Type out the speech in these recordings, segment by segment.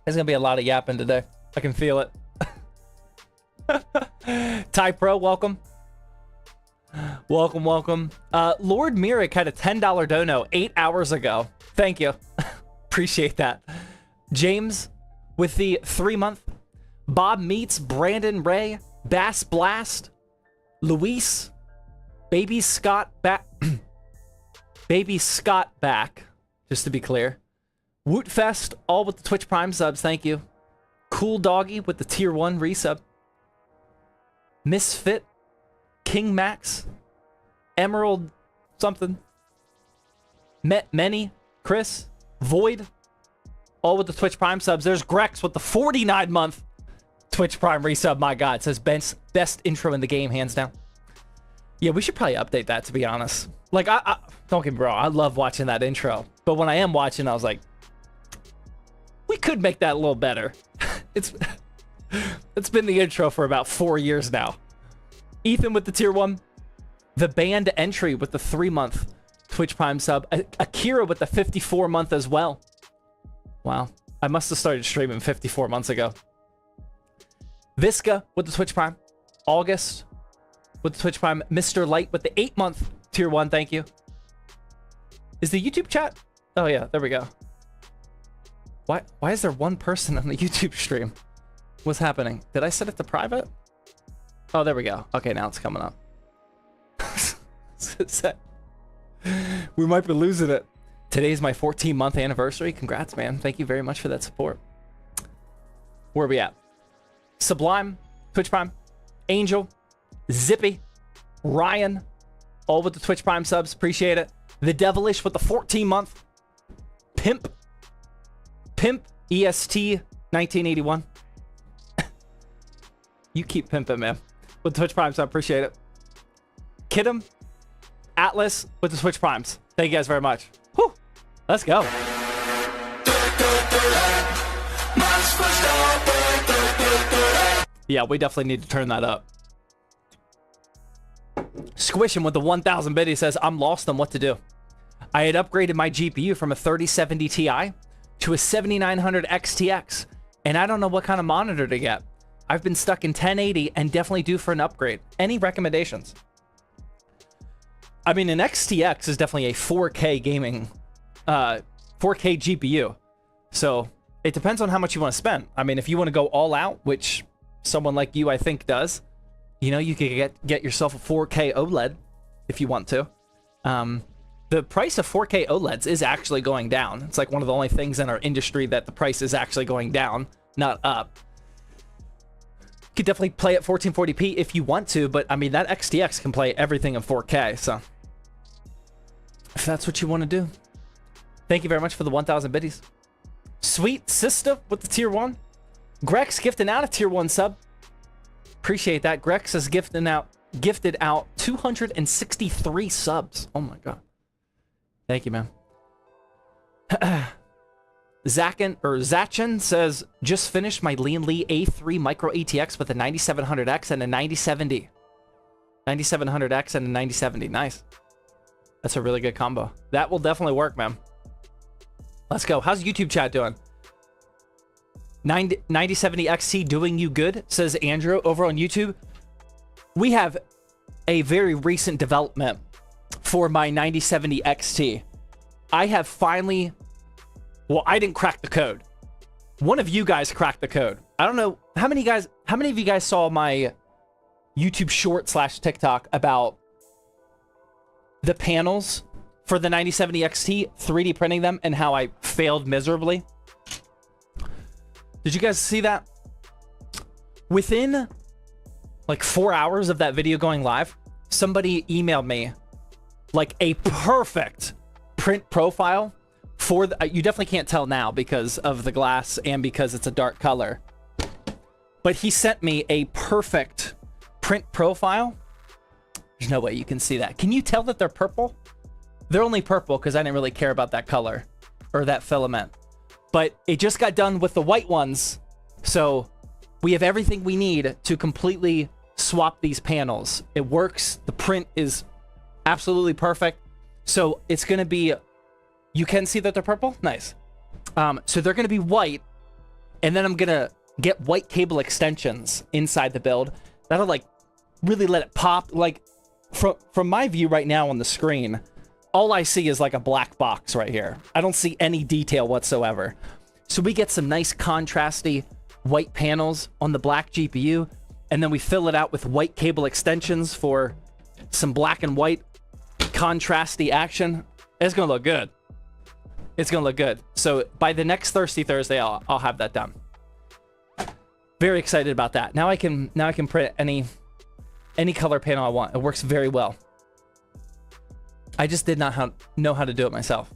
There's gonna be a lot of yapping today. I can feel it. Ty Pro, welcome. Welcome, welcome. Lord Myrick had a $10 dono 8 hours ago. Thank you. Appreciate that. James with the 3-month. Bob Meets, Brandon Ray, Bass Blast, Luis, Baby Scott back. Baby Scott back, just to be clear. Wootfest, all with the Twitch Prime subs, thank you. Cool Doggy with the tier 1 resub. Misfit, King Max, Emerald something. Met Many, Chris, Void, all with the Twitch Prime subs. There's Grex with the 49-month Twitch Prime resub. My God, it says best intro in the game, hands down. Yeah, we should probably update that, to be honest. Like, I don't get me wrong, I love watching that intro. But when I am watching, I was like, we could make that a little better. It's been the intro for about 4 years now. Ethan with the tier 1. The band entry with the 3-month Twitch Prime sub. Akira with the 54-month as well. Wow. I must have started streaming 54 months ago. Visca with the Twitch Prime. August with the Twitch Prime. Mr. Light with the 8-month tier 1. Thank you. Is the YouTube chat? Oh, yeah. There we go. Why is there one person on the YouTube stream? What's happening? Did I set it to private? Oh, there we go. Okay, now it's coming up. We might be losing it. Today's my 14-month anniversary. Congrats, man. Thank you very much for that support. Where are we at? Sublime, Twitch Prime, Angel, Zippy, Ryan, all with the Twitch Prime subs. Appreciate it. The Devilish with the 14-month. Pimp EST 1981. You keep pimping, man. With Twitch Primes, I appreciate it. Kidum, Atlas with the Twitch Primes. Thank you guys very much. Whew. Let's go. Yeah, we definitely need to turn that up. Squishing with the 1000 bit, he says, I'm lost on what to do. I had upgraded my GPU from a 3070 Ti to a 7900 XTX, and I don't know what kind of monitor to get. I've been stuck in 1080 and definitely due for an upgrade. Any recommendations? I mean, an XTX is definitely a 4K gaming, 4K GPU. So it depends on how much you want to spend. I mean, if you want to go all out, which someone like you, I think, does, you know, you could get yourself a 4K OLED if you want to. The price of 4K OLEDs is actually going down. It's like one of the only things in our industry that the price is actually going down, not up. You could definitely play at 1440p if you want to, but I mean, that XTX can play everything in 4K, so if that's what you want to do. Thank you very much for the 1000 biddies. Sweet Sister with the tier 1. Grex gifting out a tier 1 sub. Appreciate that. Grex is gifted out 263 subs. Oh my God. Thank you, man. Zachin says, just finished my Lean Lee A3 Micro ATX with a 9700X and a 9070. 9700X and a 9070. Nice. That's a really good combo. That will definitely work, man. Let's go. How's YouTube chat doing? 9070 XT doing you good, says Andrew over on YouTube. We have a very recent development for my 9070 XT. I have finally... Well, I didn't crack the code. One of you guys cracked the code. I don't know how many of you guys saw my YouTube short / TikTok about the panels for the 9070 XT, 3D printing them, and how I failed miserably. Did you guys see that? Within like 4 hours of that video going live, somebody emailed me like a perfect print profile for the, you definitely can't tell now because of the glass and because it's a dark color. But he sent me a perfect print profile. There's no way you can see that. Can you tell that they're purple? They're only purple because I didn't really care about that color or that filament. But it just got done with the white ones. So we have everything we need to completely swap these panels. It works. The print is absolutely perfect. So it's going to be, you can see that they're purple? Nice. So they're going to be white And then I'm gonna get white cable extensions inside the build. That'll like really let it pop. Like from my view right now on the screen, all I see is like a black box right here. I don't see any detail whatsoever. So we get some nice contrasty white panels on the black GPU, and then we fill it out with white cable extensions for some black and white contrasty action. It's gonna look good. It's gonna look good. So by the next Thirsty Thursday, I'll have that done. Very excited about that. Now I can print any color panel I want. It works very well. I just did not know how to do it myself.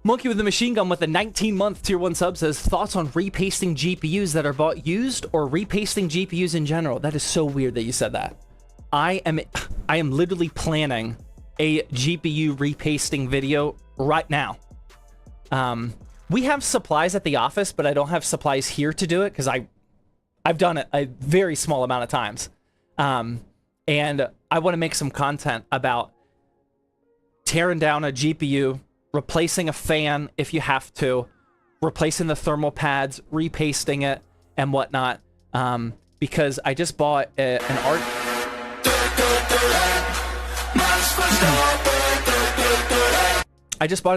Monkey with the machine gun with a 19-month tier 1 sub says, thoughts on repasting GPUs that are bought used or repasting GPUs in general? That is so weird that you said that. I am literally planning a GPU repasting video right now. We have supplies at the office, but I don't have supplies here to do it because I've done it a very small amount of times. And I want to make some content about tearing down a GPU, replacing a fan if you have to, replacing the thermal pads, repasting it, and whatnot. Because I just bought an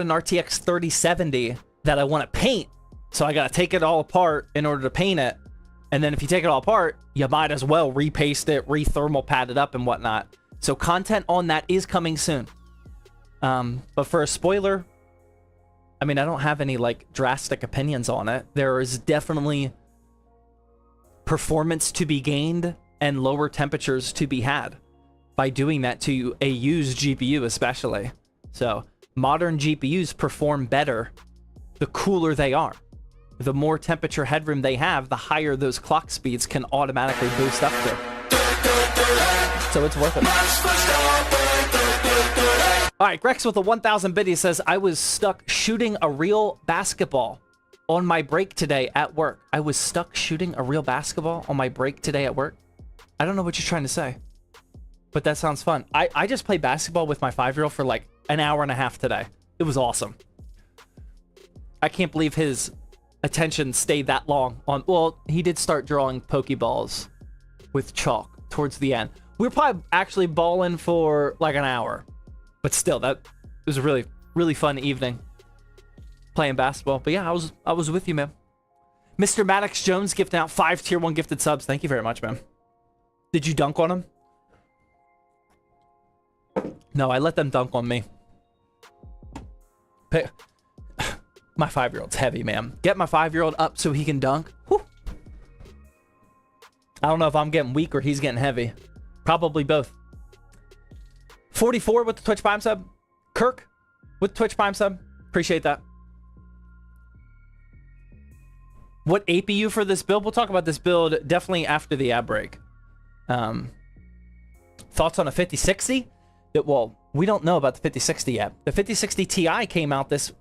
RTX 3070 that I want to paint. So I got to take it all apart in order to paint it. And then if you take it all apart, you might as well repaste it, re-thermal pad it up and whatnot. So content on that is coming soon. But for a spoiler, I mean, I don't have any like drastic opinions on it. There is definitely performance to be gained and lower temperatures to be had by doing that to a used GPU especially. So modern GPUs perform better the cooler they are. The more temperature headroom they have, the higher those clock speeds can automatically boost up to. So it's worth it. All right, Grex with a 1,000 biddy says, I was stuck shooting a real basketball on my break today at work. I was stuck shooting a real basketball on my break today at work. I don't know what you're trying to say, but that sounds fun. I just played basketball with my 5-year-old for like an hour and a half today. It was awesome. I can't believe his attention stayed that long on. Well, he did start drawing Pokeballs with chalk towards the end. We were probably actually balling for like an hour, but still, that was a really, really fun evening playing basketball. But yeah, I was with you, man. Mr. Maddox Jones gifting out 5 tier 1 gifted subs. Thank you very much, man. Did you dunk on him? No, I let them dunk on me. My 5-year-old's heavy, man. Get my 5-year-old up so he can dunk. Whew. I don't know if I'm getting weak or he's getting heavy. Probably both. 44 with the Twitch Prime sub. Kirk with Twitch Prime sub. Appreciate that. What APU for this build? We'll talk about this build definitely after the ad break. Thoughts on a 5060? Well, we don't know about the 5060 yet. The 5060 Ti came out this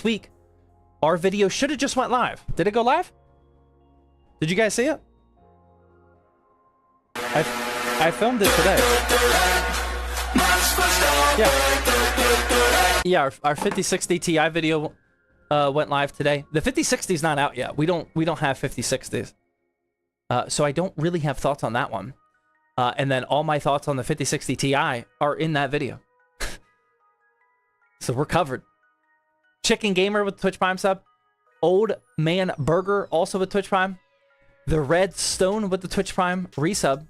week. Our video should have just went live. Did it go live? Did you guys see it? I filmed it today. Yeah, our 5060 Ti video went live today. The 5060 is not out yet. We don't have 5060s. So I don't really have thoughts on that one. And then all my thoughts on the 5060 Ti are in that video. So we're covered. Chicken Gamer with Twitch Prime sub. Old Man Burger also with Twitch Prime. The Red Stone with the Twitch Prime resub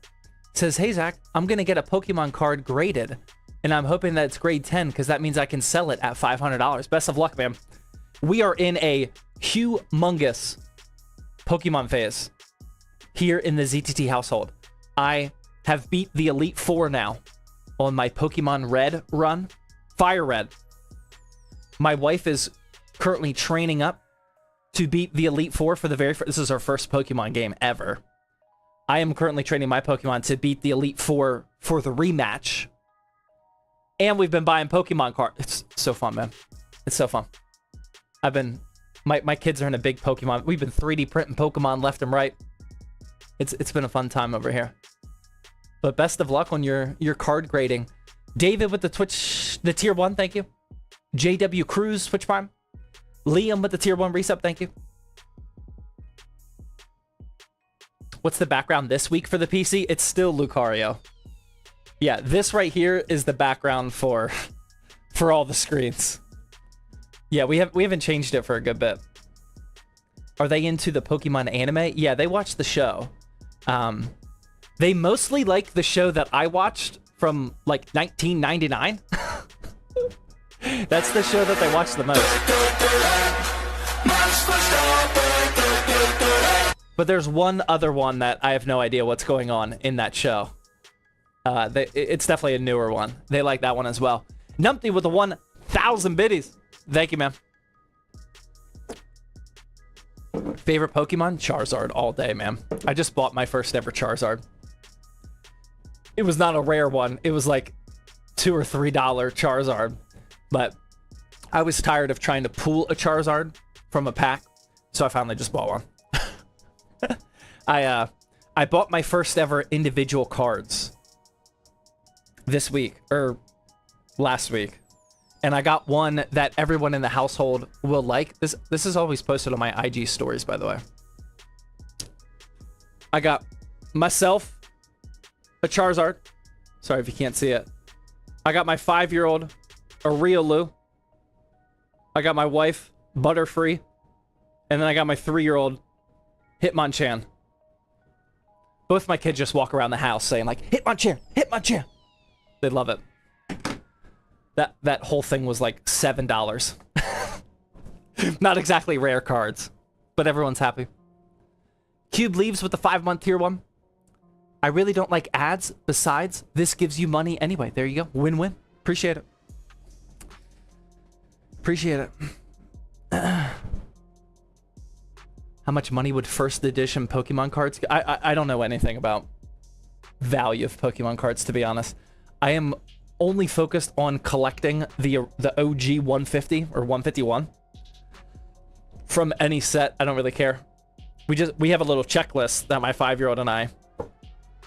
says, hey Zach, I'm gonna get a Pokemon card graded, and I'm hoping that it's grade 10 because that means I can sell it at $500. Best of luck, man. We are in a humongous Pokemon phase here in the ZTT household. I have beat the Elite Four now on my Pokemon Red run. Fire Red. My wife is currently training up to beat the Elite Four for the very first. This is our first Pokemon game ever. I am currently training my Pokemon to beat the Elite Four for the rematch. And we've been buying Pokemon cards. It's so fun, man. It's so fun. My kids are in a big Pokemon. We've been 3D printing Pokemon left and right. It's been a fun time over here. But best of luck on your card grading. David with the tier 1, thank you. JW Cruz, Twitch Prime. Liam with the tier 1 resub, thank you. What's the background this week for the PC? It's still Lucario. Yeah, this right here is the background for all the screens. Yeah, we haven't changed it for a good bit. Are they into the Pokemon anime? Yeah, they watch the show. They mostly like the show that I watched from like 1999. That's the show that they watch the most. But there's one other one that I have no idea what's going on in that show. It's definitely a newer one. They like that one as well. Numpty with the 1,000 biddies. Thank you, man. Favorite Pokemon? Charizard all day, man. I just bought my first ever Charizard. It was not a rare one. It was like $2 or $3 Charizard. But I was tired of trying to pull a Charizard from a pack, so I finally just bought one. I bought my first ever individual cards this week, or last week. And I got one that everyone in the household will like. This is always posted on my IG stories, by the way. I got myself a Charizard. Sorry if you can't see it. I got my 5-year-old a Riolu. I got my wife Butterfree. And then I got my 3-year-old Hitmonchan. Both my kids just walk around the house saying like, Hitmonchan, Hitmonchan. They love it. That whole thing was like $7. Not exactly rare cards, but everyone's happy. Cube leaves with the 5-month tier 1. I really don't like ads. Besides, this gives you money anyway. There you go. Win-win. Appreciate it. Appreciate it. How much money would first edition Pokemon cards? I don't know anything about value of Pokemon cards, to be honest. I am only focused on collecting the OG 150 or 151 from any set. I don't really care. We have a little checklist that my 5-year-old and I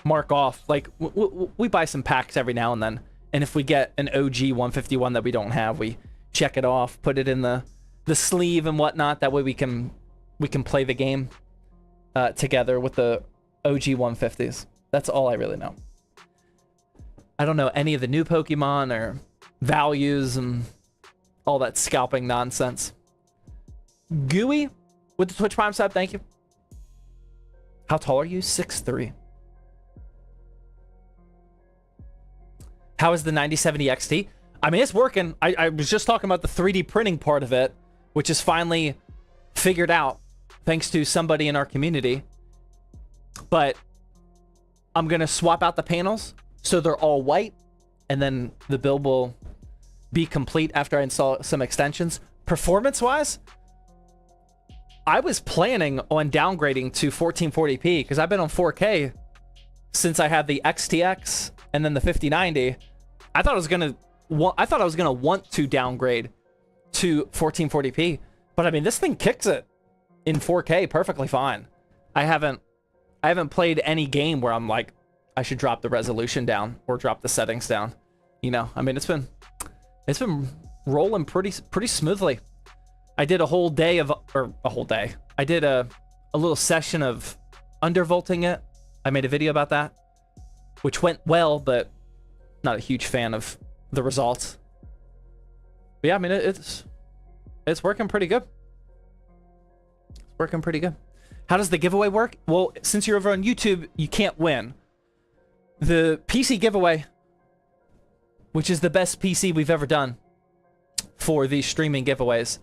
mark off. Like we buy some packs every now and then, and if we get an OG 151 that we don't have, we check it off, put it in the sleeve and whatnot. That way we can play the game together with the OG 150s. That's all I really know. I don't know any of the new Pokemon or values and all that scalping nonsense. Gooey with the Twitch Prime sub, thank you. How tall are you? 6'3". How is the 9070 XT? I mean, it's working. I was just talking about the 3D printing part of it, which is finally figured out thanks to somebody in our community. But I'm going to swap out the panels so they're all white, and then the build will be complete after I install some extensions. Performance-wise, I was planning on downgrading to 1440p because I've been on 4K since I had the XTX and then the 5090. I thought I was gonna want to downgrade to 1440p, but I mean this thing kicks it in 4K perfectly fine. I haven't played any game where I'm like, I should drop the resolution down or drop the settings down. You know, I mean, it's been rolling pretty smoothly. I did a whole day of, or a whole day. I did a little session of undervolting it. I made a video about that, which went well, but not a huge fan of the results. But yeah, I mean, it's working pretty good. It's working pretty good. How does the giveaway work? Well, since you're over on YouTube, you can't win. The PC giveaway, which is the best PC we've ever done for these streaming giveaways,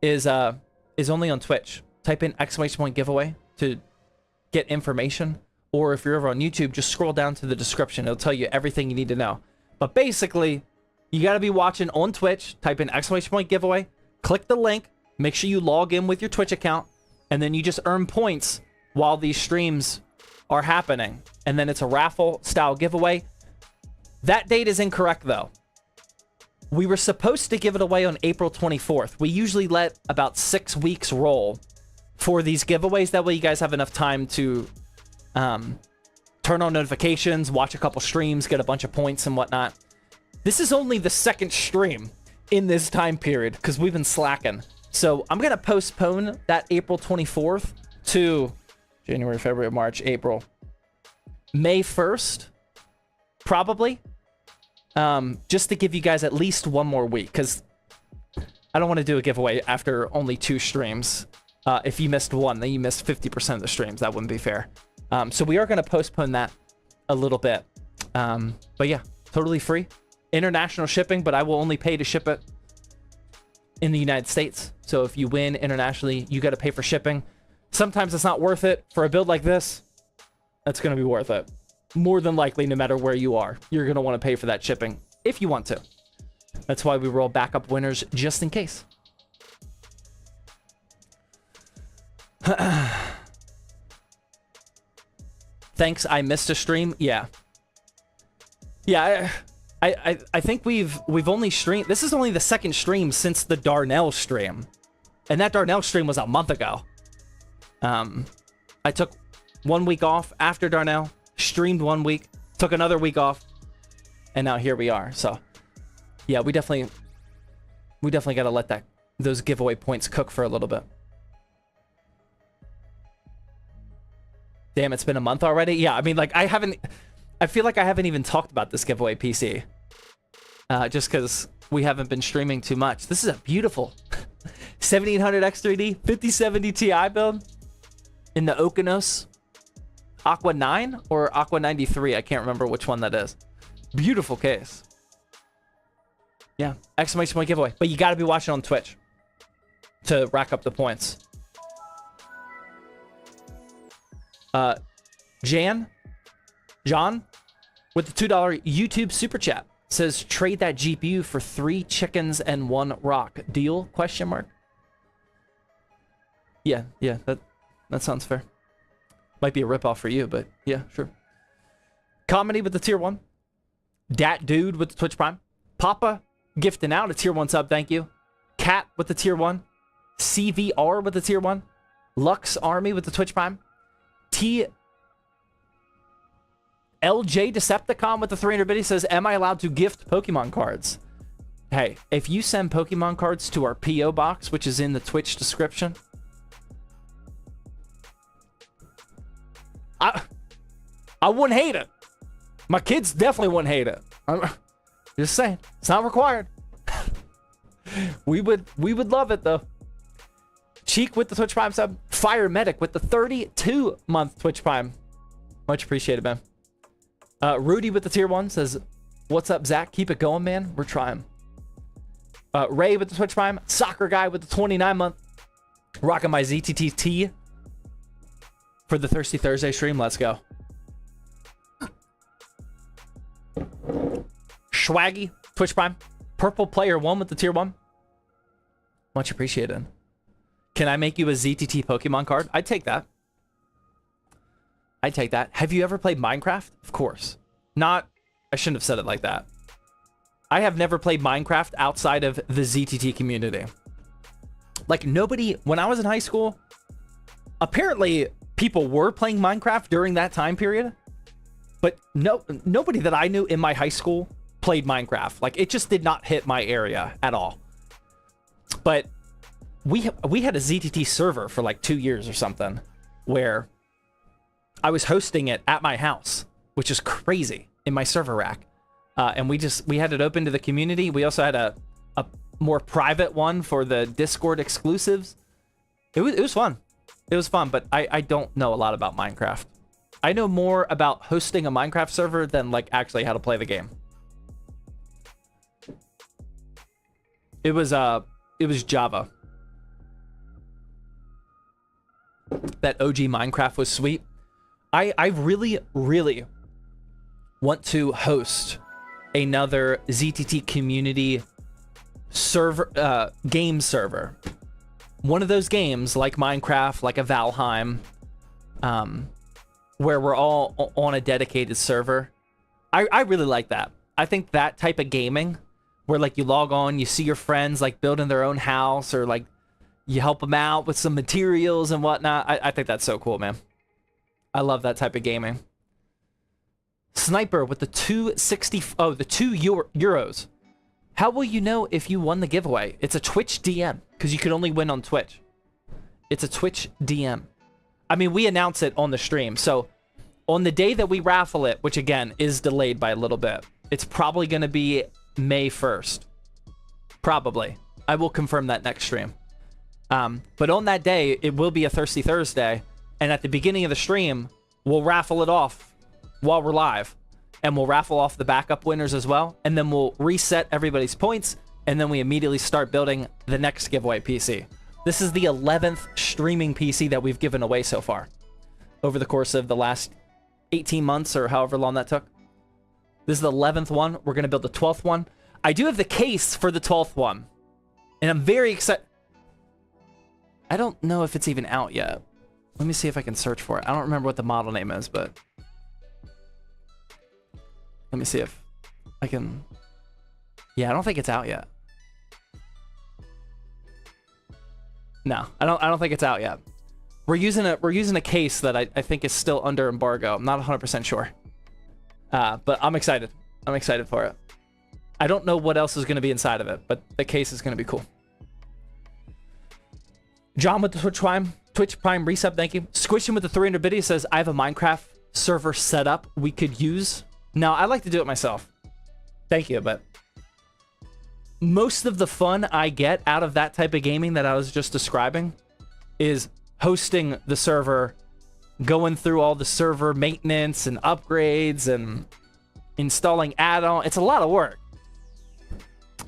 is only on Twitch. Type in ! giveaway to get information, or if you're over on YouTube, just scroll down to the description. It'll tell you everything you need to know. But basically, you got to be watching on Twitch. Type in ! giveaway, click the link, make sure you log in with your Twitch account, and then you just earn points while these streams are happening. And then it's a raffle style giveaway. That date is incorrect though. We were supposed to give it away on April 24th. We usually let about 6 weeks roll for these giveaways. That way you guys have enough time to turn on notifications, watch a couple streams, get a bunch of points and whatnot. This is only the second stream in this time period because we've been slacking. So I'm going to postpone that April 24th to January, February, March, April. May 1st, probably. Just to give you guys at least one more week, because I don't want to do a giveaway after only 2 streams. If you missed one, then you missed 50% of the streams. That wouldn't be fair. So we are going to postpone that a little bit. But yeah, totally free. International shipping, but I will only pay to ship it in the United States. So if you win internationally, you got to pay for shipping. Sometimes it's not worth it. For a build like this, that's going to be worth it. More than likely, no matter where you are, you're going to want to pay for that shipping if you want to. That's why we roll backup winners just in case. Thanks, I missed a stream. Yeah. Yeah, I think we've only streamed. This is only the 2nd stream since the Darnell stream. And that Darnell stream was a month ago. I took 1 week off after Darnell, streamed 1 week, took another week off, and now here we are. So yeah, we definitely got to let those giveaway points cook for a little bit. Damn, it's been a month already. Yeah, I mean, like, I feel like I haven't even talked about this giveaway PC. Just because we haven't been streaming too much. This is a beautiful 7800 X3D 5070 Ti build in the Okanos Aqua 9 or Aqua 93. I can't remember which one that is. Beautiful case. Yeah, exclamation point giveaway. But you got to be watching on Twitch to rack up the points. John with the $2 YouTube super chat says trade that GPU for 3 chickens and 1 rock. Deal? Question mark. Yeah, that sounds fair. Might be a ripoff for you, but yeah, sure. Comedy with the tier 1. Dat Dude with the Twitch Prime. Papa gifting out a tier 1 sub, thank you. Cat with the tier 1. CVR with the tier 1. Lux Army with the Twitch Prime. LJ Decepticon with the 300 biddy says, am I allowed to gift Pokemon cards? Hey, if you send Pokemon cards to our P.O. box, which is in the Twitch description, I wouldn't hate it. My kids definitely wouldn't hate it. I'm just saying, it's not required. we would love it though. Cheek with the Twitch Prime sub. Fire Medic with the 32-month Twitch Prime. Much appreciated, man. Rudy with the tier 1 says, what's up, Zach? Keep it going, man. We're trying. Ray with the Twitch Prime. Soccer Guy with the 29-month. Rocking my ZTT for the Thirsty Thursday stream. Let's go. Swaggy, Twitch Prime. Purple Player 1 with the tier 1. Much appreciated. Can I make you a ZTT Pokemon card? I'd take that. I'd take that. Have you ever played Minecraft? Of course. Not, I shouldn't have said it like that. I have never played Minecraft outside of the ZTT community. Like, nobody, when I was in high school, apparently people were playing Minecraft during that time period, but nobody that I knew in my high school played Minecraft. Like, it just did not hit my area at all. But we had a ZTT server for like 2 years or something, where I was hosting it at my house, which is crazy, in my server rack. And we had it open to the community. We also had a more private one for the Discord exclusives. It was fun. It was fun, but I don't know a lot about Minecraft. I know more about hosting a Minecraft server than like actually how to play the game. It was Java. That OG Minecraft was sweet. I really, really want to host another ZTT community server, game server. One of those games like Minecraft, like a Valheim, where we're all on a dedicated server. I really like that. I think that type of gaming, where like you log on, you see your friends like building their own house, or like you help them out with some materials and whatnot. I think that's so cool, man. I love that type of gaming. Sniper with the 260, oh, the €2. How will you know if you won the giveaway? It's a Twitch DM, because you can only win on Twitch. It's a Twitch DM. I mean, we announce it on the stream. So on the day that we raffle it, which again is delayed by a little bit, it's probably going to be May 1st. Probably. I will confirm that next stream. But on that day, it will be a Thirsty Thursday. And at the beginning of the stream, we'll raffle it off while we're live. And we'll raffle off the backup winners as well. And then we'll reset everybody's points. And then we immediately start building the next giveaway PC. This is the 11th streaming PC that we've given away so far over the course of the last 18 months or however long that took. This is the 11th one. We're going to build the 12th one. I do have the case for the 12th one. And I'm very excited. I don't know if it's even out yet. Let me see if I can search for it. I don't remember what the model name is, but let me see if I can. Yeah, I don't think it's out yet. No, I don't think it's out yet. We're using a case that I think is still under embargo. I'm not 100% sure. But I'm excited. I'm excited for it. I don't know what else is going to be inside of it, but the case is going to be cool. John with the Twitch Prime resub, thank you. Squishing with the 300 biddy says, I have a Minecraft server set up we could use. Now, I like to do it myself. Thank you, but most of the fun I get out of that type of gaming that I was just describing is hosting the server, going through all the server maintenance and upgrades and installing add-on. It's a lot of work.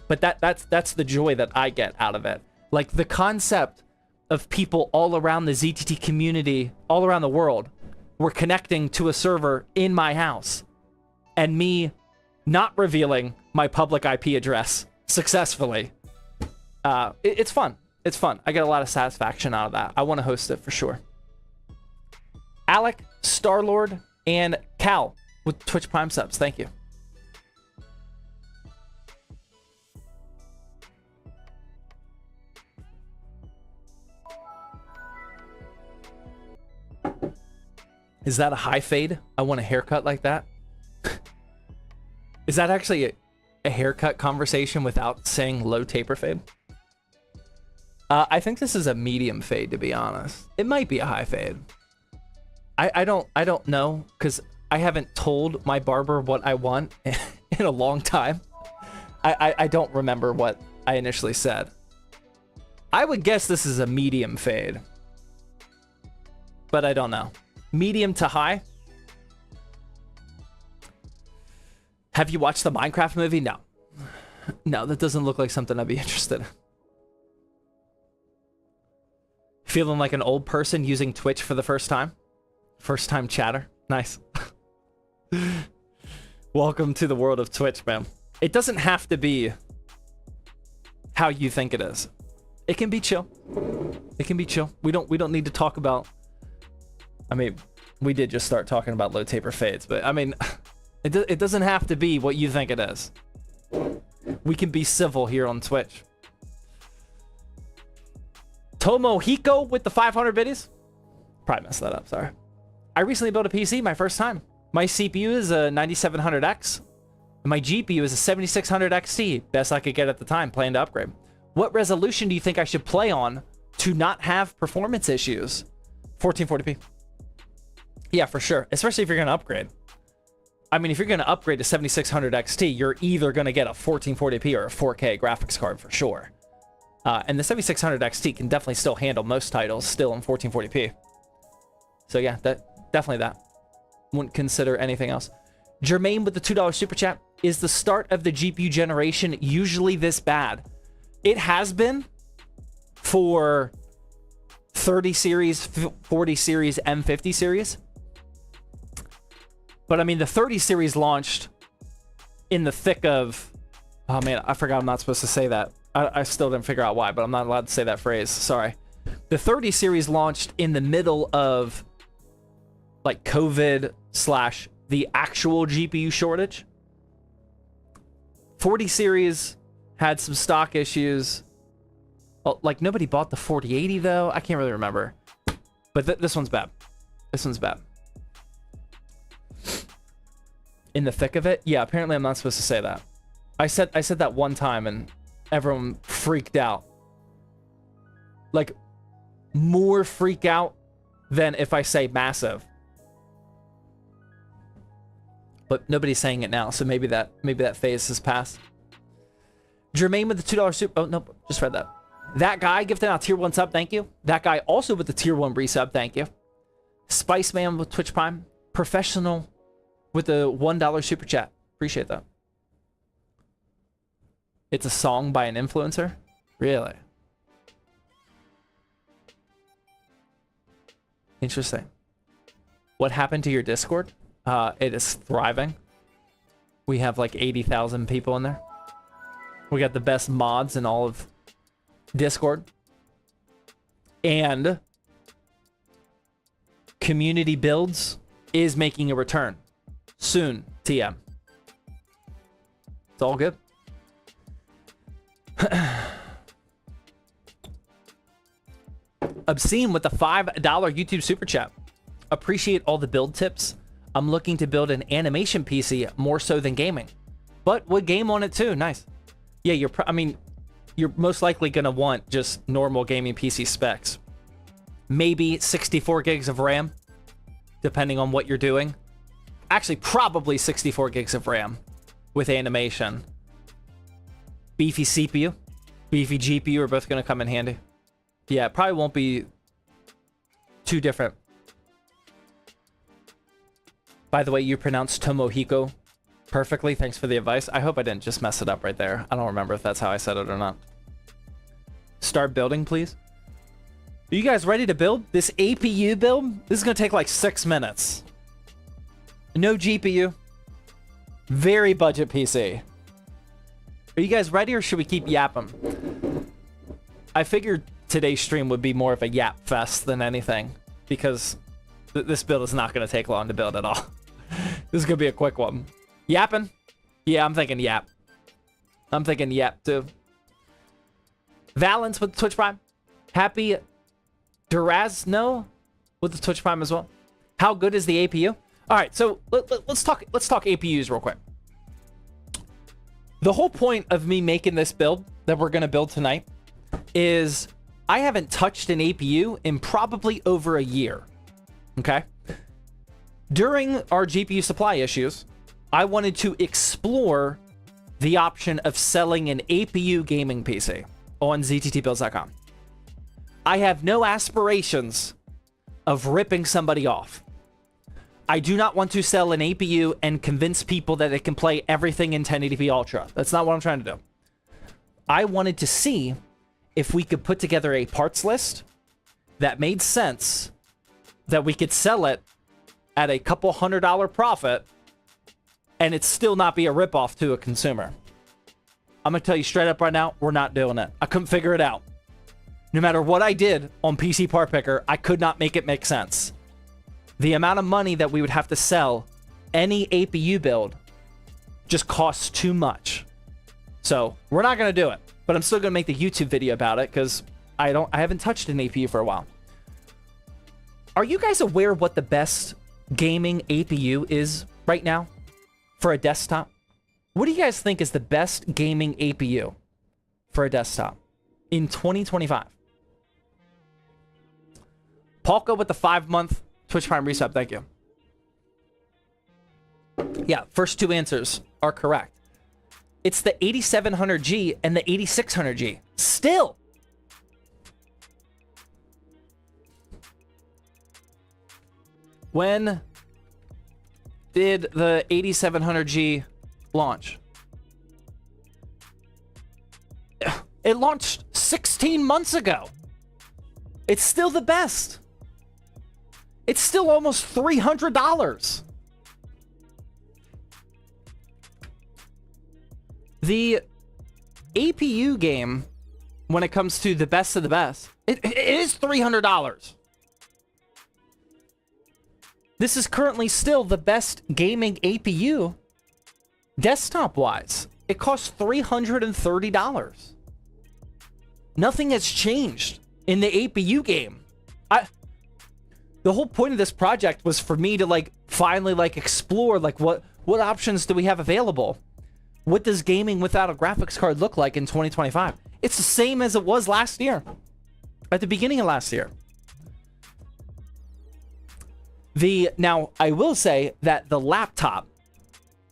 But that's the joy that I get out of it. Like the concept of people all around the ZTT community, all around the world, were connecting to a server in my house. And me not revealing my public IP address successfully. It's fun. It's fun. I get a lot of satisfaction out of that. I want to host it for sure. Alec, Starlord, and Cal with Twitch Prime subs. Thank you. Is that a high fade? I want a haircut like that. Is that actually a haircut conversation without saying low taper fade? I think this is a medium fade, to be honest. It might be a high fade. I don't know, because I haven't told my barber what I want in a long time. I don't remember what I initially said. I would guess this is a medium fade, but I don't know. Medium to high. Have you watched the Minecraft movie? No. No, that doesn't look like something I'd be interested in. Feeling like an old person using Twitch for the first time? First time chatter? Nice. Welcome to the world of Twitch, man. It doesn't have to be how you think it is. It can be chill. It can be chill. We don't need to talk about... I mean, we did just start talking about low taper fades, but I mean, it doesn't have to be what you think it is. We can be civil here on Twitch. Tomohiko with the 500 biddies. Probably messed that up, sorry. I recently built a PC, my first time. My CPU is a 9700X, and my GPU is a 7600 XT. Best I could get at the time, plan to upgrade. What resolution do you think I should play on to not have performance issues? 1440p. Yeah, for sure. Especially if you're going to upgrade. I mean, if you're going to upgrade to 7600 XT, you're either going to get a 1440p or a 4K graphics card for sure. And the 7600 XT can definitely still handle most titles still in 1440p. So yeah, definitely that. Wouldn't consider anything else. Jermaine with the $2 super chat. Is the start of the GPU generation usually this bad? It has been for 30 series, 40 series, M50 series. But I mean, the 30 series launched in the thick of... Oh man, I forgot I'm not supposed to say that. I still didn't figure out why, but I'm not allowed to say that phrase. Sorry. The 30 series launched in the middle of like COVID / the actual GPU shortage. 40 series had some stock issues. Well, like nobody bought the 4080 though. I can't really remember. But this one's bad. This one's bad. In the thick of it? Yeah, apparently I'm not supposed to say that. I said that one time and everyone freaked out. Like, more freak out than if I say massive. But nobody's saying it now, so maybe that phase has passed. Jermaine with the $2 super. Oh, nope, just read that. That guy gifting out tier 1 sub, thank you. That guy also with the tier 1 resub, thank you. Spice Man with Twitch Prime. Professional with the $1 super chat. Appreciate that. It's a song by an influencer? Really? Interesting. What happened to your Discord? It is thriving. We have like 80,000 people in there. We got the best mods in all of Discord. And community builds is making a return. Soon, TM. It's all good. Obscene with the $5 YouTube super chat. Appreciate all the build tips. I'm looking to build an animation PC more so than gaming, but would game on it too. Nice. Yeah, you're most likely gonna want just normal gaming PC specs. Maybe 64 gigs of RAM, depending on what you're doing. Actually, probably 64 gigs of RAM with animation. Beefy CPU, beefy GPU are both gonna come in handy. Yeah, it probably won't be too different. By the way, you pronounced Tomohiko perfectly. Thanks for the advice. I hope I didn't just mess it up right there. I don't remember if that's how I said it or not. Start building, please. Are you guys ready to build? This APU build? This is going to take like 6 minutes. No GPU. Very budget PC. Are you guys ready or should we keep yapping? I figured today's stream would be more of a yap fest than anything because this build is not going to take long to build at all. This is going to be a quick one. Yapping? Yeah, I'm thinking yap. I'm thinking yap too. Valence with the Twitch Prime. Happy Durazno with the Twitch Prime as well. How good is the APU? All right, so let's talk APUs real quick. The whole point of me making this build that we're going to build tonight is I haven't touched an APU in probably over a year. Okay? During our GPU supply issues, I wanted to explore the option of selling an APU gaming PC on zttbuilds.com. I have no aspirations of ripping somebody off. I do not want to sell an APU and convince people that it can play everything in 1080p Ultra. That's not what I'm trying to do. I wanted to see if we could put together a parts list that made sense, that we could sell it at a couple $100 profit and it still not be a ripoff to a consumer. I'm gonna tell you straight up right now, we're not doing it. I couldn't figure it out. No matter what I did on PC Part Picker, I could not make it make sense. The amount of money that we would have to sell any APU build just costs too much. So we're not gonna do it, but I'm still gonna make the YouTube video about it because I haven't touched an APU for a while. Are you guys aware what the best gaming APU is right now for a desktop? What do you guys think is the best gaming APU for a desktop in 2025? Polka with the 5-month Twitch Prime resub, thank you. Yeah, first two answers are correct. It's the 8700G and the 8600G. Still. When did the 8700G launch? It launched 16 months ago. It's still the best. It's still almost $300. The APU game, when it comes to the best of the best, it is $300. This is currently still the best gaming APU desktop-wise. It costs $330. Nothing has changed in the APU game. The whole point of this project was for me to finally explore what options do we have available? What does gaming without a graphics card look like in 2025? It's the same as it was last year, at the beginning of last year. Now, I will say that the laptop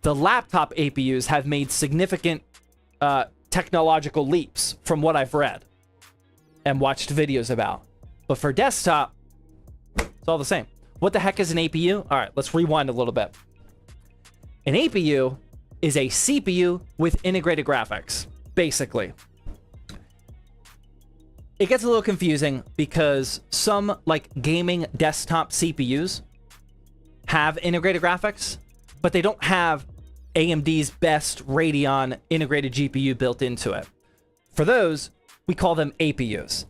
APUs have made significant technological leaps from what I've read and watched videos about. But for desktop, it's all the same. What the heck is an APU? All right, let's rewind a little bit. An APU is a CPU with integrated graphics, basically. It gets a little confusing because some like gaming desktop CPUs have integrated graphics, but they don't have AMD's best Radeon integrated GPU built into it. For those, we call them APUs.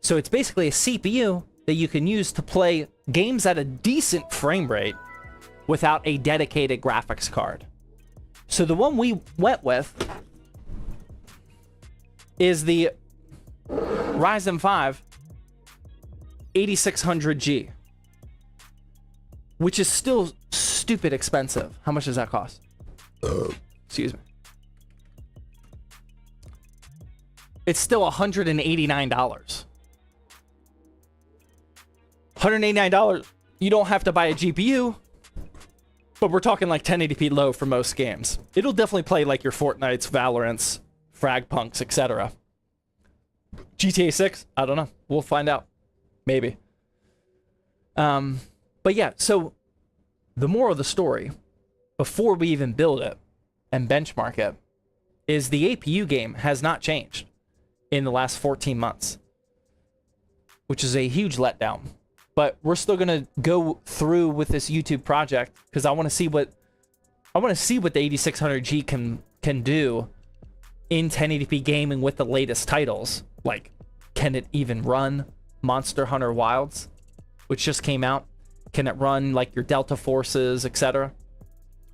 So it's basically a CPU that you can use to play games at a decent frame rate without a dedicated graphics card. So the one we went with is the Ryzen 5 8600G, which is still stupid expensive. How much does that cost? Excuse me. It's still $189. $189. You don't have to buy a GPU, but we're talking like 1080p low for most games. It'll definitely play like your Fortnites, Valorants, Fragpunks, etc. GTA 6? I don't know. We'll find out. Maybe. But yeah, so the moral of the story, before we even build it and benchmark it, is the APU game has not changed in the last 14 months, which is a huge letdown. But we're still gonna go through with this YouTube project because I want to see what the 8600G can do in 1080p gaming with the latest titles. Like, can it even run Monster Hunter Wilds, which just came out? Can it run like your Delta Forces, etc.?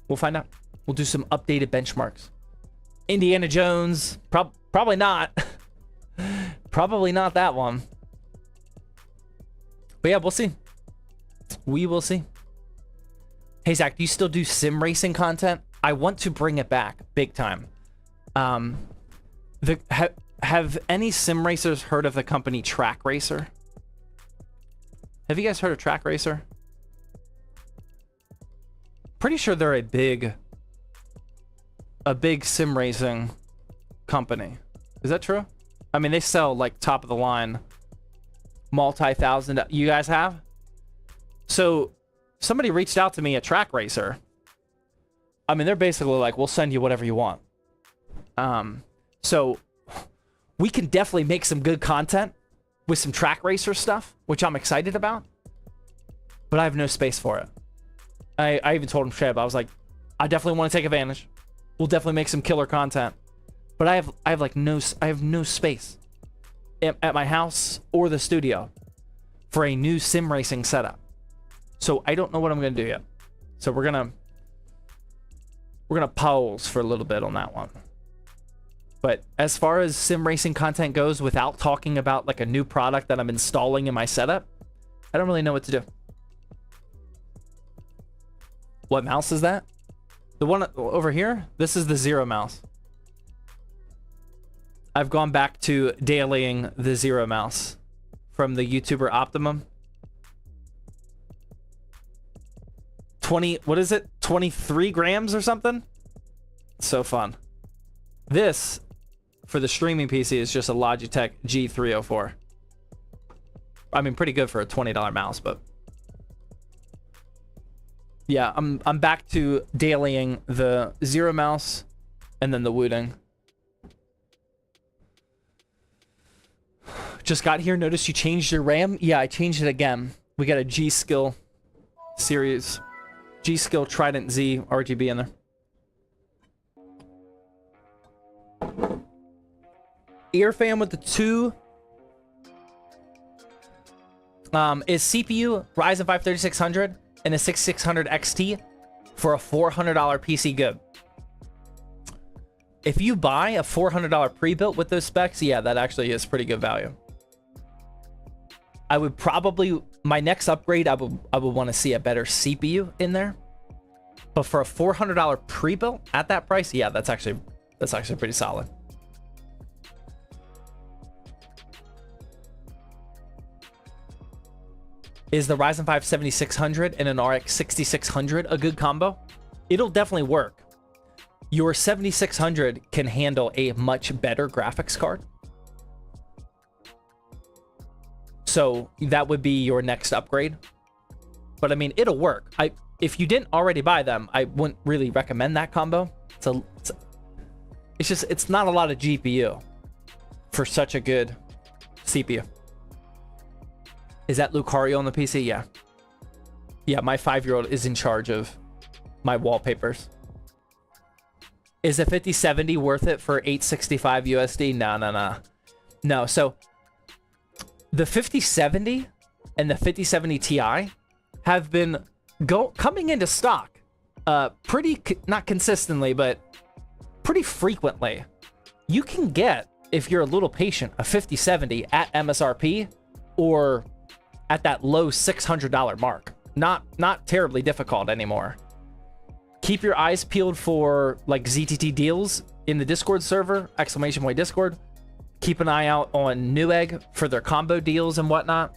We'll find out. We'll do some updated benchmarks. Indiana Jones, probably not. Probably not that one. But yeah, we'll see. We will see. Hey, Zach, do you still do sim racing content? I want to bring it back big time. Have any sim racers heard of the company Track Racer? Have you guys heard of Track Racer? Pretty sure they're a big sim racing company. Is that true? I mean, they sell like top of the line, multi-thousand. You guys have? So somebody reached out to me at Track Racer. I mean, they're basically like, we'll send you whatever you want. So we can definitely make some good content with some Track Racer stuff, which I'm excited about, but I have no space for it. I even told him straight up, I was like, I definitely want to take advantage. We'll definitely make some killer content, but I have no space at my house or the studio for a new sim racing setup. So I don't know what I'm gonna do yet. So we're gonna pause for a little bit on that one. But as far as sim racing content goes, without talking about like a new product that I'm installing in my setup, I don't really know what to do. What mouse is that? The one over here? This is the Zero mouse. I've gone back to dailying the Zero mouse from the YouTuber Optimum. what is it? 23 grams or something? So fun. This, for the streaming PC, is just a Logitech G304. I mean, pretty good for a $20 mouse, but yeah, I'm back to dailying the Zero mouse and then the Wooting. Just got here, noticed you changed your RAM. Yeah, I changed it again. We got a G-Skill series, G-Skill Trident Z RGB in there. Ear fan with the 2 is CPU Ryzen 5 3600 and a 6600 XT for a $400 PC good. If you buy a $400 pre-built with those specs, yeah, that actually is pretty good value. I would probably, my next upgrade, I would want to see a better CPU in there. But for a $400 pre-built at that price, yeah, that's actually pretty solid. Is the Ryzen 5 7600 and an RX 6600 a good combo? It'll definitely work. Your 7600 can handle a much better graphics card. So that would be your next upgrade. But I mean, it'll work. If you didn't already buy them, I wouldn't really recommend that combo. It's not a lot of GPU for such a good CPU. Is that Lucario on the PC? Yeah. Yeah, my 5-year-old is in charge of my wallpapers. Is the 5070 worth it for 865 USD? No, so the 5070 and the 5070 Ti have been coming into stock not consistently, but pretty frequently. You can get, if you're a little patient, a 5070 at MSRP or at that low $600 mark. Not terribly difficult anymore. Keep your eyes peeled for like ZTT deals in the Discord server, ! Discord. Keep an eye out on Newegg for their combo deals and whatnot.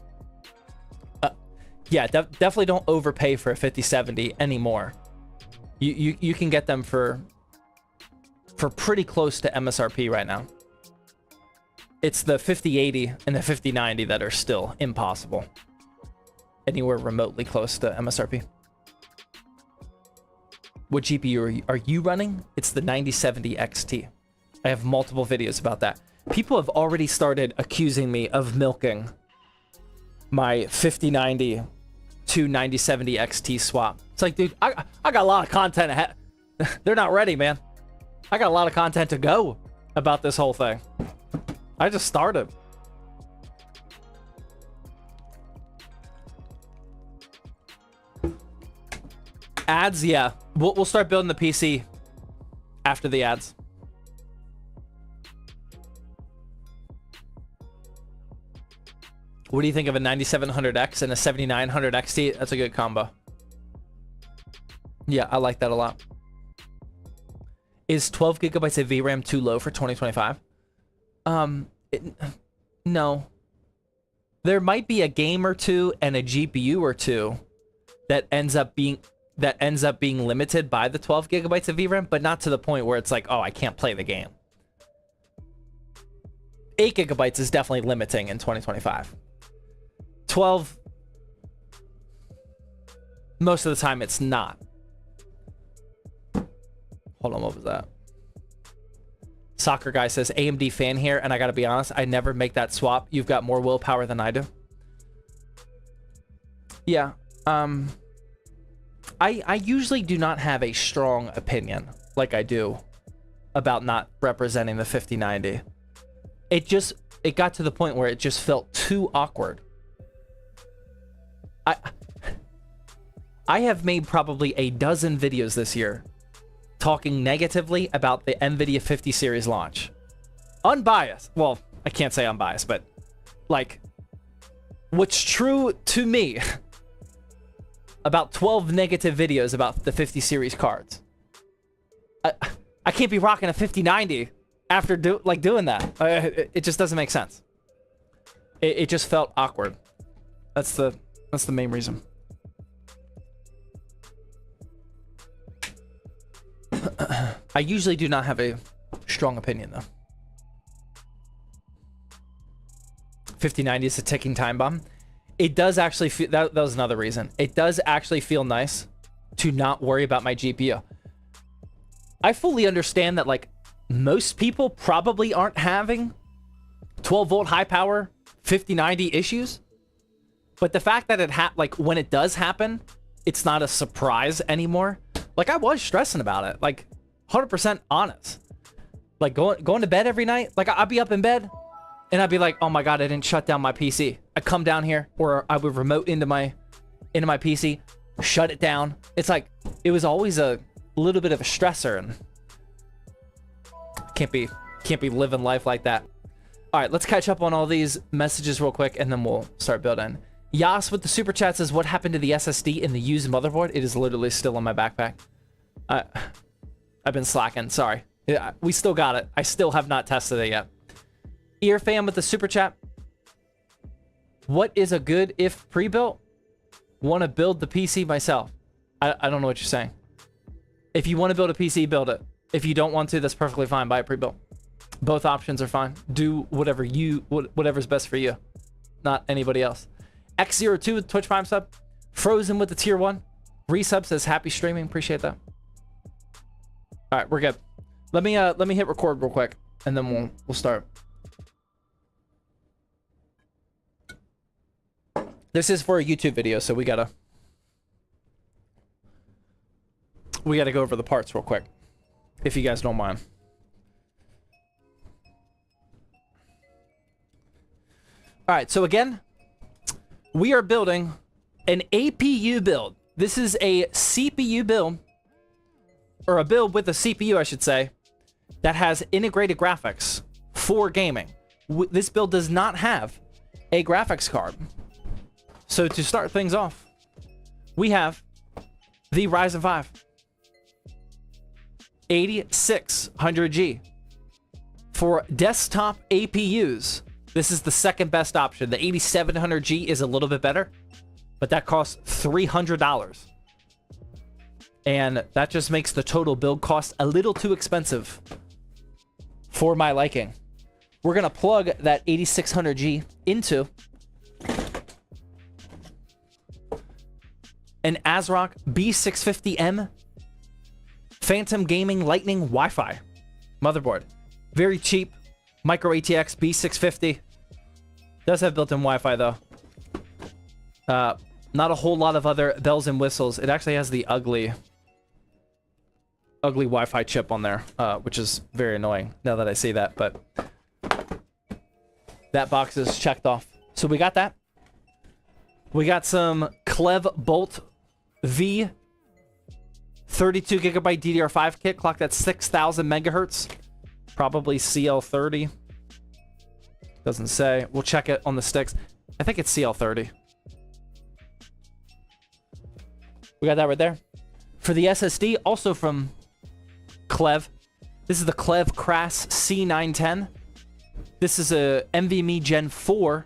Yeah, definitely don't overpay for a 5070 anymore. You can get them for pretty close to MSRP right now. It's the 5080 and the 5090 that are still impossible. Anywhere remotely close to MSRP. What GPU are you running? It's the 9070 XT. I have multiple videos about that. People have already started accusing me of milking my 5090 to 9070 XT swap. It's like, dude, I got a lot of content ahead. They're not ready, man. I got a lot of content to go about this whole thing. I just started. Ads, yeah. We'll start building the PC after the ads. What do you think of a 9700X and a 7900 XT? That's a good combo. Yeah, I like that a lot. Is 12 gigabytes of VRAM too low for 2025? No. There might be a game or two and a GPU or two that ends up being limited by the 12 gigabytes of VRAM, but not to the point where it's like, oh, I can't play the game. 8 gigabytes is definitely limiting in 2025. 12, most of the time it's not. Hold on, what was that? Soccer guy says, AMD fan here, and I gotta be honest, I never make that swap. You've got more willpower than I do. Yeah, I usually do not have a strong opinion like I do about not representing the 5090. It got to the point where it just felt too awkward. I have made probably a dozen videos this year talking negatively about the NVIDIA 50 series launch. Unbiased. Well, I can't say unbiased, but like what's true to me about 12 negative videos about the 50 series cards. I can't be rocking a 5090 after doing that. It just doesn't make sense. It just felt awkward. That's the main reason. I usually do not have a strong opinion though. 5090 is a ticking time bomb. It does actually feel, that was another reason. It does actually feel nice to not worry about my GPU. I fully understand that like most people probably aren't having 12 volt high power 5090 issues. But the fact that it like when it does happen, it's not a surprise anymore. Like I was stressing about it, like 100% honest. Like going to bed every night, like I'd be up in bed and I'd be like, oh my God, I didn't shut down my PC. I come down here or I would remote into my PC, shut it down. It's like, it was always a little bit of a stressor and can't be living life like that. All right, let's catch up on all these messages real quick and then we'll start building. Yas with the super chat says, what happened to the SSD in the used motherboard? It is literally still in my backpack. I've been slacking, sorry. Yeah, we still got it. I still have not tested it yet. Ear fam with the super chat. What is a good if pre-built? Want to build the PC myself. I don't know what you're saying. If you want to build a PC, build it. If you don't want to, that's perfectly fine. Buy it pre-built. Both options are fine. Do whatever's best for you, not anybody else. X02 with Twitch Prime sub. Frozen with the tier 1. Resub says happy streaming. Appreciate that. All right, we're good. Let me hit record real quick, and then we'll start. This is for a YouTube video, so we gotta go over the parts real quick, if you guys don't mind. All right, so again, we are building an APU build. This is a CPU build, or a build with a CPU, I should say, that has integrated graphics for gaming. This build does not have a graphics card. So to start things off, we have the Ryzen 5 8600G. For desktop APUs, this is the second best option. The 8700G is a little bit better, but that costs $300. And that just makes the total build cost a little too expensive for my liking. We're going to plug that 8600G into an ASRock B650M Phantom Gaming Lightning Wi-Fi motherboard. Very cheap. Micro ATX B650. Does have built-in Wi-Fi though. Not a whole lot of other bells and whistles. It actually has the ugly Wi-Fi chip on there, which is very annoying now that I see that, but that box is checked off. So we got that. We got some Clev Bolt V 32 gigabyte DDR5 kit, clocked at 6,000 megahertz. Probably CL30. Doesn't say. We'll check it on the sticks. I think it's CL30. We got that right there. For the SSD, also from Clev. This is the Clev Crass C910. This is a NVMe Gen 4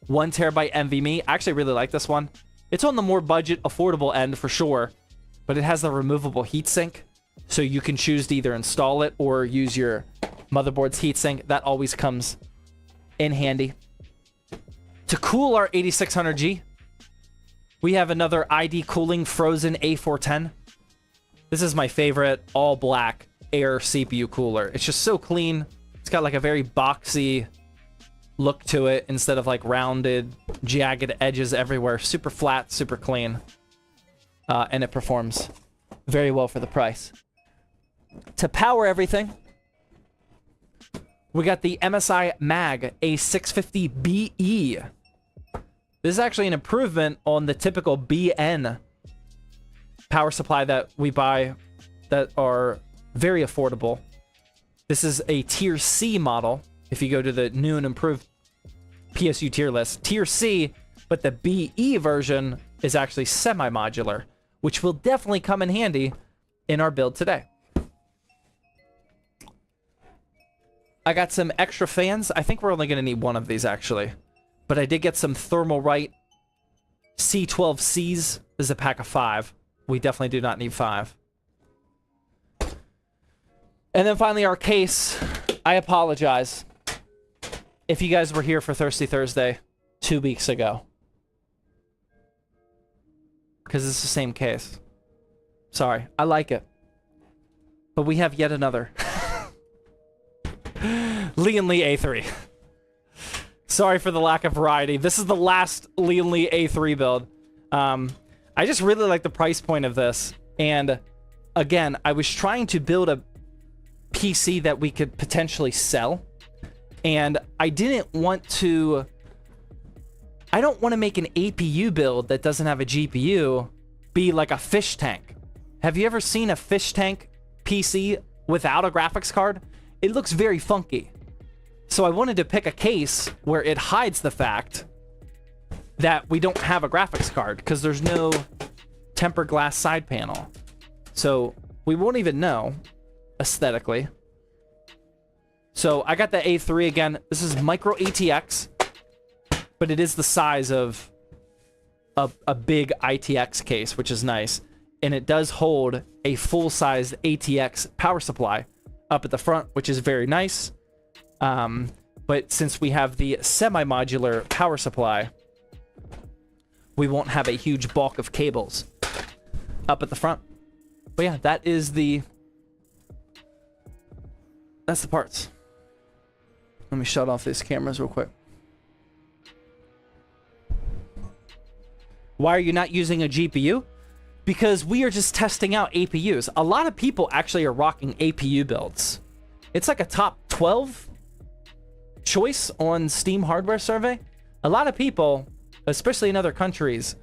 1 terabyte NVMe. I actually really like this one. It's on the more budget, affordable end for sure, but it has the removable heatsink, so you can choose to either install it or use your motherboard's heatsink. That always comes in handy. To cool our 8600G, we have another ID Cooling Frozen A410. This is my favorite all black Air CPU cooler. It's just so clean. It's got like a very boxy look to it instead of like rounded, jagged edges everywhere. Super flat, super clean. And it performs very well for the price. To power everything, we got the MSI Mag A650BE. This is actually an improvement on the typical BN power supply that we buy that are very affordable. This is a tier C model. If you go to the new and improved PSU tier list, tier C, but the BE version is actually semi-modular, which will definitely come in handy in our build today. I got some extra fans. I think we're only going to need one of these actually, but I did get some Thermalright C12Cs. This is a pack of 5. We definitely do not need 5. And then finally our case. I apologize if you guys were here for Thirsty Thursday 2 weeks ago, because it's the same case. Sorry, I like it, but we have yet another Lee & Lee A3. Sorry for the lack of variety. This is the last Lee & Lee A3 build. I just really like the price point of this, and again, I was trying to build a PC that we could potentially sell, and I don't want to make an APU build that doesn't have a GPU be like a fish tank. Have you ever seen a fish tank PC without a graphics card? It looks very funky. So I wanted to pick a case where it hides the fact that we don't have a graphics card, because there's no tempered glass side panel. So we won't even know aesthetically. So I got the A3 again. This is micro ATX, but it is the size of a big ITX case, which is nice. And it does hold a full-sized ATX power supply up at the front, which is very nice. But since we have the semi-modular power supply, we won't have a huge bulk of cables up at the front. But yeah, that's the parts. Let me shut off these cameras real quick. Why are you not using a GPU? Because we are just testing out APUs. A lot of people actually are rocking APU builds. It's like a top 12 choice on Steam hardware survey. A lot of people, especially in other countries,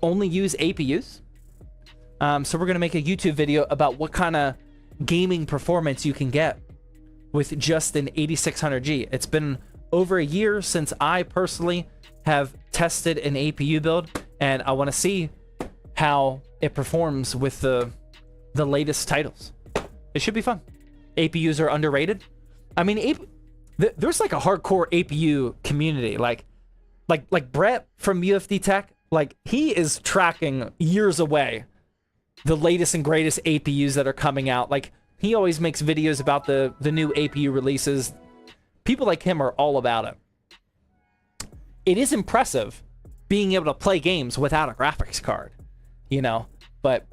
only use APUs. So we're going to make a YouTube video about what kind of gaming performance you can get with just an 8600G. It's been over a year since I personally have tested an APU build, and I want to see how it performs with the latest titles. It should be fun. APUs are underrated. I mean, there's like a hardcore APU community. Like Brett from UFD Tech, like he is tracking years away the latest and greatest APUs that are coming out. Like he always makes videos about the new APU releases. People like him are all about it. It is impressive being able to play games without a graphics card, you know, but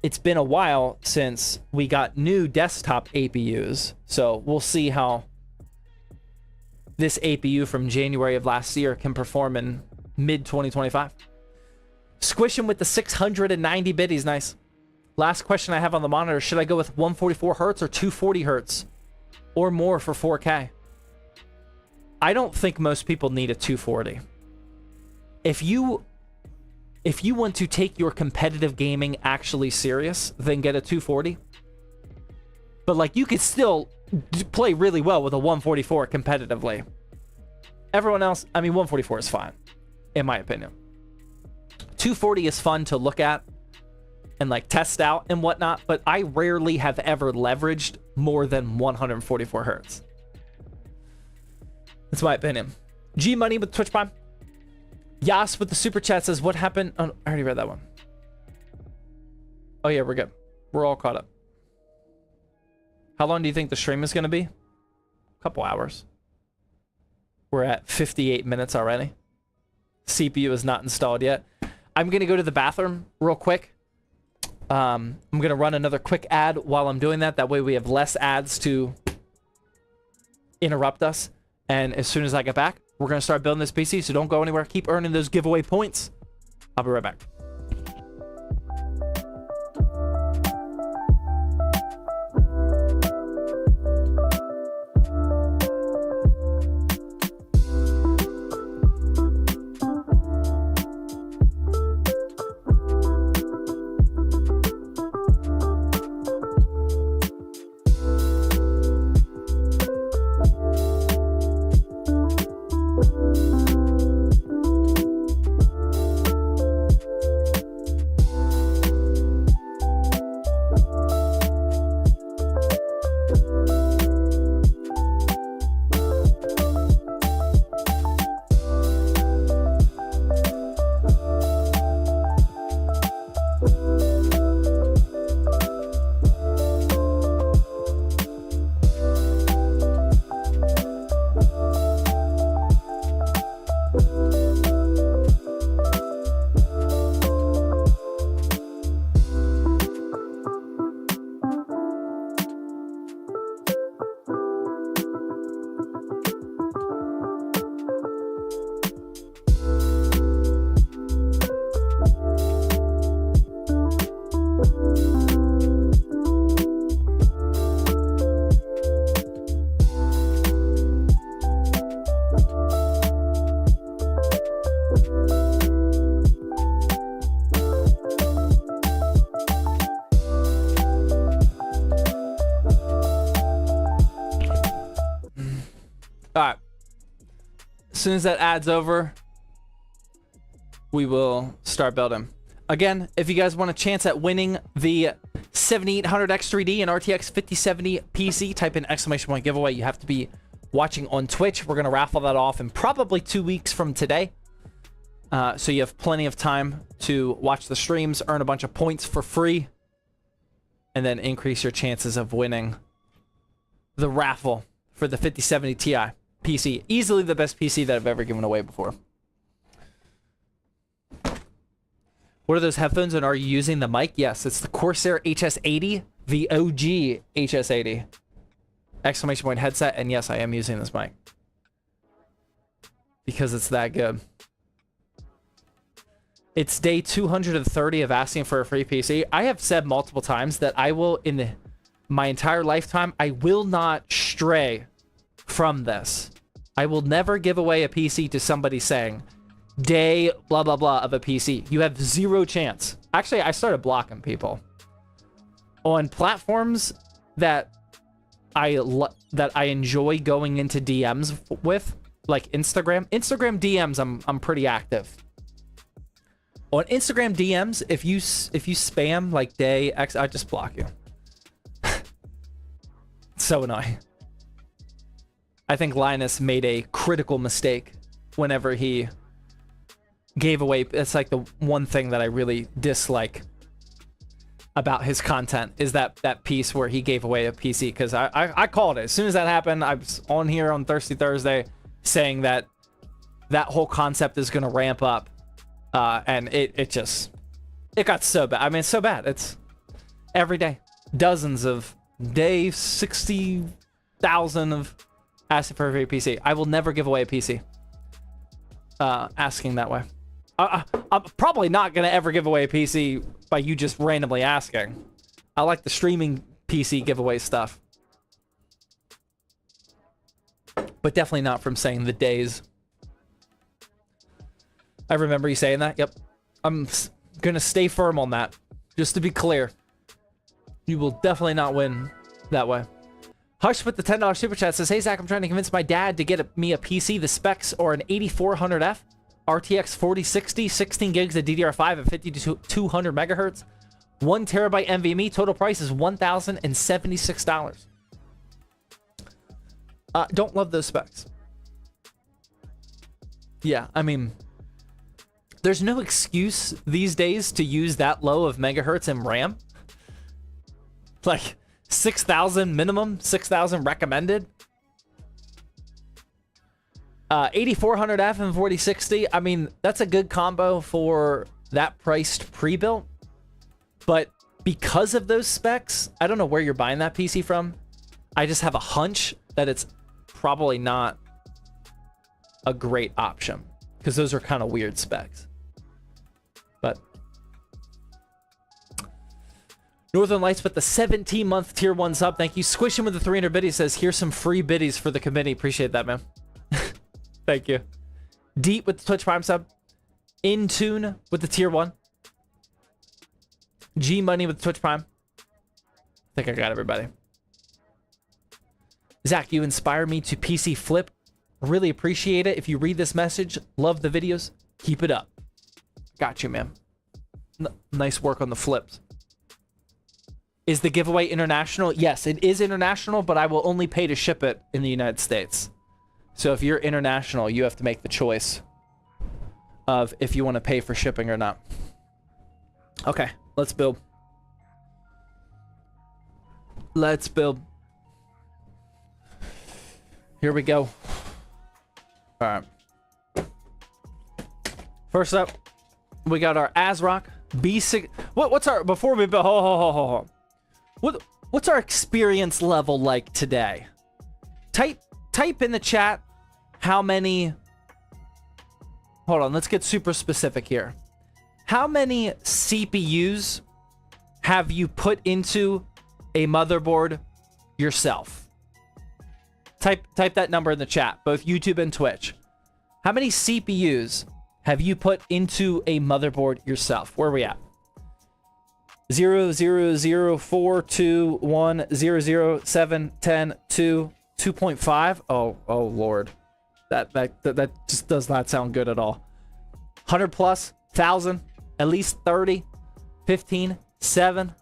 it's been a while since we got new desktop APUs. So we'll see how this APU from January of last year can perform in mid 2025. Squishing with the 690 biddies, nice. Last question I have on the monitor, should I go with 144 hertz or 240 hertz or more for 4K? I don't think most people need a 240. If you want to take your competitive gaming actually serious, then get a 240. But like you could still play really well with a 144 competitively. Everyone else, I mean, 144 is fine, in my opinion. 240 is fun to look at and like test out and whatnot, but I rarely have ever leveraged more than 144 hertz. That's my opinion. G Money with Twitch Prime. Yas with the super chat says, what happened? Oh, I already read that one. Oh yeah, we're good. We're all caught up. How long do you think the stream is going to be? A couple hours. We're at 58 minutes already. CPU is not installed yet. I'm going to go to the bathroom real quick. I'm going to run another quick ad while I'm doing that. That way we have less ads to interrupt us. And as soon as I get back, we're going to start building this PC. So don't go anywhere. Keep earning those giveaway points. I'll be right back. As soon as that ad's over, we will start building. Again, if you guys want a chance at winning the 7800X3D and RTX 5070 PC, type in !point giveaway. You have to be watching on Twitch. We're going to raffle that off in probably 2 weeks from today. So you have plenty of time to watch the streams, earn a bunch of points for free, and then increase your chances of winning the raffle for the 5070 Ti PC. Easily the best PC that I've ever given away before. What are those headphones, and are you using the mic? Yes, it's the Corsair HS80, the OG HS80. Exclamation point headset, and yes, I am using this mic. Because it's that good. It's day 230 of asking for a free PC. I have said multiple times that I will, in my entire lifetime, I will not stray from this. I will never give away a PC to somebody saying, day blah blah blah of a PC. You have zero chance. Actually, I started blocking people on platforms that I enjoy going into DMs with, like Instagram. Instagram DMs, I'm pretty active. On Instagram DMs, if you spam like day X, I just block you. So annoying. I think Linus made a critical mistake whenever he gave away. It's like the one thing that I really dislike about his content is that piece where he gave away a PC, because I called it. As soon as that happened, I was on here on Thirsty Thursday saying that whole concept is going to ramp up. And it got so bad. I mean, it's so bad. It's every day. Dozens of day 60,000 of asking for a free PC. I will never give away a PC. Asking that way. I'm probably not going to ever give away a PC by you just randomly asking. I like the streaming PC giveaway stuff. But definitely not from saying the days. I remember you saying that. Yep. I'm going to stay firm on that. Just to be clear. You will definitely not win that way. Hush with the $10 super chat says, hey, Zach, I'm trying to convince my dad to get me a PC. The specs are an 8400F, RTX 4060, 16 gigs of DDR5 at 5200 megahertz, 1 terabyte NVMe. Total price is $1,076. Don't love those specs. Yeah, I mean, there's no excuse these days to use that low of megahertz and RAM. Like 6,000 minimum, 6,000 recommended. 8400F and 4060. I mean, that's a good combo for that priced pre-built. But because of those specs, I don't know where you're buying that PC from. I just have a hunch that it's probably not a great option, because those are kind of weird specs. But Northern Lights with the 17-month tier 1 sub. Thank you. Squishing with the 300 biddies says, here's some free biddies for the committee. Appreciate that, man. Thank you. Deep with the Twitch Prime sub. In Tune with the tier 1. G Money with the Twitch Prime. I think I got everybody. Zach, you inspire me to PC flip. Really appreciate it. If you read this message, love the videos, keep it up. Got you, man. Nice work on the flips. Is the giveaway international? Yes, it is international, but I will only pay to ship it in the United States. So if you're international, you have to make the choice of if you want to pay for shipping or not. Okay, let's build. Let's build. Here we go. All right. First up, we got our ASRock B6. What's our, before we build, hold. What's our experience level like today? Type in the chat how many. Hold on, let's get super specific here. How many CPUs have you put into a motherboard yourself? Type that number in the chat, both YouTube and Twitch. How many CPUs have you put into a motherboard yourself? Where are we at? 0, 0, 0, 4, 2, 1, 0, 0, 7, 10, 2, 2.5. Oh Lord. That just does not sound good at all. 100 plus, 1,000, at least 30, 15, 7,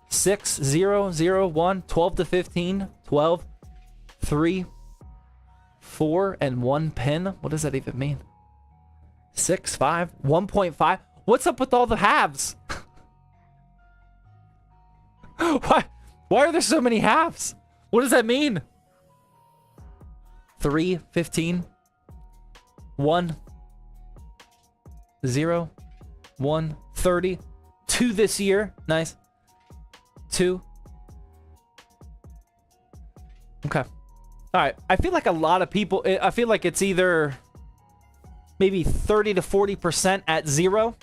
6, 0, 0, 1, 12 to 15, 12, 3, 4, and 1 pin. What does that even mean? 6, 5, 1.5. What's up with all the halves? Why are there so many halves? What does that mean? 3, 15, 1, 0, 1, 30, 2 this year. Nice. 2. Okay. All right. I feel like a lot of people, I feel like it's either maybe 30 to 40% at 0,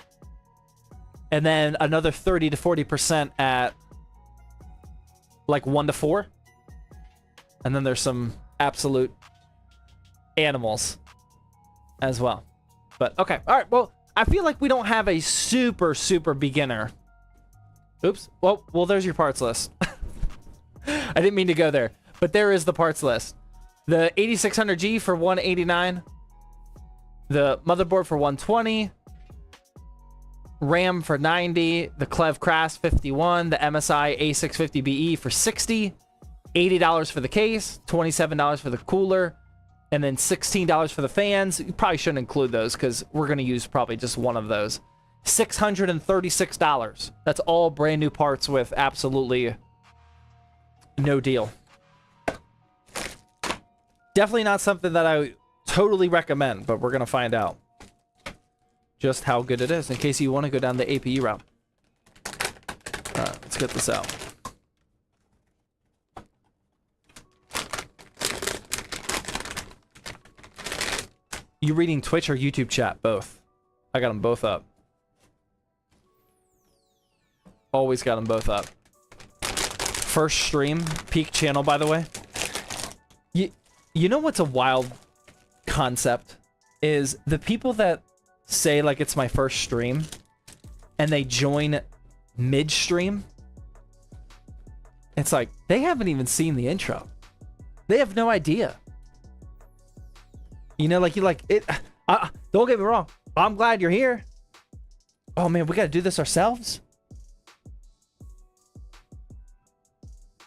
and then another 30 to 40% at like 1 to 4. And then there's some absolute animals as well. But okay. All right. Well, I feel like we don't have a super beginner. Oops. Well, there's your parts list. I didn't mean to go there, but there is the parts list. The 8600G for $189. The motherboard for $120. RAM for $90. The Clev Crass $51. The MSI A650BE for $60. $80 for the case. $27 for the cooler. And then $16 for the fans. You probably shouldn't include those because we're going to use probably just one of those. $636. That's all brand new parts with absolutely no deal. Definitely not something that I totally recommend, but we're going to find out just how good it is in case you want to go down the APU route. All right, let's get this out. You reading Twitch or YouTube chat? Both. I got them both up. Always got them both up. First stream, peak channel, by the way. You know what's a wild concept? Is the people that say, like, it's my first stream, and they join mid-stream. It's like, they haven't even seen the intro. They have no idea. You know, like, you like, it. Don't get me wrong. I'm glad you're here. Oh, man, we got to do this ourselves?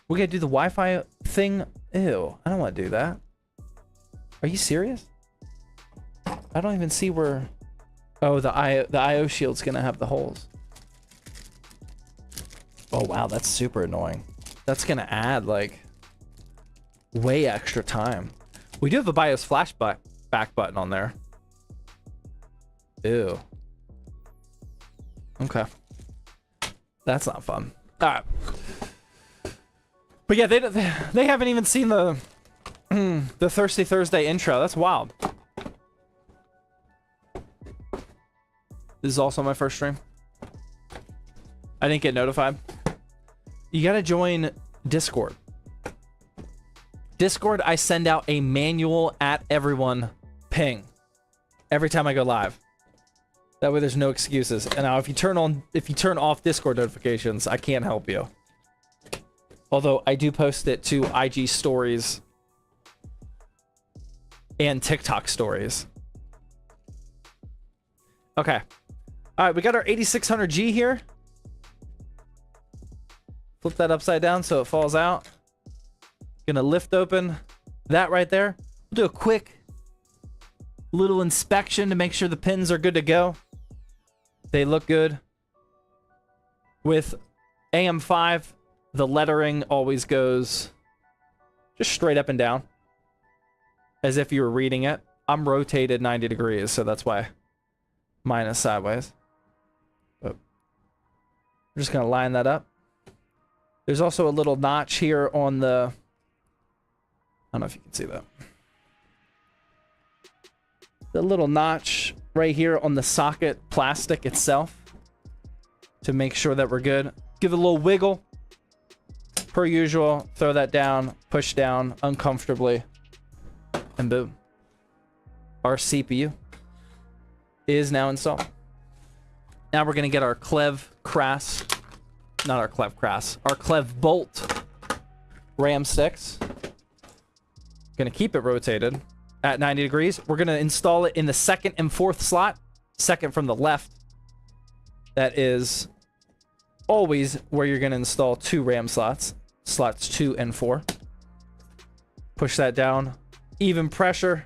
We got to do the Wi-Fi thing? Ew, I don't want to do that. Are you serious? I don't even see where... Oh, the IO shield's going to have the holes. Oh, wow, that's super annoying. That's going to add, like, way extra time. We do have a BIOS flashback button on there. Ew. Okay. That's not fun. All right. But yeah, they haven't even seen the Thirsty Thursday intro. That's wild. This is also my first stream. I didn't get notified. You gotta join Discord. Discord, I send out a manual at everyone ping every time I go live. That way there's no excuses. And now if you turn off Discord notifications, I can't help you. Although I do post it to IG stories and TikTok stories. Okay. All right, we got our 8600G here. Flip that upside down so it falls out. Gonna lift open that right there. We'll do a quick little inspection to make sure the pins are good to go. They look good. With AM5, the lettering always goes just straight up and down, as if you were reading it. I'm rotated 90 degrees, so that's why mine is sideways. But we're just gonna line that up. There's also a little notch here on the... I don't know if you can see that. The little notch right here on the socket plastic itself to make sure that we're good. Give it a little wiggle. Per usual, throw that down, push down uncomfortably, and boom. Our CPU is now installed. Now we're going to get our Clev Crass, not our Clev Crass, our Clev Bolt RAM sticks. Going to keep it rotated at 90 degrees. We're going to install it in the second and fourth slot, second from the left. That is always where you're going to install 2 RAM slots. Slots 2 and 4. Push that down. Even pressure.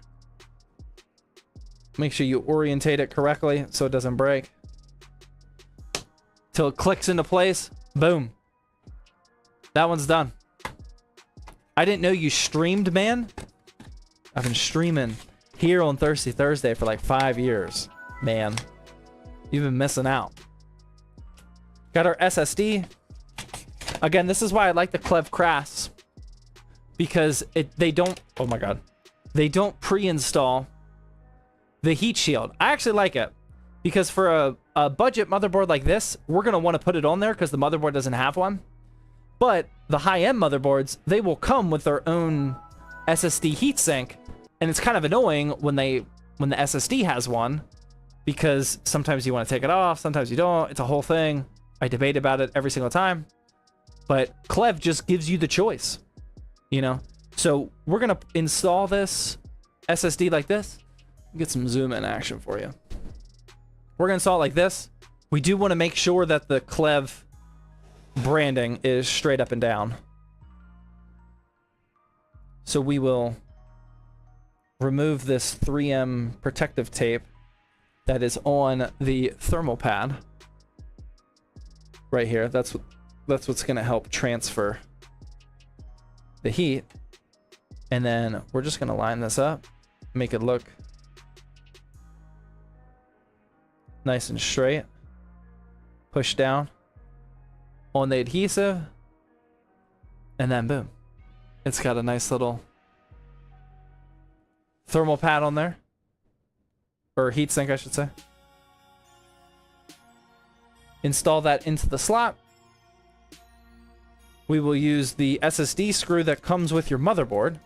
Make sure you orientate it correctly so it doesn't break. Till it clicks into place. Boom. That one's done. I didn't know you streamed, man. I've been streaming here on Thirsty Thursday for like 5 years. Man, you've been missing out. Got our SSD. Again, this is why I like the Clev Crass. Because they don't... Oh my god. They don't pre-install the heat shield. I actually like it. Because for a budget motherboard like this, we're going to want to put it on there because the motherboard doesn't have one. But the high-end motherboards, they will come with their own SSD heatsink. And it's kind of annoying when the SSD has one. Because sometimes you want to take it off, sometimes you don't. It's a whole thing. I debate about it every single time. But Clev just gives you the choice. You know? So we're going to install this SSD like this. Get some zoom in action for you. We're going to install it like this. We do want to make sure that the Clev branding is straight up and down. So we will remove this 3M protective tape that is on the thermal pad right here. That's what's going to help transfer the heat. And then we're just going to line this up, make it look nice and straight. Push down on the adhesive, and then boom, it's got a nice little thermal pad on there, or heatsink I should say. Install that into the slot. We will use the SSD screw that comes with your motherboard,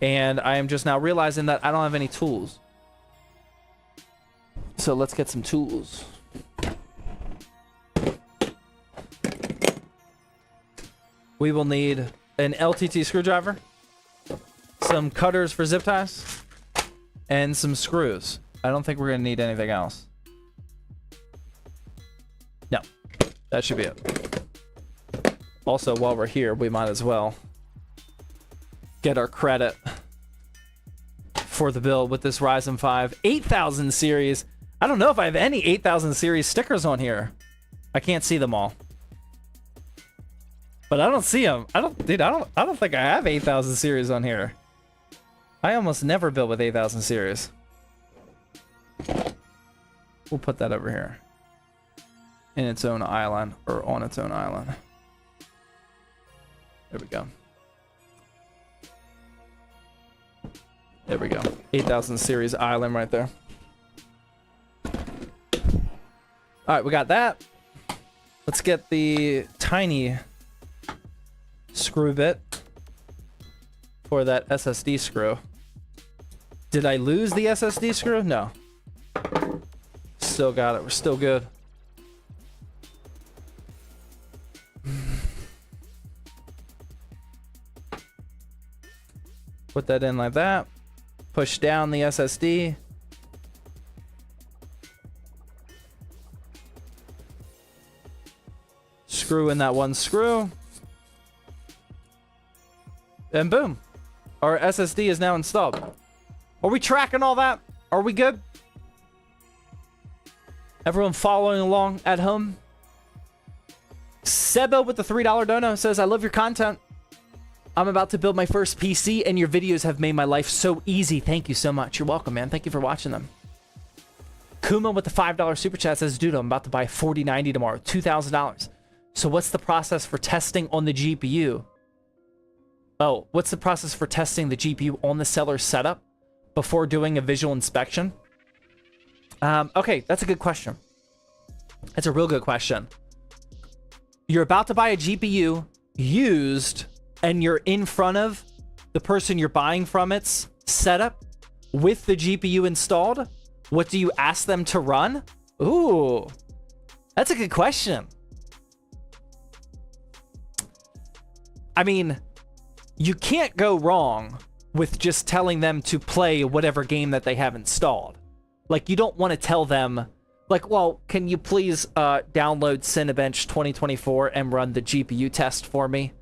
and I am just now realizing that I don't have any tools, so let's get some tools. We will need an LTT screwdriver, some cutters for zip ties, and some screws. I don't think we're going to need anything else. No, that should be it. Also, while we're here, we might as well get our credit for the build with this Ryzen 5 8000 series. I don't know if I have any 8000 series stickers on here. I can't see them all. But I don't see them. I don't think I have 8000 series on here. I almost never build with 8000 series. We'll put that over here in its own island, or on its own island. There we go. There we go. 8000 series island right there. All right, we got that. Let's get the tiny screw bit for that SSD screw. Did I lose the SSD screw? No. Still got it. We're still good. Put that in like that. Push down the SSD. Screw in that one screw. And boom. Our SSD is now installed. Are we tracking all that? Are we good? Everyone following along at home? Sebo with the $3 dono says, I love your content. I'm about to build my first PC and your videos have made my life so easy. Thank you so much. You're welcome, man. Thank you for watching them. Kuma with the $5 super chat says, dude, I'm about to buy 4090 tomorrow. $2,000. So what's the process for testing on the GPU? Oh, what's the process for testing the GPU on the seller's setup before doing a visual inspection? Okay, that's a good question. That's a real good question. You're about to buy a GPU used, and you're in front of the person you're buying from its setup with the GPU installed. What do you ask them to run? Ooh, that's a good question. I mean, you can't go wrong with just telling them to play whatever game that they have installed. Like, you don't want to tell them, like, well, can you please download Cinebench 2024 and run the GPU test for me?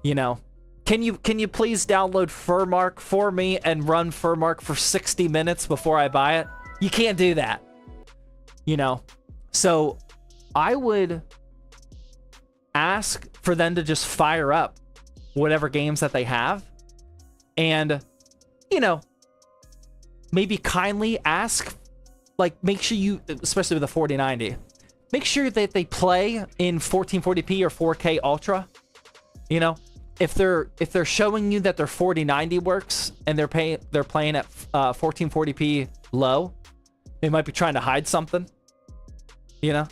You know, Can you please download Furmark for me and run Furmark for 60 minutes before I buy it? You can't do that. You know? So I would ask for them to just fire up whatever games that they have. And, you know, maybe kindly ask, like, make sure you, especially with the 4090, make sure that they play in 1440p or 4K Ultra. You know, if they're showing you that their 4090 works and they're playing at 1440p low, they might be trying to hide something. You know,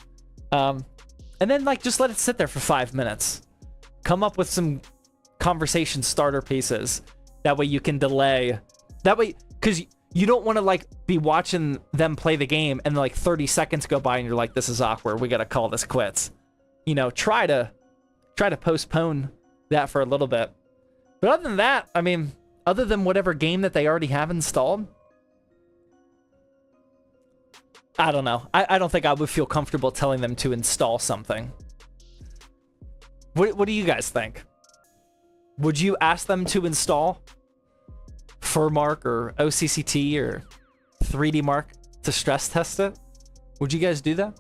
and then like just let it sit there for 5 minutes. Come up with some conversation starter pieces. That way you can delay. That way, because you don't want to like be watching them play the game and like 30 seconds go by and you're like, this is awkward. We got to call this quits. You know, try to postpone that for a little bit. But other than that, I mean, other than whatever game that they already have installed, I don't know. I don't think I would feel comfortable telling them to install something. What do you guys think? Would you ask them to install Furmark or OCCT or 3D Mark to stress test it? Would you guys do that?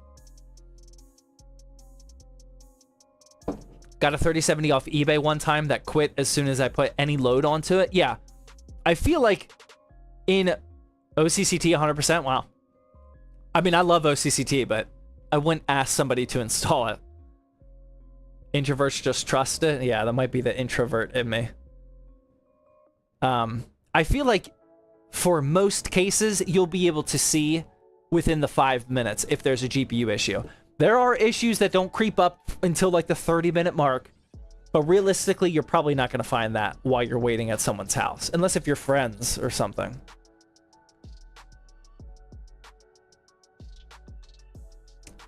Got a 3070 off eBay one time that quit as soon as I put any load onto it. Yeah. I feel like in OCCT 100%, wow. I mean, I love OCCT, but I wouldn't ask somebody to install it. Introverts just trust it. Yeah, that might be the introvert in me. I feel like for most cases, you'll be able to see within the 5 minutes if there's a GPU issue. There are issues that don't creep up until like the 30-minute mark, but realistically, you're probably not going to find that while you're waiting at someone's house, unless if you're friends or something.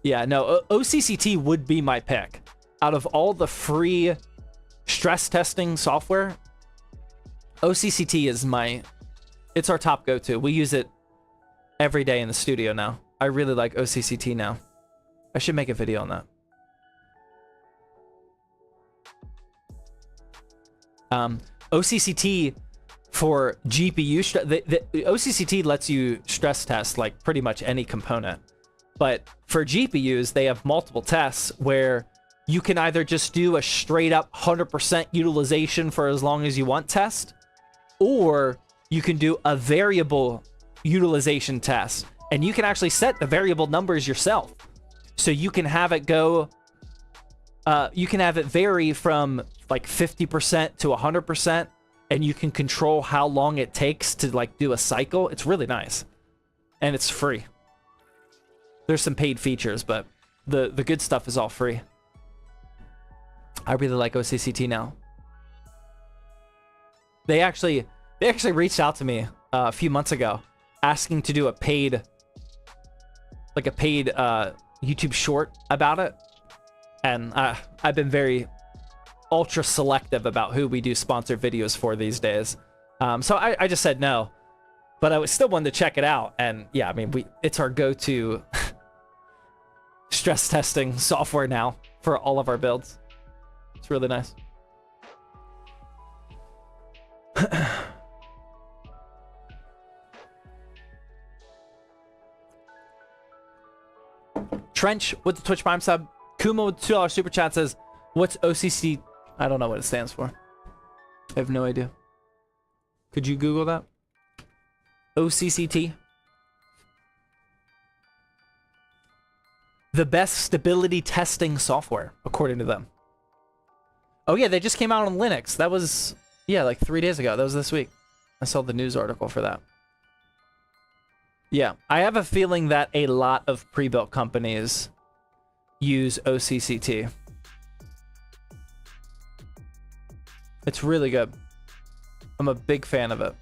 Yeah, no, OCCT would be my pick. Out of all the free stress testing software, OCCT is it's our top go-to. We use it every day in the studio now. I really like OCCT now. I should make a video on that. OCCT for GPU, the OCCT lets you stress test like pretty much any component. But for GPUs, they have multiple tests where you can either just do a straight up 100% utilization for as long as you want test, or you can do a variable utilization test. And you can actually set the variable numbers yourself. So you can have it go, you can have it vary from like 50% to 100%, and you can control how long it takes to like do a cycle. It's really nice. And it's free. There's some paid features, but the good stuff is all free. I really like OCCT now. They actually reached out to me a few months ago asking to do a paid YouTube short about it. And I've been very ultra selective about who we do sponsored videos for these days. So I just said no, but I was still wanted to check it out. And yeah, I mean, it's our go-to stress testing software now for all of our builds. It's really nice. Trench with the Twitch Prime sub. Kuma with the $2 super chat says, what's OCC? I don't know what it stands for. I have no idea. Could you Google that? OCCT? The best stability testing software, according to them. Oh yeah, they just came out on Linux. That was, yeah, like 3 days ago. That was this week. I saw the news article for that. Yeah, I have a feeling that a lot of pre-built companies use OCCT. It's really good. I'm a big fan of it.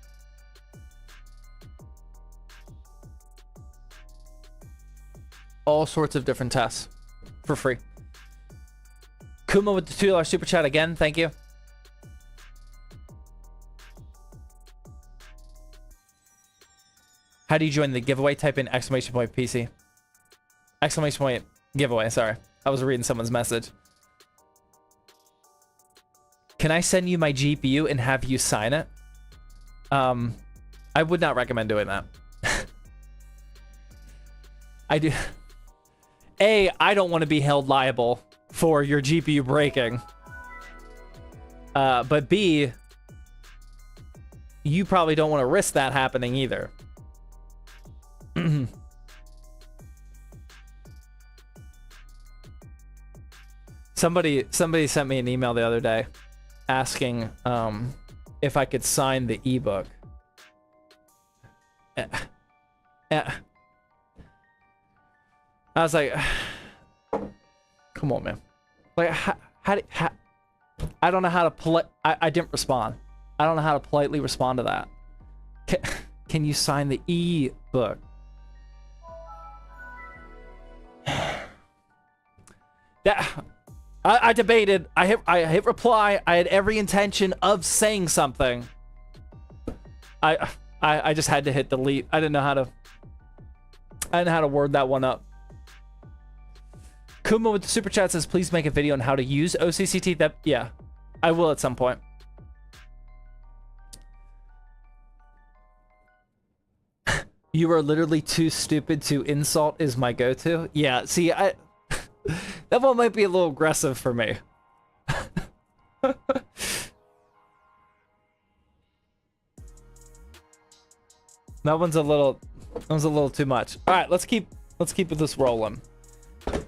All sorts of different tests for free. Kuma with the $2 super chat again. Thank you. How do you join the giveaway? Type in exclamation point PC. Exclamation point giveaway. Sorry. I was reading someone's message. Can I send you my GPU and have you sign it? I would not recommend doing that. I do. A, I don't want to be held liable for your GPU breaking. But B, you probably don't want to risk that happening either. Somebody sent me an email the other day asking if I could sign the ebook. I was like, come on, man. Like, how I don't know how to I didn't respond. I don't know how to politely respond to that. Can you sign the ebook? That I debated. I hit reply. I had every intention of saying something. I just had to hit delete. I didn't know how to word that one up. Kuma with the super chat says, please make a video on how to use OCCT. That, yeah, I will at some point. You are literally too stupid to insult is my go-to. Yeah, see, that one might be a little aggressive for me. That one's a little too much. All right, let's keep this rolling.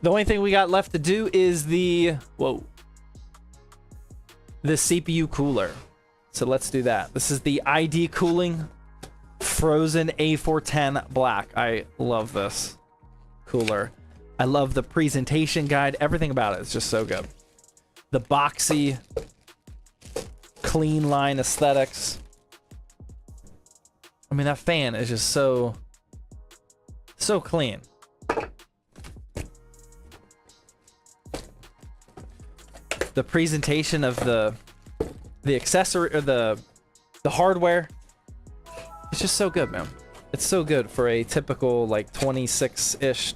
The only thing we got left to do is the CPU cooler. So let's do that. This is the ID Cooling Frozen A410 Black. I love this cooler. I love the presentation guide. Everything about it is just so good. The boxy, clean line aesthetics. I mean, that fan is just so clean. The presentation of the accessory or the hardware, it's just so good, man. It's so good for a typical like $26-ish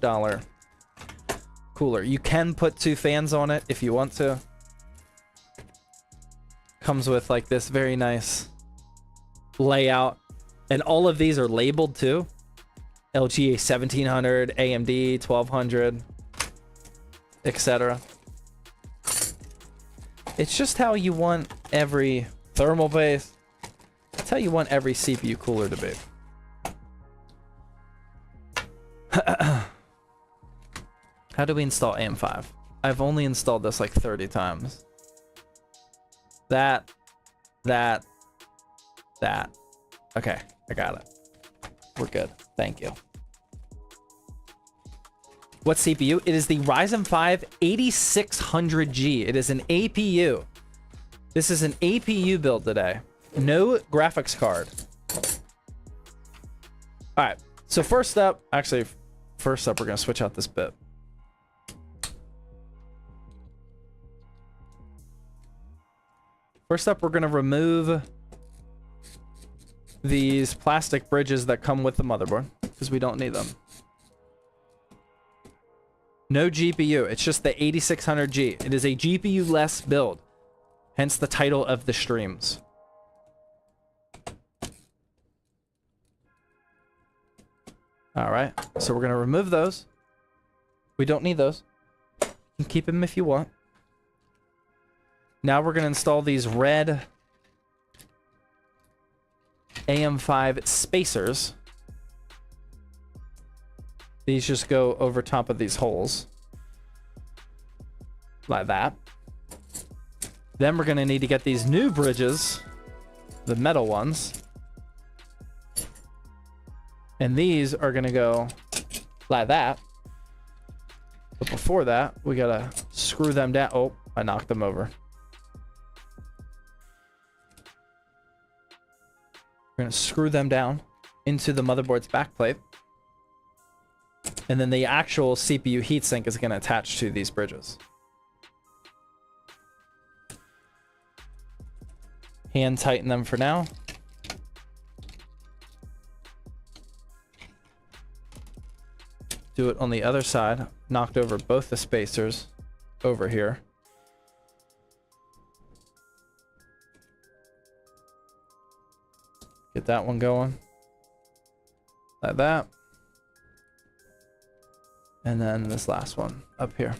cooler. You can put 2 fans on it if you want to. Comes with like this very nice layout, and all of these are labeled too. LGA 1700, AMD 1200, etc. It's just how you want every thermal base. It's how you want every CPU cooler to be. How do we install AM5? I've only installed this like 30 times. That. Okay, I got it. We're good. Thank you. What CPU? It is the Ryzen 5 8600G. It is an APU. This is an APU build today. No graphics card. All right. So first up, we're going to switch out this bit. First up, we're going to remove these plastic bridges that come with the motherboard because we don't need them. No GPU. It's just the 8600G. It is a GPU-less build. Hence the title of the streams. All right. So we're going to remove those. We don't need those. You can keep them if you want. Now we're going to install these red AM5 spacers. These just go over top of these holes. Like that. Then we're going to need to get these new bridges. The metal ones. And these are going to go like that. But before that, we got to screw them down. Oh, I knocked them over. We're going to screw them down into the motherboard's backplate. And then the actual CPU heatsink is going to attach to these bridges. Hand tighten them for now. Do it on the other side. Knocked over both the spacers over here. Get that one going. Like that. And then this last one up here.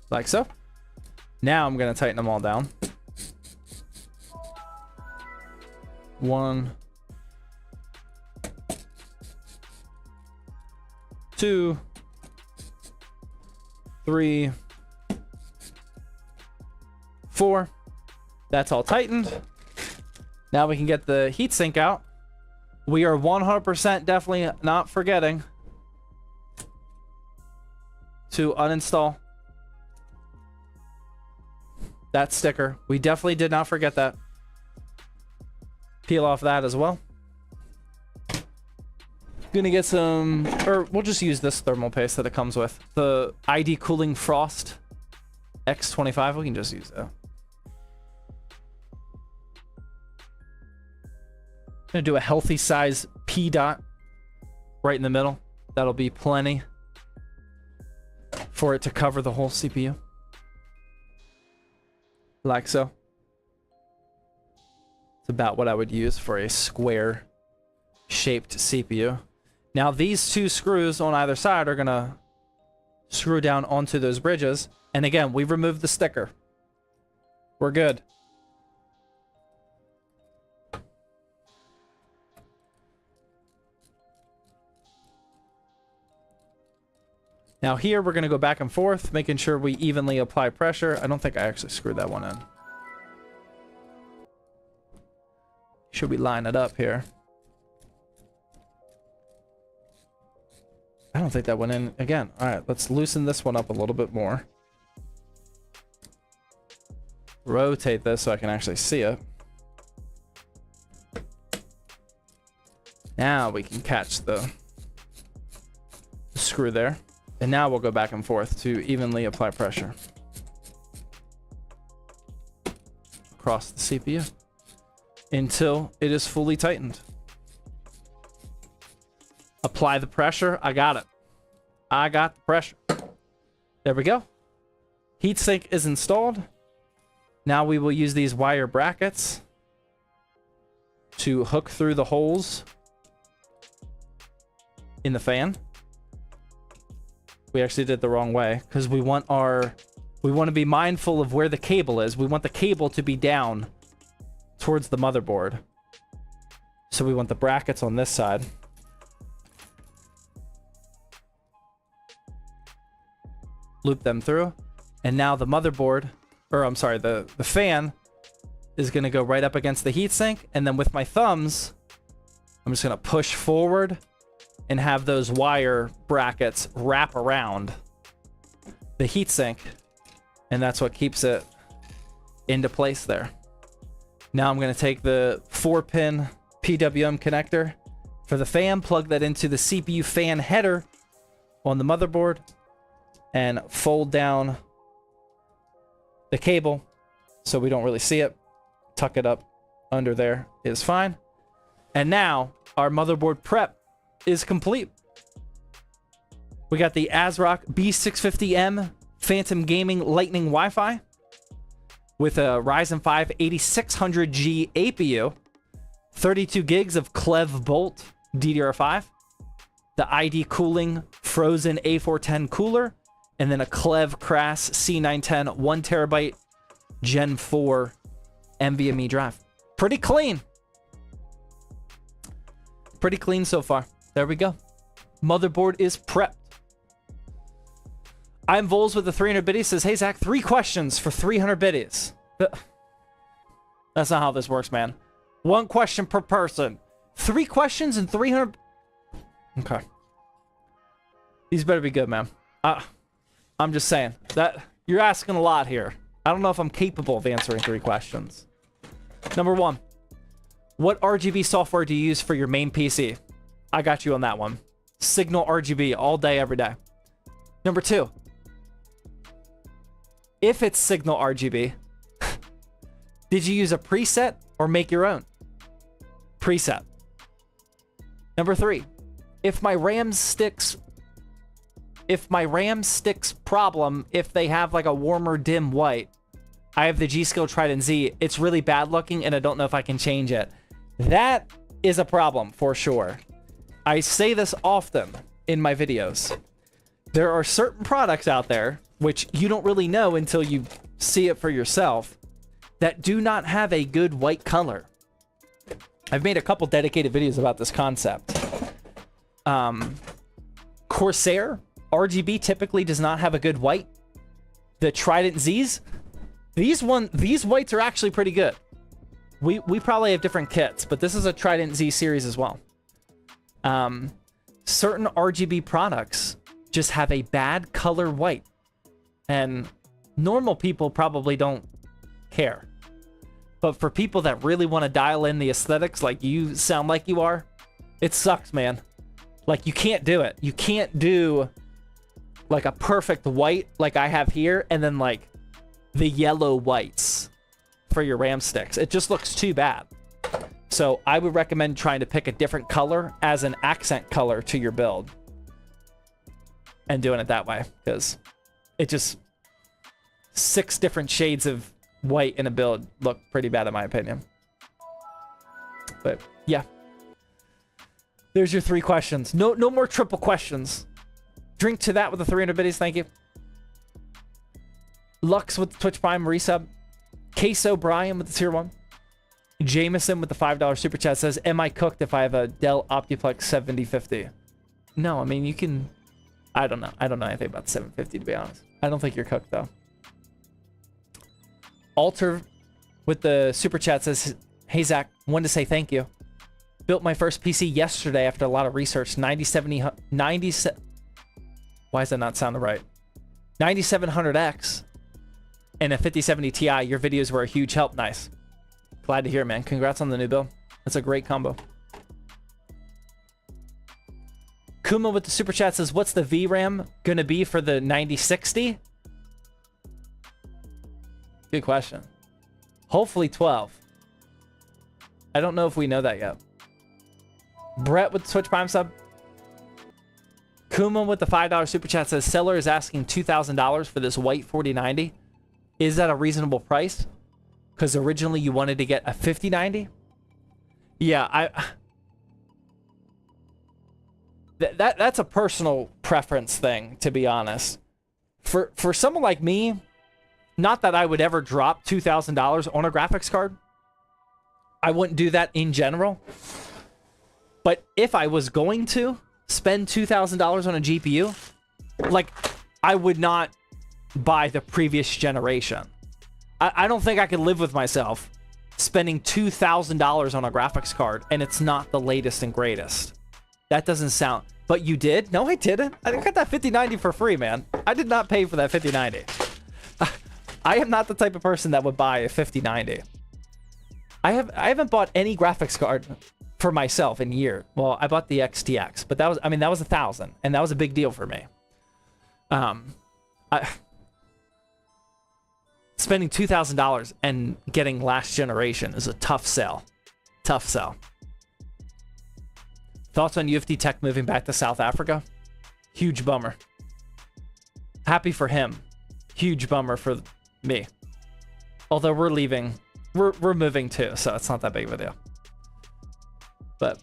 Like so. Now I'm going to tighten them all down. 1, 2, 3, 4. That's all tightened. Now we can get the heatsink out. We are 100% definitely not forgetting to uninstall that sticker. We definitely did not forget that. Peel off that as well. Gonna get some, or we'll just use this thermal paste that it comes with. The ID Cooling Frost X25, we can just use that. Gonna do a healthy size P dot right in the middle. That'll be plenty for it to cover the whole CPU. Like so. It's about what I would use for a square shaped CPU. Now these two screws on either side are gonna screw down onto those bridges. And again, we removed the sticker. We're good. Now here, we're gonna go back and forth, making sure we evenly apply pressure. I don't think I actually screwed that one in. Should we line it up here? I don't think that went in again. All right, let's loosen this one up a little bit more. Rotate this so I can actually see it. Now we can catch the screw there. And now we'll go back and forth to evenly apply pressure across the CPU until it is fully tightened. Apply the pressure. I got it. I got the pressure. There we go. Heatsink is installed. Now we will use these wire brackets to hook through the holes in the fan. We actually did the wrong way because we want to be mindful of where the cable is. We want the cable to be down towards the motherboard. So we want the brackets on this side. Loop them through. And now the motherboard, or I'm sorry, the fan is going to go right up against the heatsink. And then with my thumbs, I'm just going to push forward and have those wire brackets wrap around the heatsink. And that's what keeps it into place there. Now I'm going to take the 4-pin PWM connector for the fan, plug that into the CPU fan header on the motherboard, and fold down the cable so we don't really see it. Tuck it up under there is fine. And now our motherboard prep is complete. We got the ASRock B650M Phantom Gaming Lightning Wi-Fi with a Ryzen 5 8600G APU, 32 gigs of Clev Bolt DDR5, the ID Cooling Frozen A410 cooler, and then a Clev Crass C910 1TB Gen 4 NVMe drive. Pretty clean. Pretty clean so far. There we go. Motherboard is prepped. I'm Vols with the 300 biddies. Says, hey, Zach, 3 questions for 300 biddies. That's not how this works, man. 1 question per person. 3 questions and 300. Okay. These better be good, man. I'm just saying that you're asking a lot here. I don't know if I'm capable of answering 3 questions. Number 1, what RGB software do you use for your main PC? I got you on that one. Signal RGB all day, every day. Number 2, if it's Signal RGB, did you use a preset or make your own? Preset. Number 3, if my RAM sticks if my RAM sticks problem, if they have like a warmer dim white, I have the G-Skill Trident Z, it's really bad looking and I don't know if I can change it. That is a problem for sure. I say this often in my videos. There are certain products out there, which you don't really know until you see it for yourself, that do not have a good white color. I've made a couple dedicated videos about this concept. Corsair RGB typically does not have a good white. The Trident Zs, these whites are actually pretty good. We probably have different kits, but this is a Trident Z series as well. Certain RGB products just have a bad color white, and normal people probably don't care. But for people that really want to dial in the aesthetics like you sound like you are, it sucks, man. Like, you can't do it. You can't do like a perfect white like I have here and then like the yellow whites for your RAM sticks. It just looks too bad. So I would recommend trying to pick a different color as an accent color to your build and doing it that way, because it just 6 different shades of white in a build look pretty bad in my opinion. But yeah, there's your 3 questions. No more triple questions. Drink to that with the 300 biddies. Thank you. Lux with the Twitch Prime resub. Case O'Brien with the tier 1. Jameson with the $5 super chat says, am I cooked if I have a Dell Optiplex 7050? No, I mean, you can... I don't know. I don't know anything about the 750, to be honest. I don't think you're cooked, though. Alter with the super chat says, hey, Zach, wanted to say thank you. Built my first PC yesterday after a lot of research. 97... Why is that not sounding right? 9700X and a 5070 Ti. Your videos were a huge help. Nice. Glad to hear, man. Congrats on the new build. That's a great combo. Kuma with the super chat says, what's the VRAM gonna be for the 9060? Good question. Hopefully 12. I don't know if we know that yet. Brett with the Twitch Prime sub. Kuma with the $5 super chat says, seller is asking $2,000 for this white 4090. Is that a reasonable price? Because originally you wanted to get a 5090? Yeah, that's a personal preference thing, to be honest. For someone like me, not that I would ever drop $2,000 on a graphics card. I wouldn't do that in general. But if I was going to spend $2,000 on a GPU, like, I would not buy the previous generation. I don't think I could live with myself spending $2,000 on a graphics card and it's not the latest and greatest. That doesn't sound... But you did? No, I didn't. I got that 5090 for free, man. I did not pay for that 5090. I am not the type of person that would buy a 5090. I haven't bought any graphics card for myself in years. Well, I bought the XTX, but that was, I mean, that was $1,000, and that was a big deal for me. Spending $2,000 and getting last generation is a tough sell. Tough sell. Thoughts on UFD Tech moving back to South Africa? Huge bummer. Happy for him. Huge bummer for me. Although we're leaving. We're moving too, so it's not that big of a deal. But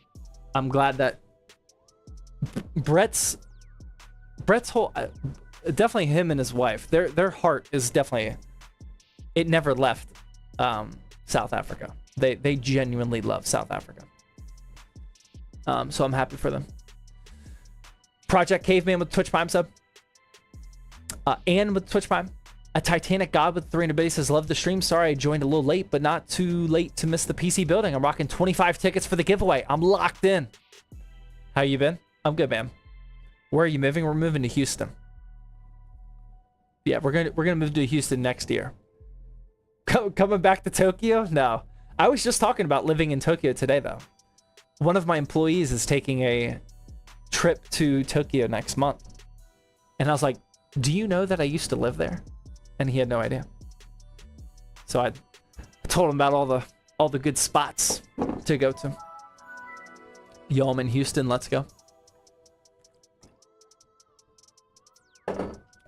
I'm glad that Brett's whole... definitely him and his wife. Their heart is definitely... It never left South Africa. They genuinely love South Africa. So I'm happy for them. Project Caveman with Twitch Prime sub. Ann with Twitch Prime. A Titanic God with 300 base says, love the stream. Sorry I joined a little late, but not too late to miss the PC building. I'm rocking 25 tickets for the giveaway. I'm locked in. How you been? I'm good, man. Where are you moving? We're moving to Houston. Yeah, we're gonna move to Houston next year. Coming back to Tokyo? No. I was just talking about living in Tokyo today, though. One of my employees is taking a trip to Tokyo next month. And I was like, do you know that I used to live there? And he had no idea. So I told him about all the good spots to go to. Yo, I'm in Houston. Let's go.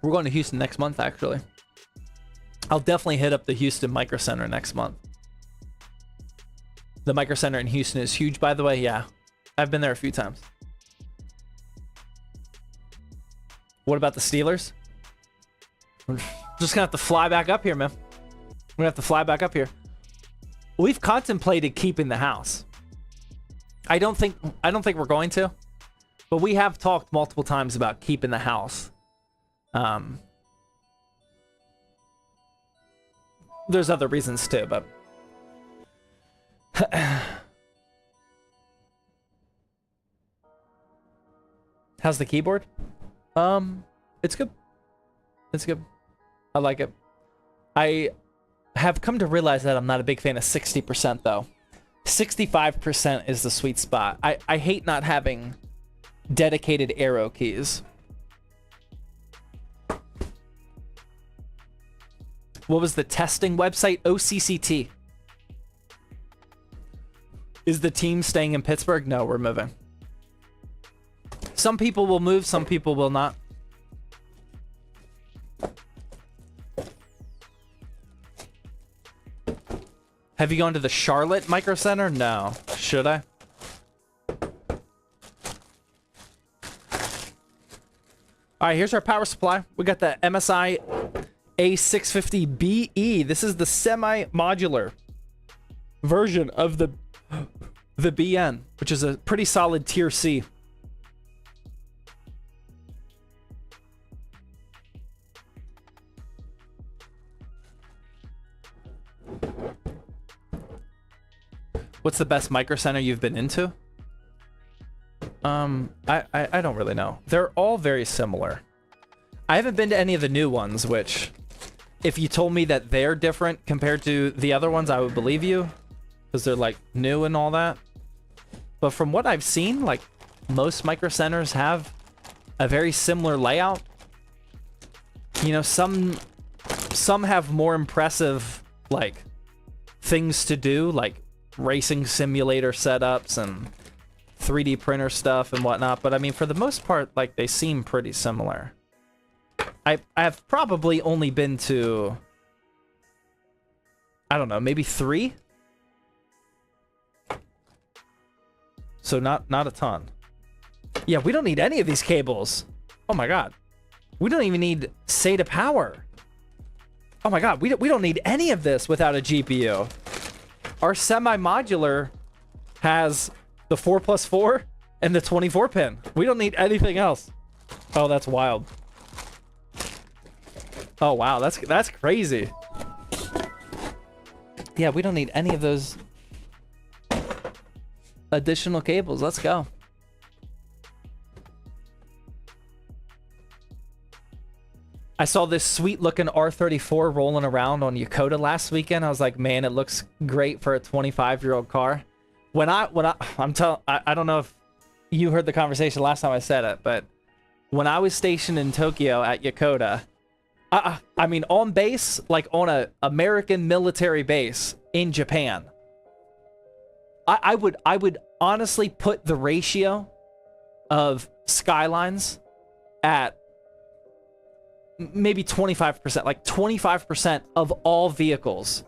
We're going to Houston next month, actually. I'll definitely hit up the Houston Micro Center next month. The Micro Center in Houston is huge, by the way. Yeah, I've been there a few times. What about the Steelers? We're just gonna have to fly back up here, man. We're gonna have to fly back up here. We've contemplated keeping the house. I don't think we're going to, but we have talked multiple times about keeping the house. There's other reasons too, but how's the keyboard? It's good. It's good. I like it. I have come to realize that I'm not a big fan of 60% though. 65% is the sweet spot. I hate not having dedicated arrow keys. What was the testing website? OCCT. Is the team staying in Pittsburgh? No, we're moving. Some people will move, some people will not. Have you gone to the Charlotte Micro Center? No. Should I? All right, here's our power supply. We got the MSI A650BE. This is the semi-modular version of the BN, which is a pretty solid tier C. What's the best Micro Center you've been into? I don't really know. They're all very similar. I haven't been to any of the new ones, which if you told me that they're different compared to the other ones, I would believe you, because they're like new and all that. But from what I've seen, like most Micro Centers have a very similar layout. You know, some have more impressive like things to do, like racing simulator setups and 3D printer stuff and whatnot. But I mean, for the most part, like they seem pretty similar. I've probably only been to, I don't know, maybe 3. So not a ton. Yeah, we don't need any of these cables. Oh my god. We don't even need SATA power. Oh my god, we don't need any of this without a GPU. Our semi-modular has the 4+4 and the 24 pin. We don't need anything else. Oh, that's wild. Oh wow, that's crazy. Yeah, we don't need any of those additional cables. Let's go. I saw this sweet looking R34 rolling around on Yokota last weekend. I was like, man, it looks great for a 25-year-old car. I don't know if you heard the conversation last time I said it, but when I was stationed in Tokyo at Yokota, I mean, on base, like on a American military base in Japan, I would honestly put the ratio of Skylines at maybe 25%. Like 25% of all vehicles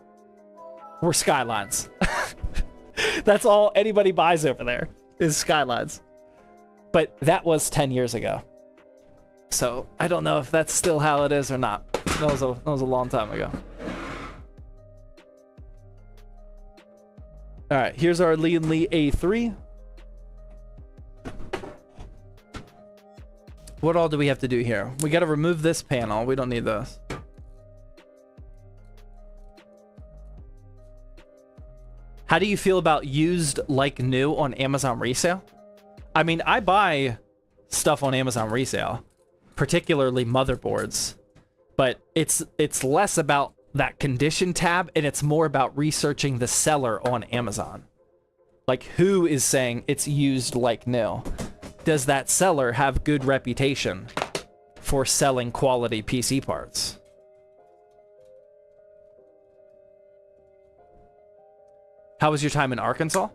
were Skylines. That's all anybody buys over there is Skylines. But that was 10 years ago. So I don't know if that's still how it is or not. That was a long time ago. All right, here's our Lee & Lee A3. What all do we have to do here? We got to remove this panel. We don't need this. How do you feel about used like new on Amazon resale? I mean, I buy stuff on Amazon resale, particularly motherboards, but it's less about that condition tab and it's more about researching the seller on Amazon. Like, who is saying it's used like new? Does that seller have good reputation for selling quality PC parts? How was your time in Arkansas?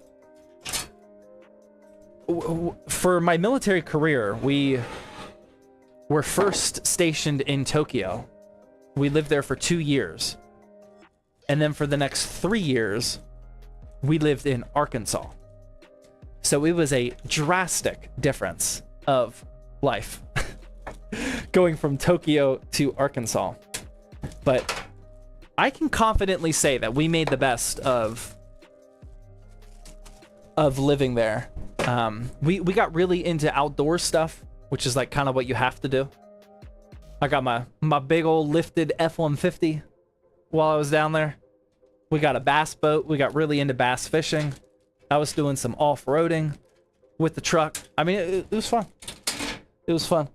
For my military career, we were first stationed in Tokyo. We lived there for 2 years. And then for the next 3 years, we lived in Arkansas. So it was a drastic difference of life going from Tokyo to Arkansas. But I can confidently say that we made the best of living there. We got really into outdoor stuff, which is like kind of what you have to do. I got my big old lifted F-150 while I was down there. We got a bass boat. We got really into bass fishing. I was doing some off-roading with the truck. I mean, it was fun. It was fun.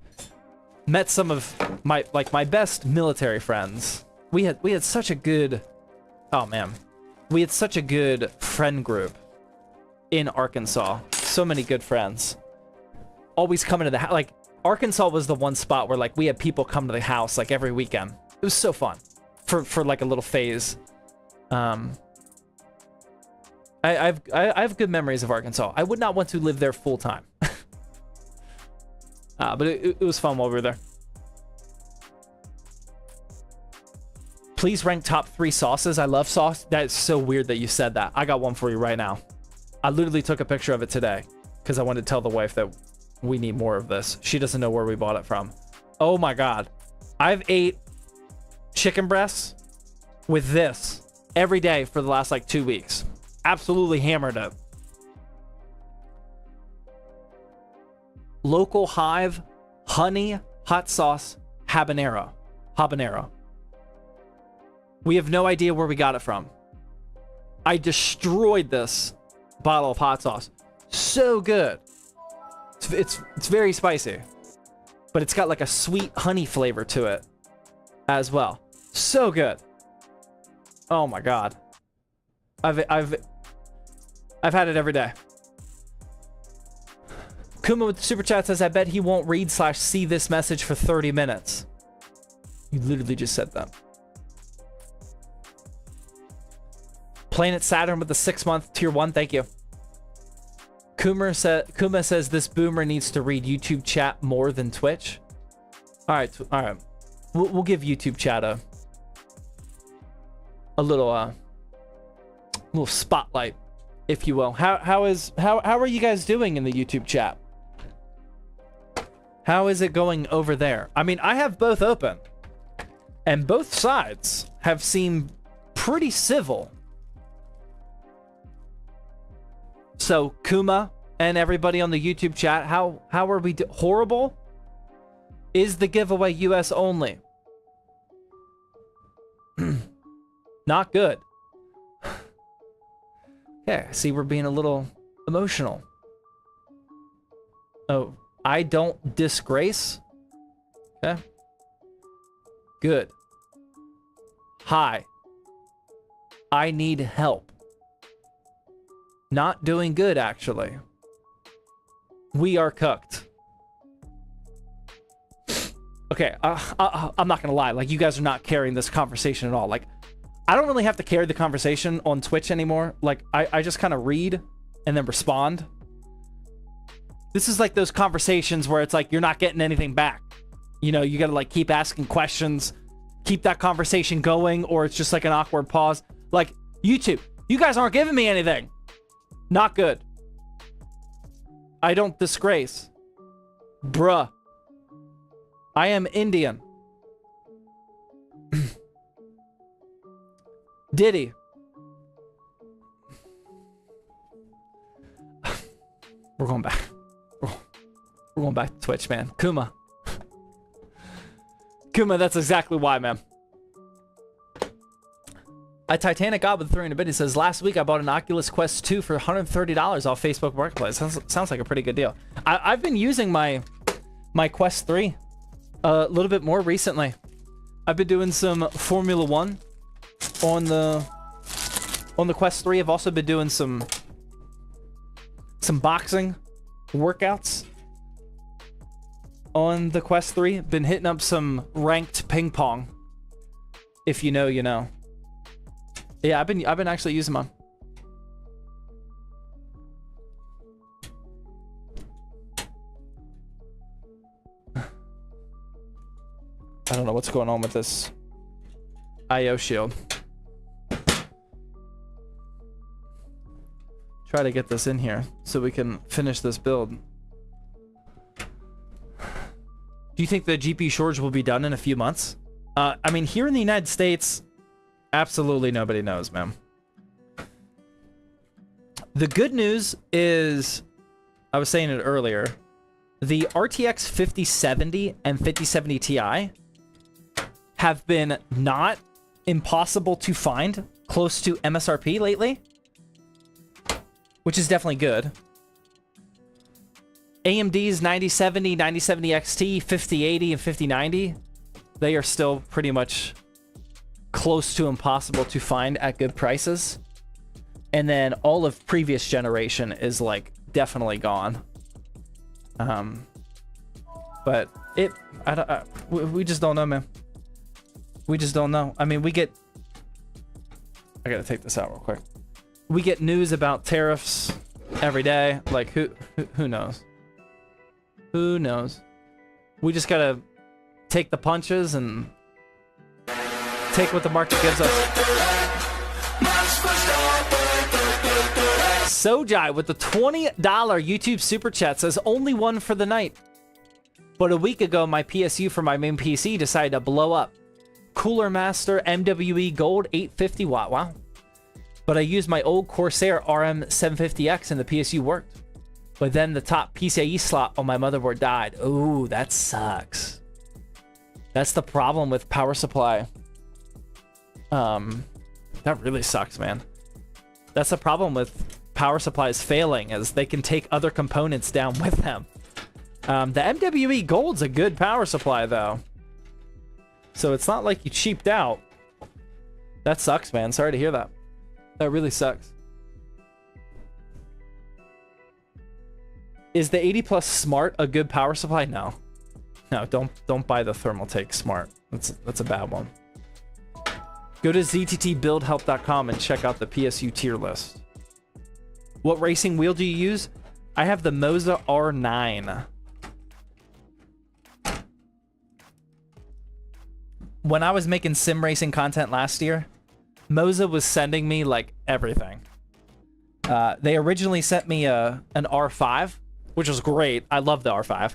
Met some of my best military friends. We had such a good, oh man, we had such a good friend group in Arkansas. So many good friends. Always coming to the house. Like, Arkansas was the one spot where like we had people come to the house like every weekend. It was so fun for like a little phase. I have good memories of Arkansas. I would not want to live there full time. But it was fun while we were there. Please rank top 3 sauces. I love sauce. That's so weird that you said that. I got one for you right now. I literally took a picture of it today because I wanted to tell the wife that we need more of this. She doesn't know where we bought it from. Oh my God. I've ate chicken breasts with this every day for the last like 2 weeks. Absolutely hammered it. Local Hive honey hot sauce habanero. We have no idea where we got it from. I destroyed this bottle of hot sauce. So good. It's very spicy, but it's got like a sweet honey flavor to it as well. So good. Oh my God. I've had it every day. Kuma with the super chat says, I bet he won't read/see this message for 30 minutes. You literally just said that. Planet Saturn with the 6-month tier 1. Thank you. Kuma says this boomer needs to read YouTube chat more than Twitch. All right. We'll give YouTube chat a little spotlight, if you will. How are you guys doing in the YouTube chat? How is it going over there? I mean, I have both open, and both sides have seemed pretty civil. So Kuma and everybody on the YouTube chat, how are we horrible? Is the giveaway US only? Not good. Okay, see, we're being a little emotional. Oh, I don't disgrace. Okay. Good. Hi. I need help. Not doing good, actually. We are cooked. Okay, I'm not gonna lie. Like, you guys are not carrying this conversation at all. Like, I don't really have to carry the conversation on Twitch anymore. Like, I just kind of read and then respond. This is like those conversations where it's like you're not getting anything back. You know, you gotta like keep asking questions, keep that conversation going, or it's just like an awkward pause. Like, YouTube, you guys aren't giving me anything. Not good. I don't disgrace. Bruh. I am Indian. Diddy. We're going back. We're going back to Twitch, man. Kuma. Kuma, that's exactly why, man. A Titanic God with 300 bit. He says, last week I bought an Oculus Quest 2 for $130 off Facebook Marketplace. Sounds like a pretty good deal. I've been using my Quest 3 a little bit more recently. I've been doing some Formula 1 on the Quest 3. I've also been doing some boxing workouts on the Quest 3. Been hitting up some ranked ping pong. If you know, you know. Yeah, I've been actually using mine. I don't know what's going on with this IO shield. Try to get this in here so we can finish this build. Do you think the GPU shortage will be done in a few months? I mean, here in the United States, absolutely nobody knows, man. The good news is, I was saying it earlier, the RTX 5070 and 5070 Ti have been not impossible to find close to MSRP lately, which is definitely good. AMD's 9070, 9070 XT, 5080, and 5090, they are still pretty much close to impossible to find at good prices. And then all of previous generation is like definitely gone. But we just don't know, man. We just don't know. I mean, I gotta take this out real quick. We get news about tariffs every day. Like, who knows? Who knows? We just gotta take the punches and take what the market gives us. Sojai with the $20 YouTube Super Chat says, only one for the night. But a week ago, my PSU for my main PC decided to blow up. Cooler Master MWE Gold 850 watt. Wow. But I used my old Corsair RM750X and the PSU worked. But then the top PCIe slot on my motherboard died. Ooh, that sucks. That's the problem with power supply. That really sucks, man. That's the problem with power supplies failing, is they can take other components down with them. The MWE Gold's a good power supply, though. So it's not like you cheaped out. That sucks, man. Sorry to hear that. That really sucks. Is the 80 Plus Smart a good power supply? No. No, don't buy the Thermaltake Smart. That's a bad one. Go to zttbuildhelp.com and check out the PSU tier list. What racing wheel do you use? I have the Moza R9. When I was making sim racing content last year, Moza was sending me like everything. They originally sent me an R5, which was great. I love the R5.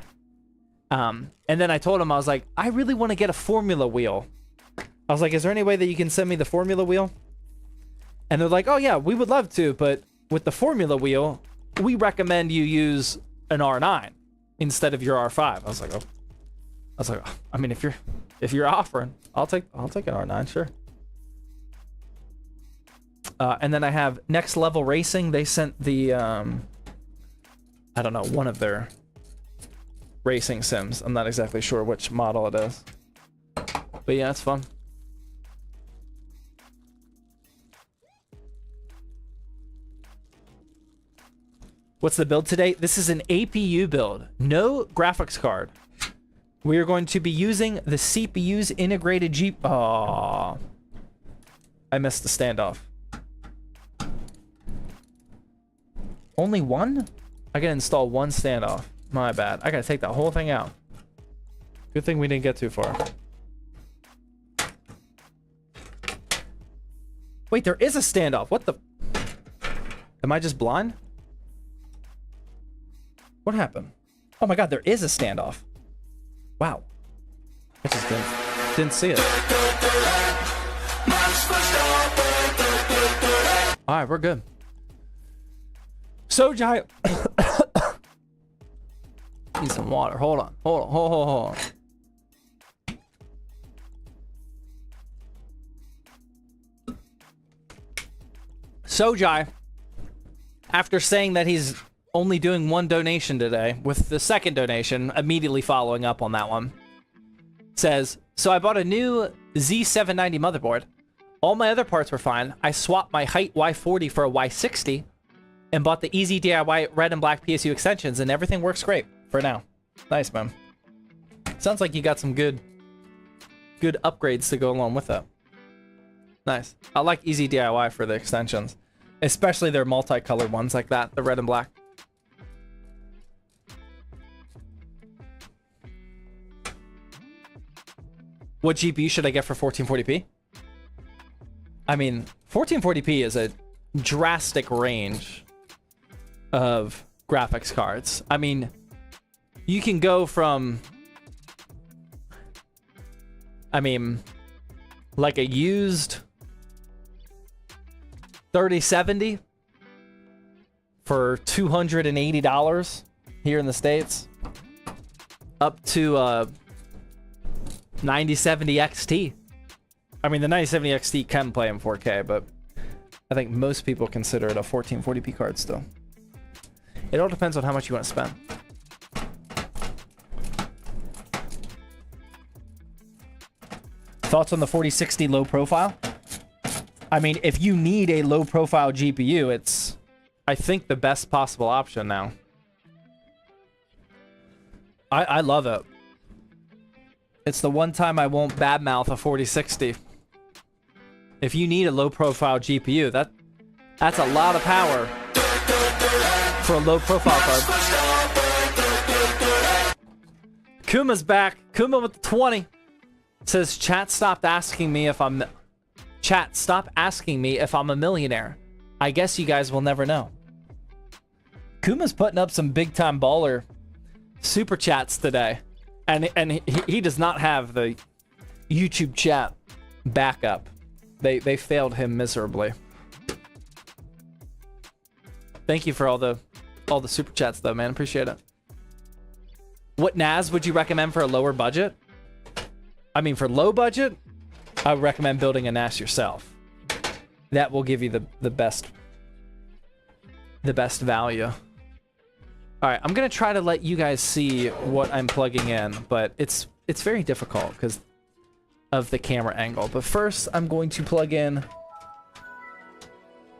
And then I told them, I was like, I really want to get a Formula wheel. I was like, is there any way that you can send me the Formula wheel? And they're like, oh yeah, we would love to, but with the Formula wheel, we recommend you use an R9 instead of your R5. I was like, oh. I mean, if you're offering, I'll take an R9, sure. And then I have Next Level Racing. They sent the I don't know, one of their racing sims. I'm not exactly sure which model it is. But yeah, it's fun. What's the build today? This is an APU build. No graphics card. We are going to be using the CPU's integrated G... Oh, I missed the standoff. Only one? I can install one standoff. My bad. I gotta take that whole thing out. Good thing we didn't get too far. Wait, there is a standoff. What the... Am I just blind? What happened? Oh my god, there is a standoff. Wow. I just didn't see it. Alright, we're good. Sojai... Need some water. Hold on. Sojai, after saying that he's only doing one donation today, with the second donation immediately following up on that one, says, so I bought a new Z790 motherboard. All my other parts were fine. I swapped my height Y40 for a Y60 and bought the easy DIY red and black PSU extensions, and everything works great for now. Nice, man. Sounds like you got some good upgrades to go along with that. Nice. I like easy DIY for the extensions, especially their multicolored ones like that, the red and black. What GPU should I get for 1440p? I mean, 1440p is a drastic range of graphics cards. I mean, you can go from, I mean, like a used 3070 for $280 here in the States, up to 9070 XT. I mean, the 9070 XT can play in 4K, but I think most people consider it a 1440p card still. It all depends on how much you want to spend. Thoughts on the 4060 low profile? I mean, if you need a low profile GPU, it's, I think, the best possible option now. I love it. It's the one time I won't badmouth a 4060. If you need a low profile GPU, that's a lot of power for a low profile card. Kuma's back. Kuma with the 20. Says, chat stop asking me if I'm a millionaire. I guess you guys will never know. Kuma's putting up some big time baller super chats today. And he does not have the YouTube chat backup. They failed him miserably. Thank you for all the super chats though, man. Appreciate it. What NAS would you recommend for a lower budget? I mean, for low budget, I would recommend building a NAS yourself. That will give you the best value. All right, I'm gonna try to let you guys see what I'm plugging in, but it's very difficult because of the camera angle. But first, I'm going to plug in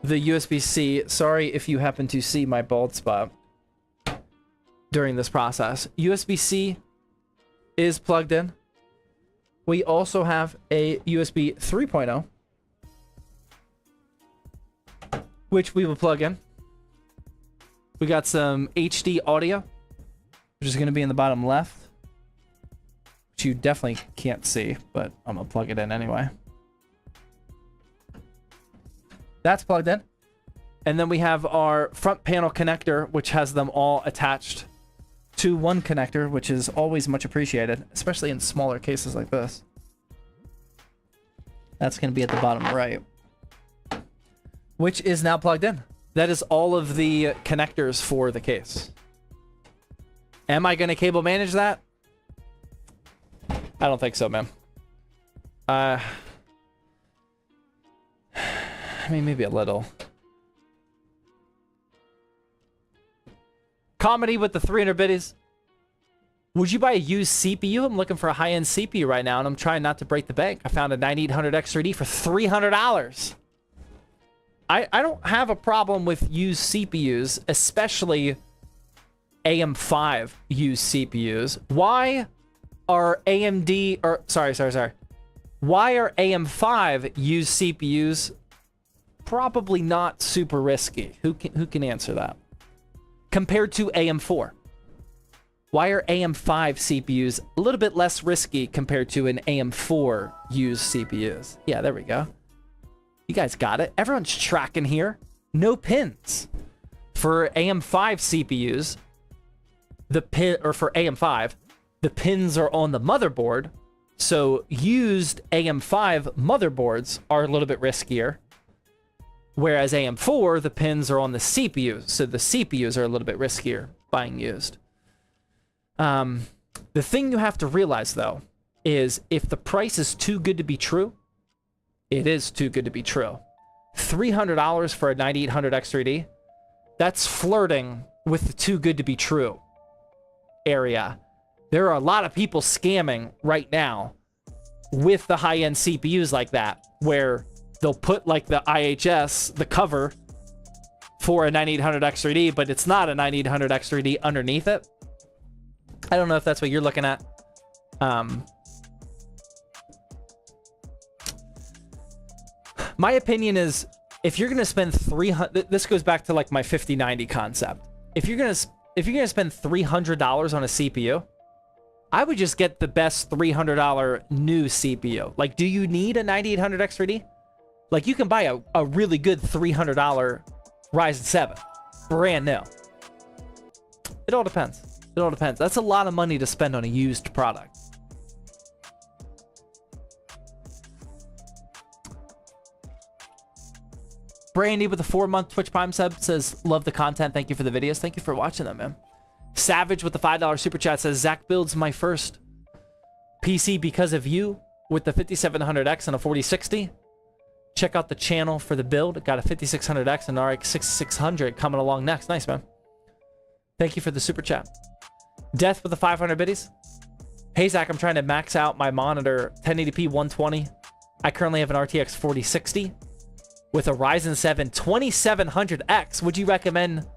the USB-C. Sorry if you happen to see my bald spot during this process. USB-C is plugged in. We also have a USB 3.0, which we will plug in. We got some HD audio, which is going to be in the bottom left, which you definitely can't see, but I'm going to plug it in anyway. That's plugged in. And then we have our front panel connector, which has them all attached to one connector, which is always much appreciated, especially in smaller cases like this. That's going to be at the bottom right, which is now plugged in. That is all of the connectors for the case. Am I going to cable manage that? I don't think so, man. I mean, maybe a little. Comedy with the 300 biddies. Would you buy a used CPU? I'm looking for a high-end CPU right now, and I'm trying not to break the bank. I found a 9800X3D for $300. I don't have a problem with used CPUs, especially AM5 used CPUs. Why are AMD, or sorry. Why are AM5 used CPUs probably not super risky? Who can answer that? Compared to AM4. Why are AM5 CPUs a little bit less risky compared to an AM4 used CPUs? Yeah, there we go. You guys got it. Everyone's tracking here. No pins. For AM5 CPUs, for AM5, the pins are on the motherboard. So used AM5 motherboards are a little bit riskier. Whereas AM4, the pins are on the CPU. So the CPUs are a little bit riskier buying used. The thing you have to realize, though, is if the price is too good to be true, it is too good to be true. $300 for a 9800X3D, that's flirting with the too good to be true area. There are a lot of people scamming right now with the high-end CPUs like that, where they'll put like the IHS, the cover for a 9800X3D, but it's not a 9800X3D underneath it. I don't know if that's what you're looking at. My opinion is, if you're gonna spend this goes back to like my 5090 concept. If you're gonna spend $300 on a CPU, I would just get the best $300 new CPU. Like, do you need a 9800 X3D? Like, you can buy a really good $300 Ryzen 7, brand new. It all depends. It all depends. That's a lot of money to spend on a used product. Brandy with a 4-month Twitch Prime sub says, love the content. Thank you for the videos. Thank you for watching them, man. Savage with the $5 super chat says, Zach builds my first PC because of you with the 5700X and a 4060. Check out the channel for the build. Got a 5600X and RX 6600 coming along next. Nice, man. Thank you for the super chat. Death with the 500 biddies. Hey, Zach, I'm trying to max out my monitor 1080p 120. I currently have an RTX 4060 with a Ryzen 7 2700X. Would you recommend...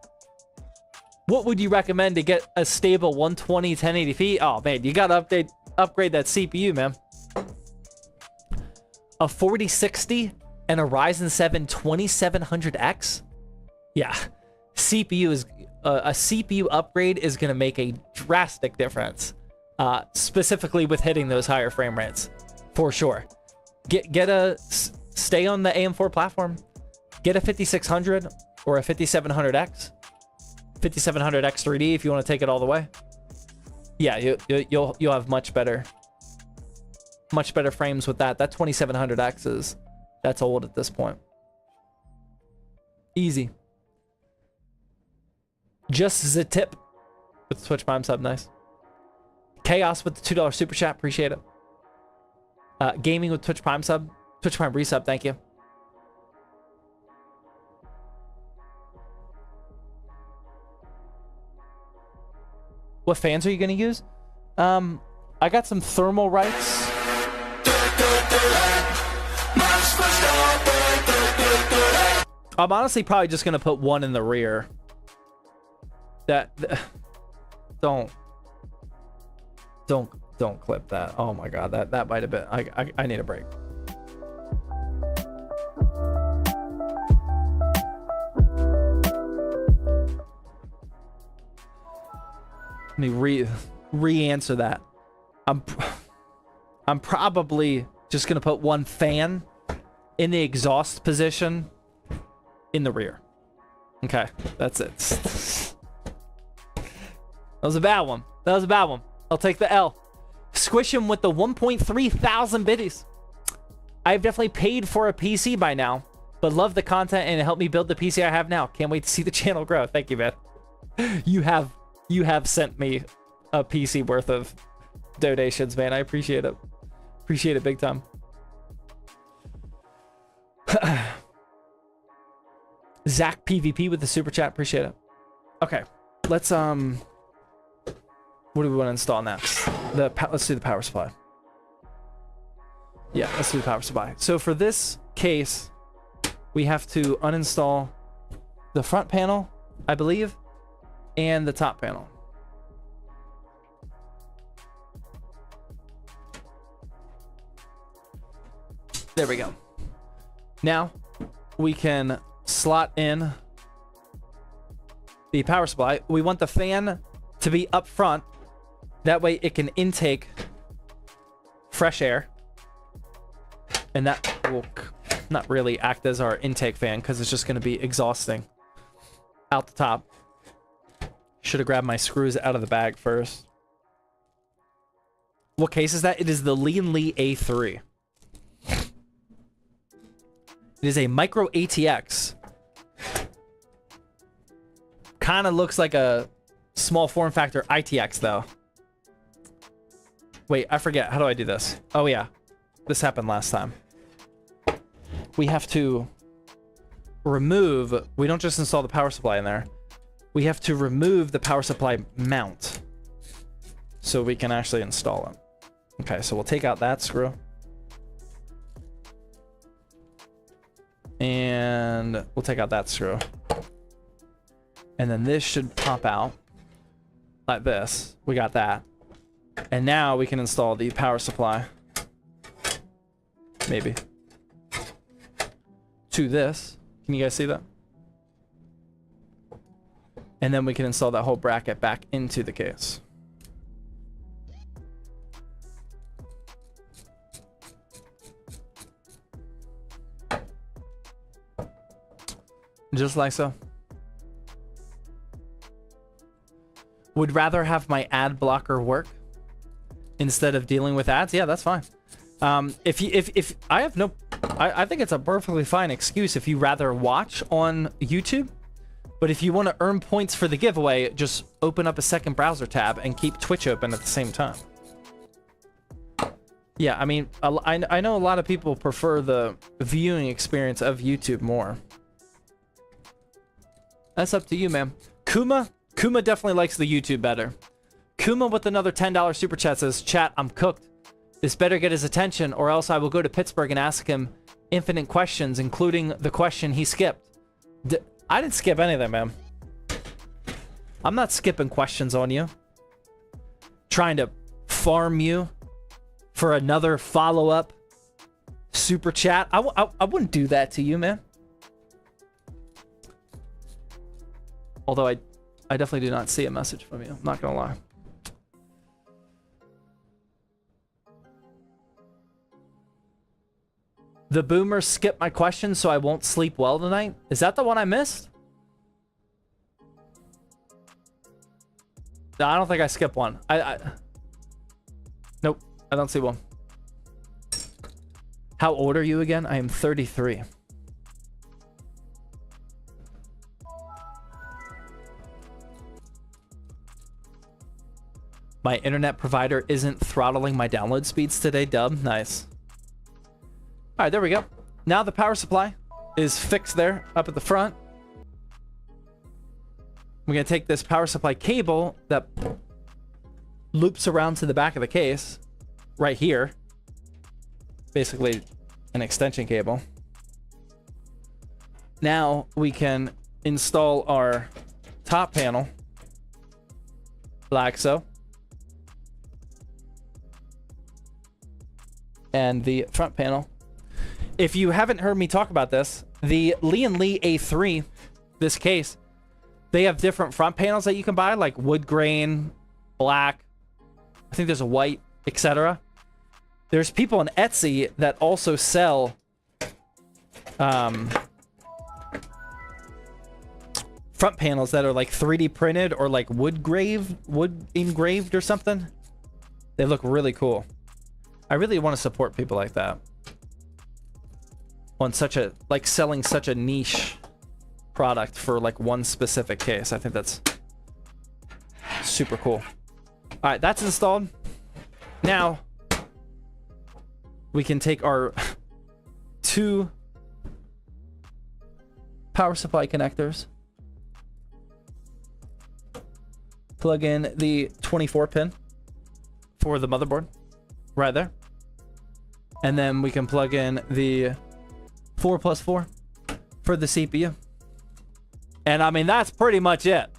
What would you recommend to get a stable 120 1080p? Oh, man, you got to upgrade that CPU, man. A 4060 and a Ryzen 7 2700X? Yeah. CPU is... a CPU upgrade is going to make a drastic difference. Specifically with hitting those higher frame rates. For sure. Stay on the AM4 platform. Get a 5600 or a 5700X. 5700 X3D if you want to take it all the way. Yeah, you'll have much better frames with that. That 2700X that's old at this point. Easy. Just as a tip with the Twitch Prime sub, nice. Chaos with the $2 super chat, appreciate it. Gaming with Twitch Prime sub, Twitch Prime resub, thank you. What fans are you gonna use? I got some thermal rights. I'm honestly probably just gonna put one in the rear. Don't clip that. Oh my god, that might have been. I need a break. Let me re-answer that. I'm probably just gonna put one fan in the exhaust position in the rear. Okay, that's it. That was a bad one. That was a bad one. I'll take the L. Squish him with the 1.3 thousand biddies. I've definitely paid for a PC by now, but love the content and it helped me build the PC I have now. Can't wait to see the channel grow. Thank you, man. You have sent me a PC worth of donations, man. I appreciate it. Appreciate it big time. Zach PvP with the super chat. Appreciate it. Okay, let's what do we want to install next? Let's do the power supply. Yeah, let's do the power supply. So for this case, we have to uninstall the front panel, I believe, and the top panel. There we go. Now we can slot in the power supply. We want the fan to be up front. That way it can intake fresh air. And that will not really act as our intake fan because it's just going to be exhausting out the top. Should have grabbed my screws out of the bag first. What case is that? It is the Lean Lee A3. It is a micro ATX. Kind of looks like a small form factor ITX though. Wait, I forget. How do I do this? Oh yeah, this happened last time. We have to remove, we don't just install the power supply in there. We have to remove the power supply mount so we can actually install it. Okay, so we'll take out that screw. And we'll take out that screw. And then this should pop out like this. We got that. And now we can install the power supply. Maybe. To this. Can you guys see that? And then we can install that whole bracket back into the case. Just like so. Would rather have my ad blocker work instead of dealing with ads. Yeah, that's fine. If I have no, I think it's a perfectly fine excuse if you rather watch on YouTube. But if you want to earn points for the giveaway, just open up a second browser tab and keep Twitch open at the same time. Yeah, I mean, I know a lot of people prefer the viewing experience of YouTube more. That's up to you, man. Kuma definitely likes the YouTube better. Kuma with another $10 super chat says, chat, I'm cooked. This better get his attention or else I will go to Pittsburgh and ask him infinite questions, including the question he skipped. I didn't skip anything, man. I'm not skipping questions on you. Trying to farm you for another follow-up super chat. I wouldn't do that to you, man. Although I definitely do not see a message from you. I'm not gonna lie. The boomer skipped my question so I won't sleep well tonight. Is that the one I missed? No, I don't think I skipped one. Nope, I don't see one. How old are you again? I am 33. My internet provider isn't throttling my download speeds today, dub. Nice. All right, there we go. Now the power supply is fixed there up at the front. We're going to take this power supply cable that loops around to the back of the case right here. Basically an extension cable. Now we can install our top panel like so. And the front panel. If you haven't heard me talk about this, the Lee & Lee A3, this case, they have different front panels that you can buy, like wood grain, black, I think there's a white, etc. There's people on Etsy that also sell front panels that are like 3D printed or like wood engraved or something. They look really cool. I really want to support people like that. On such a, like selling such a niche product for like one specific case. I think that's super cool. All right, that's installed. Now we can take our two power supply connectors, plug in the 24 pin for the motherboard right there. And then we can plug in the 4+4 for the CPU. And I mean, that's pretty much it.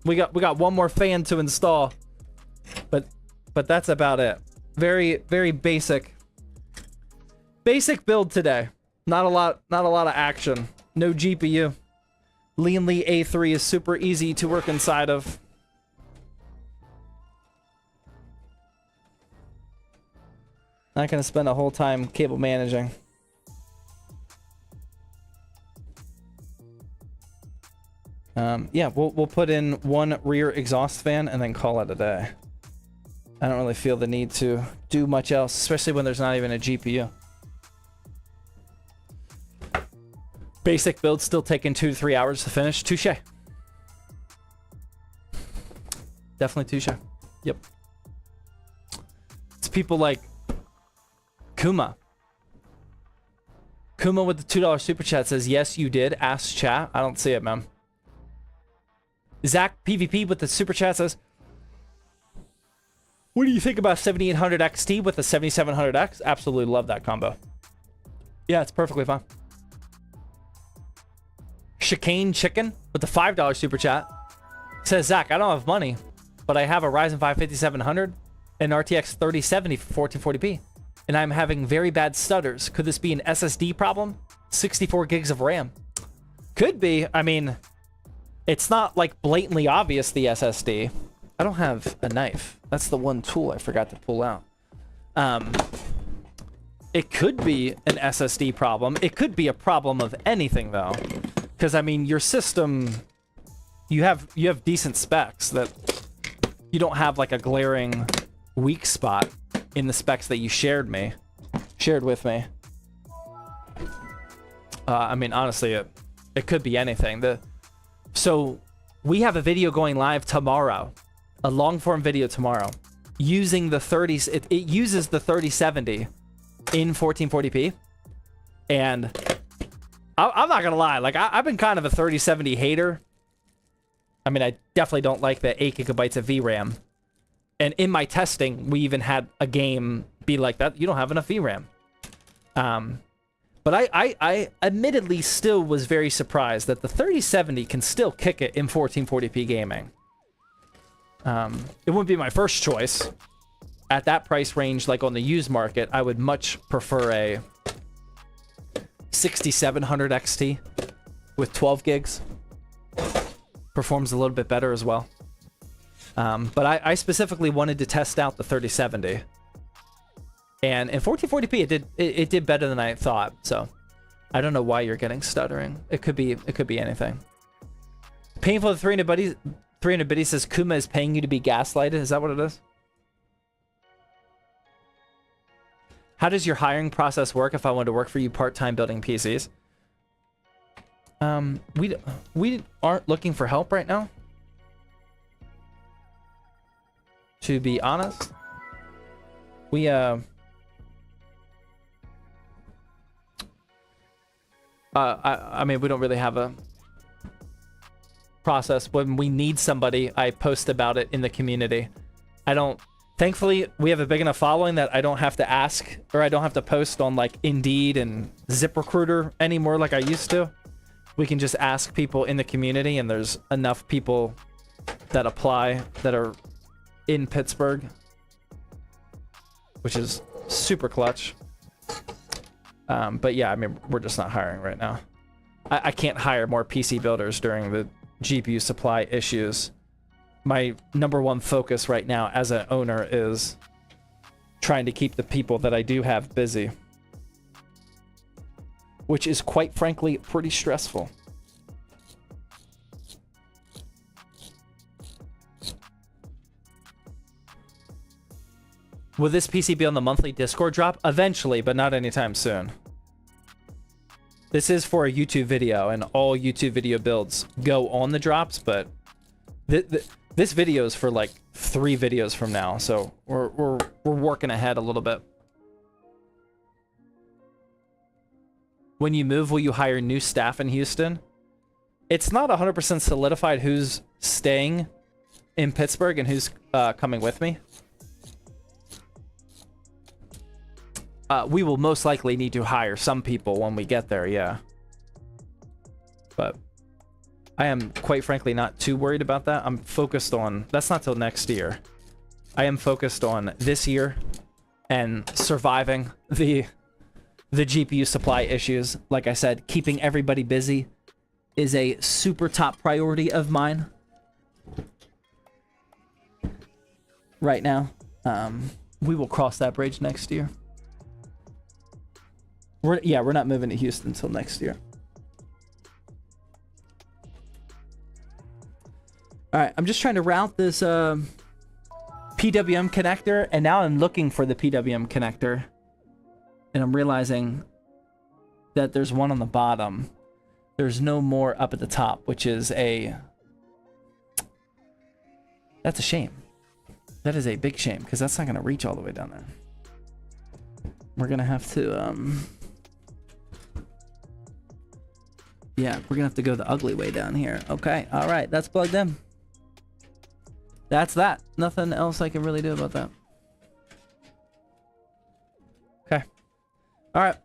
We got one more fan to install, but that's about it. Very basic build today. Not a lot of action. No GPU. Lee & Lee A3 is super easy to work inside of. Not gonna spend a whole time cable managing. Yeah, we'll put in one rear exhaust fan and then call it a day. I don't really feel the need to do much else, especially when there's not even a GPU. Basic build still taking 2 to 3 hours to finish. Touche. Definitely touche. Yep. It's people like Kuma. Kuma with the $2 super chat says, yes, you did. Ask chat. I don't see it, man. Zach PvP with the super chat says, what do you think about 7800 XT with the 7700X? Absolutely love that combo. Yeah, it's perfectly fine. Chicane Chicken with the $5 super chat says, Zach, I don't have money, but I have a Ryzen 5 5700 and RTX 3070 for 1440p, and I'm having very bad stutters. Could this be an SSD problem? 64 gigs of RAM. Could be. I mean, it's not like blatantly obvious, the SSD. I don't have a knife. That's the one tool I forgot to pull out. It could be an SSD problem. It could be a problem of anything, though. Because, I mean, your system, you have decent specs that you don't have, like, a glaring weak spot in the specs that you shared with me. I mean, honestly, it could be anything. So we have a video going live tomorrow, a long-form video tomorrow, using the 30s. It uses the 3070 in 1440p, and I'm not gonna lie, like I've been kind of a 3070 hater. I mean, I definitely don't like the 8 gigabytes of VRAM. And in my testing, we even had a game be like that. You don't have enough VRAM. But I admittedly still was very surprised that the 3070 can still kick it in 1440p gaming. It wouldn't be my first choice. At that price range, like on the used market, I would much prefer a 6700 XT with 12 gigs. Performs a little bit better as well. But I specifically wanted to test out the 3070. And in 1440p, it did better than I thought. So I don't know why you're getting stuttering. It could be anything. Painful 300 Buddy says Kuma is paying you to be gaslighted. Is that what it is? How does your hiring process work if I want to work for you part-time building PCs? We aren't looking for help right now. To be honest, I mean, we don't really have a process. When we need somebody, I post about it in the community. Thankfully, we have a big enough following that I don't have to ask, or I don't have to post on like Indeed and ZipRecruiter anymore like I used to. We can just ask people in the community, and there's enough people that apply that are in Pittsburgh, which is super clutch. But yeah, I mean, we're just not hiring right now. I can't hire more PC builders during the GPU supply issues. My number one focus right now as an owner is trying to keep the people that I do have busy, which is quite frankly pretty stressful. Will this PC be on the monthly Discord drop? Eventually, but not anytime soon. This is for a YouTube video, and all YouTube video builds go on the drops, but this video is for like 3 videos from now, so we're working ahead a little bit. When you move, will you hire new staff in Houston? It's not 100% solidified who's staying in Pittsburgh and who's coming with me. We will most likely need to hire some people when we get there, yeah. But I am, quite frankly, not too worried about that. I'm focused on... That's not till next year. I am focused on this year and surviving the GPU supply issues. Like I said, keeping everybody busy is a super top priority of mine right now. We will cross that bridge next year. We're not moving to Houston until next year. All right, I'm just trying to route this PWM connector, and now I'm looking for the PWM connector, and I'm realizing that there's one on the bottom. There's no more up at the top, which is that's a shame. That is a big shame, because that's not going to reach all the way down there. We're going to have to, yeah, we're going to have to go the ugly way down here. Okay, all right, that's plugged in. That's that. Nothing else I can really do about that. Okay. All right.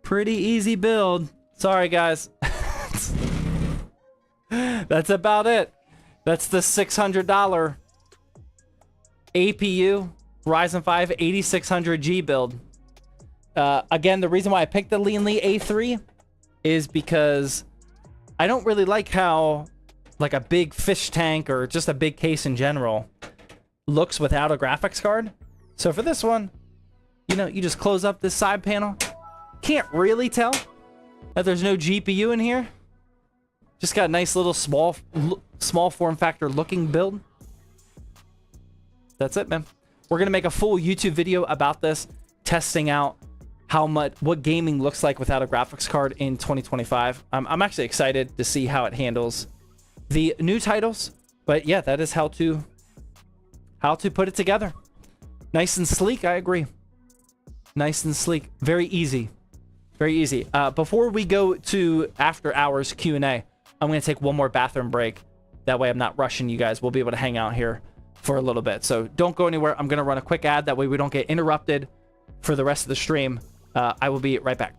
Pretty easy build. Sorry, guys. That's about it. That's the $600 APU Ryzen 5 8600G build. Again, the reason why I picked the Leanly A3 is because I don't really like how like a big fish tank or just a big case in general looks without a graphics card. So for this one, you know, you just close up this side panel. Can't really tell that there's no GPU in here. Just got a nice little small form factor looking build. That's it, man. We're gonna make a full YouTube video about this, testing out what gaming looks like without a graphics card in 2025. I'm actually excited to see how it handles the new titles, but yeah, that is how to put it together. Nice and sleek, I agree. Nice and sleek, very easy, very easy. Before we go to after hours Q&A, I'm gonna take one more bathroom break. That way I'm not rushing you guys. We'll be able to hang out here for a little bit. So don't go anywhere. I'm gonna run a quick ad. That way we don't get interrupted for the rest of the stream. I will be right back.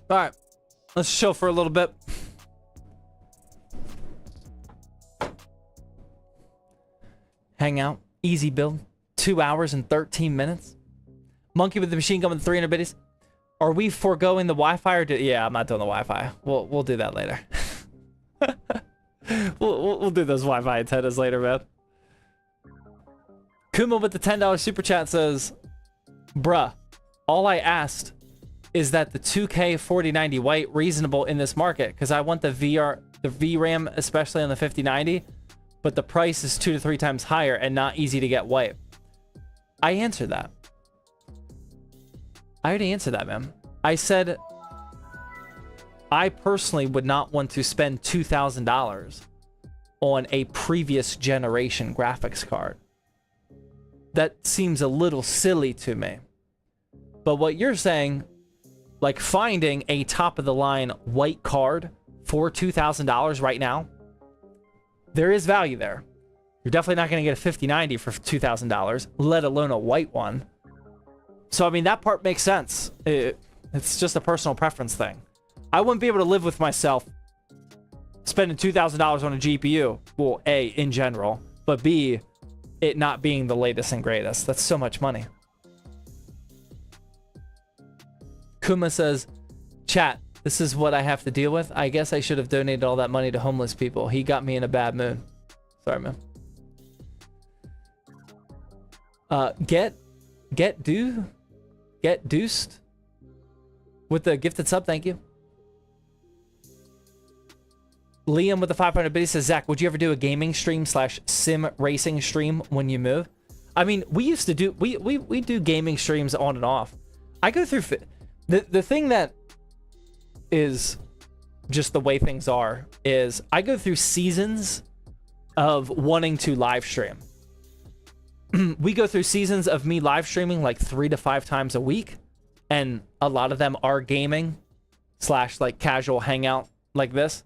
All right, let's chill for a little bit. Hang out, easy build, 2 hours and 13 minutes. Monkey with the machine gun with 300 biddies. Are we foregoing the Wi-Fi or yeah, I'm not doing the Wi-Fi. We'll do that later. we'll do those Wi-Fi antennas later, man. Kuma with the $10 super chat says, bruh, all I asked is that the 2K 4090 white reasonable in this market, because I want the VRAM, especially on the 5090, but the price is 2 to 3 times higher and not easy to get white. I answered that. I already answered that, man. I said I personally would not want to spend $2,000 on a previous generation graphics card. That seems a little silly to me. But what you're saying, like finding a top-of-the-line white card for $2,000 right now, there is value there. You're definitely not going to get a 5090 for $2,000, let alone a white one. So, I mean, that part makes sense. It's just a personal preference thing. I wouldn't be able to live with myself spending $2,000 on a GPU. Well, A, in general, but B, it not being the latest and greatest. That's so much money. Kuma says, chat, this is what I have to deal with. I guess I should have donated all that money to homeless people. He got me in a bad mood. Sorry, man. Get deuced with the gifted sub. Thank you. Liam with the 500 biddies says, Zach, would you ever do a gaming stream / sim racing stream when you move? I mean, we used to do, we do gaming streams on and off. I go through, the thing that is just the way things are is I go through seasons of wanting to live stream. We go through seasons of me live streaming like 3 to 5 times a week. And a lot of them are gaming / like casual hangout like this.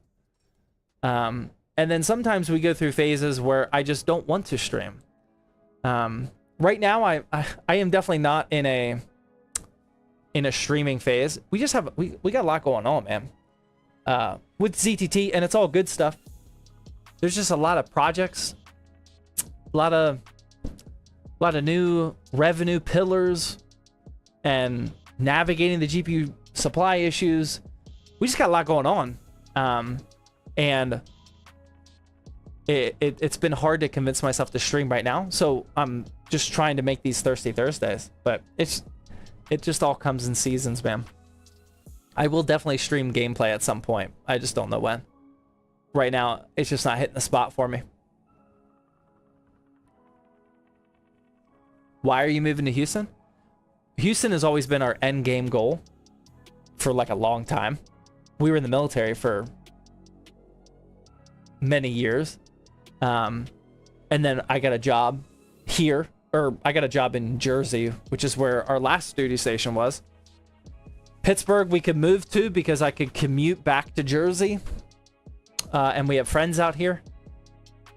And then sometimes we go through phases where I just don't want to stream. right now I am definitely not in a streaming phase. We just have we got a lot going on, man. With ZTT, and it's all good stuff. There's just a lot of projects, a lot of new revenue pillars, and navigating the GPU supply issues. We just got a lot going on, and it's been hard to convince myself to stream right now. So I'm just trying to make these Thirsty Thursdays, but it just all comes in seasons, man. I will definitely stream gameplay at some point. I just don't know when. Right now, it's just not hitting the spot for me. Why are you moving to Houston? Houston has always been our end game goal for like a long time. We were in the military for many years. And then I got a job here, or I got a job in Jersey, which is where our last duty station was. Pittsburgh we could move to because I could commute back to Jersey. And we have friends out here.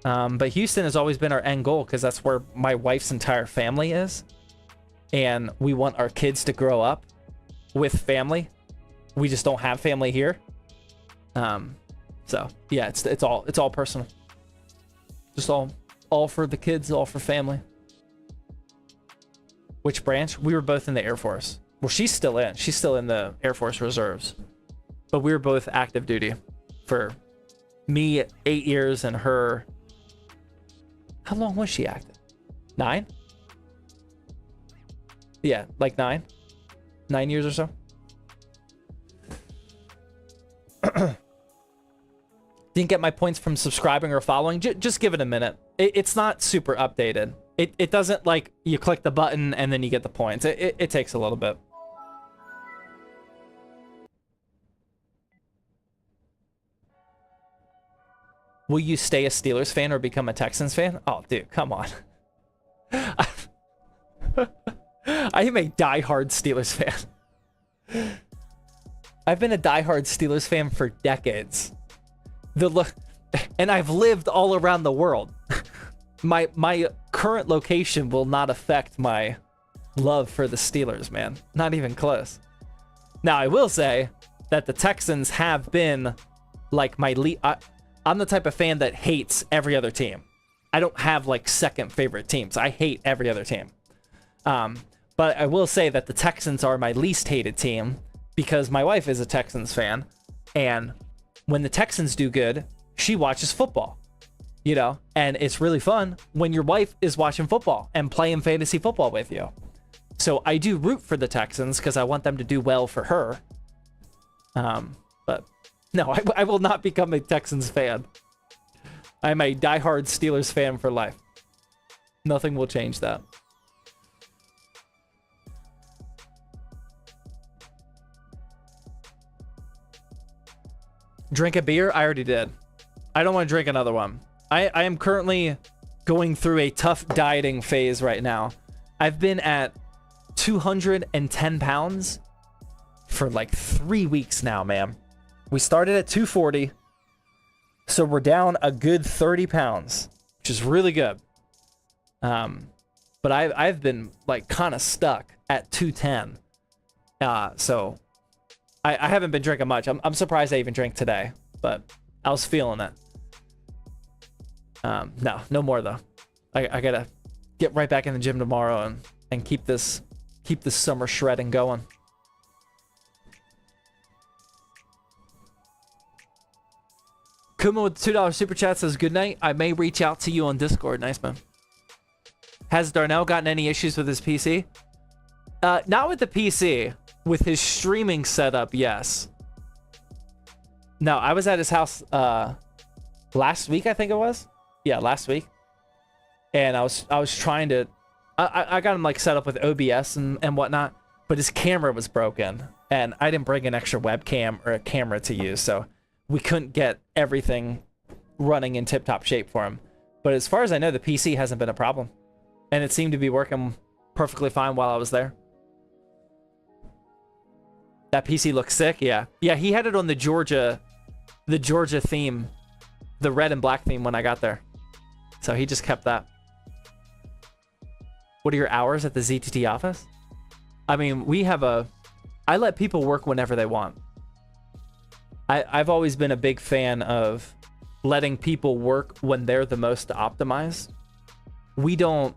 But Houston has always been our end goal because that's where my wife's entire family is. And we want our kids to grow up with family. We just don't have family here. So yeah, it's all personal. Just all for the kids, all for family. Which branch? We were both in the Air Force. Well, she's still in the Air Force Reserves. But we were both active duty for me 8 years and her. How long was she active? 9? Yeah, like 9 years or so. Didn't get my points from subscribing or following. Just give it a minute. It's not super updated. It doesn't like you click the button and then you get the points. It takes a little bit. Will you stay a Steelers fan or become a Texans fan? Oh, dude, come on. I am a diehard Steelers fan. I've been a diehard Steelers fan for decades. And I've lived all around the world. My current location will not affect my love for the Steelers, man. Not even close. Now, I will say that the Texans have been like my lead. I'm the type of fan that hates every other team. I don't have like second favorite teams. I hate every other team. But I will say that the Texans are my least hated team because my wife is a Texans fan. And when the Texans do good, she watches football, you know, and it's really fun when your wife is watching football and playing fantasy football with you. So I do root for the Texans because I want them to do well for her. But no, I will not become a Texans fan. I'm a diehard Steelers fan for life. Nothing will change that. Drink a beer? I already did. I don't want to drink another one. I am currently going through a tough dieting phase right now. I've been at 210 pounds for like 3 weeks now, man. We started at 240, so we're down a good 30 pounds, which is really good. But I've been like kind of stuck at 210. So I haven't been drinking much. I'm surprised I even drank today, but I was feeling it. No more though. I gotta get right back in the gym tomorrow and keep this summer shredding going. Kuma with $2 super chat says, good night. I may reach out to you on Discord. Nice, man. Has Darnell gotten any issues with his PC? Not with the PC. With his streaming setup, yes. No, I was at his house last week, I think it was. Yeah, last week. And I was trying to... I got him like set up with OBS and whatnot, but his camera was broken. And I didn't bring an extra webcam or a camera to use, so we couldn't get everything running in tip-top shape for him. But as far as I know, the PC hasn't been a problem. And it seemed to be working perfectly fine while I was there. That PC looks sick, yeah. Yeah, he had it on the Georgia theme, the red and black theme when I got there. So he just kept that. What are your hours at the ZTT office? I mean, I let people work whenever they want. I've always been a big fan of letting people work when they're the most optimized. We don't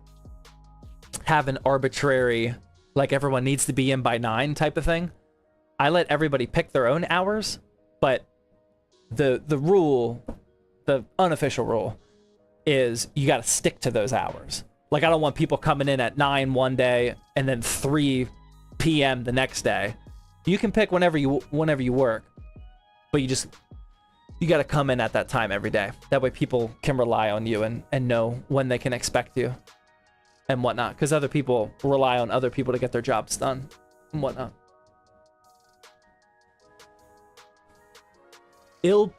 have an arbitrary, like everyone needs to be in by 9 type of thing. I let everybody pick their own hours, but the rule, the unofficial rule, is you got to stick to those hours. Like, I don't want people coming in at 9 one day and then 3 p.m. the next day. You can pick whenever you work, but you got to come in at that time every day. That way people can rely on you and know when they can expect you and whatnot. Because other people rely on other people to get their jobs done and whatnot. Il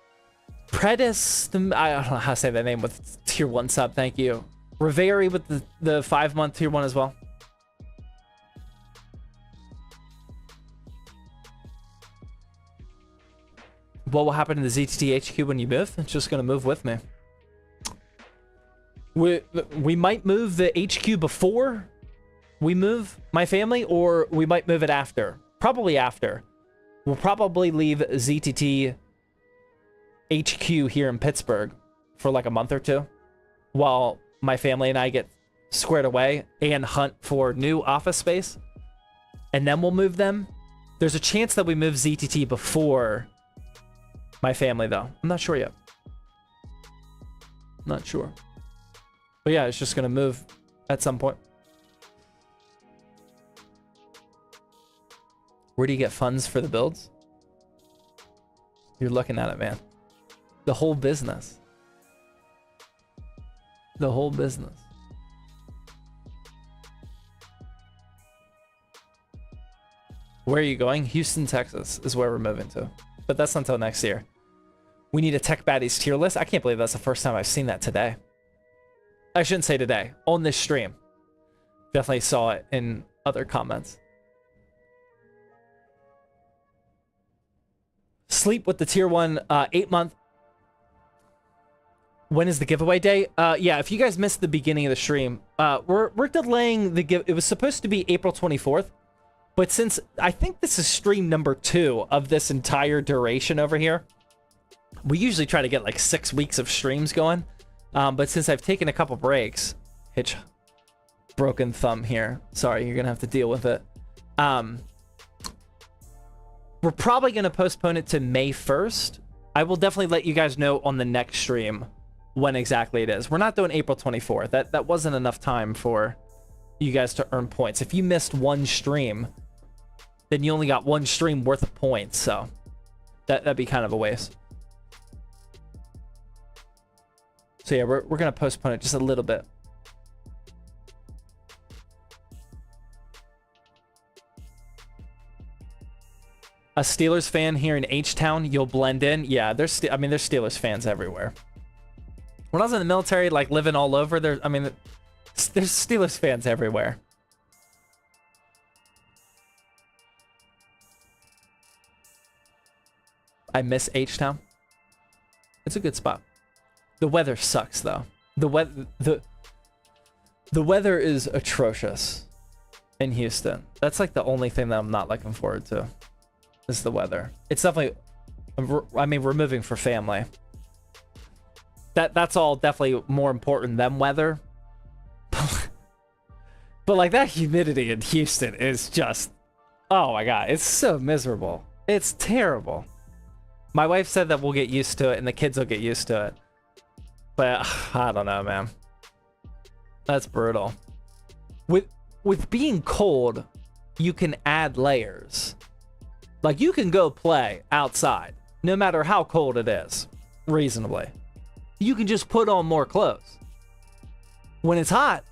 Predis, I don't know how to say that name with tier 1 sub, thank you. Riveri with the 5-month tier 1 as well. What will happen in the ZTT HQ when you move? It's just going to move with me. We might move the HQ before we move my family, or we might move it after. Probably after. We'll probably leave ZTT HQ here in Pittsburgh for like a month or 2 while my family and I get squared away and hunt for new office space, and then we'll move them. There's a chance that we move ZTT before my family, though. I'm not sure yet. Not sure. But yeah, it's just gonna move at some point. Where do you get funds for the builds? You're looking at it, man. The whole business. The whole business. Where are you going? Houston, Texas is where we're moving to. But that's not until next year. We need a Tech Baddies tier list. I can't believe that's the first time I've seen that today. I shouldn't say today. On this stream. Definitely saw it in other comments. Sleep with the tier 1 8-month. When is the giveaway day? Yeah, if you guys missed the beginning of the stream, we're delaying the give. It was supposed to be April 24th, but since I think this is stream number 2 of this entire duration over here, we usually try to get like 6 weeks of streams going. But since I've taken a couple breaks, Hitch, broken thumb here. Sorry, you're gonna have to deal with it. We're probably gonna postpone it to May 1st. I will definitely let you guys know on the next stream when exactly it is. We're not doing April 24th. That wasn't enough time for you guys to earn points. If you missed one stream, then you only got one stream worth of points, so that'd be kind of a waste. So yeah, we're gonna postpone it just a little bit. A Steelers fan here in H-Town, you'll blend in. Yeah, there's Steelers fans everywhere. When I was in the military, like living all over, there's Steelers fans everywhere. I miss H-Town. It's a good spot. The weather sucks though. The weather is atrocious in Houston. That's like the only thing that I'm not looking forward to. Is the weather. It's definitely, I mean, we're moving for family. That's all definitely more important than weather. But like that humidity in Houston is just, oh my God, it's so miserable. It's terrible. My wife said that we'll get used to it and the kids will get used to it. But I don't know, man. That's brutal. With being cold, you can add layers. Like, you can go play outside, no matter how cold it is, reasonably. You can just put on more clothes. When it's hot,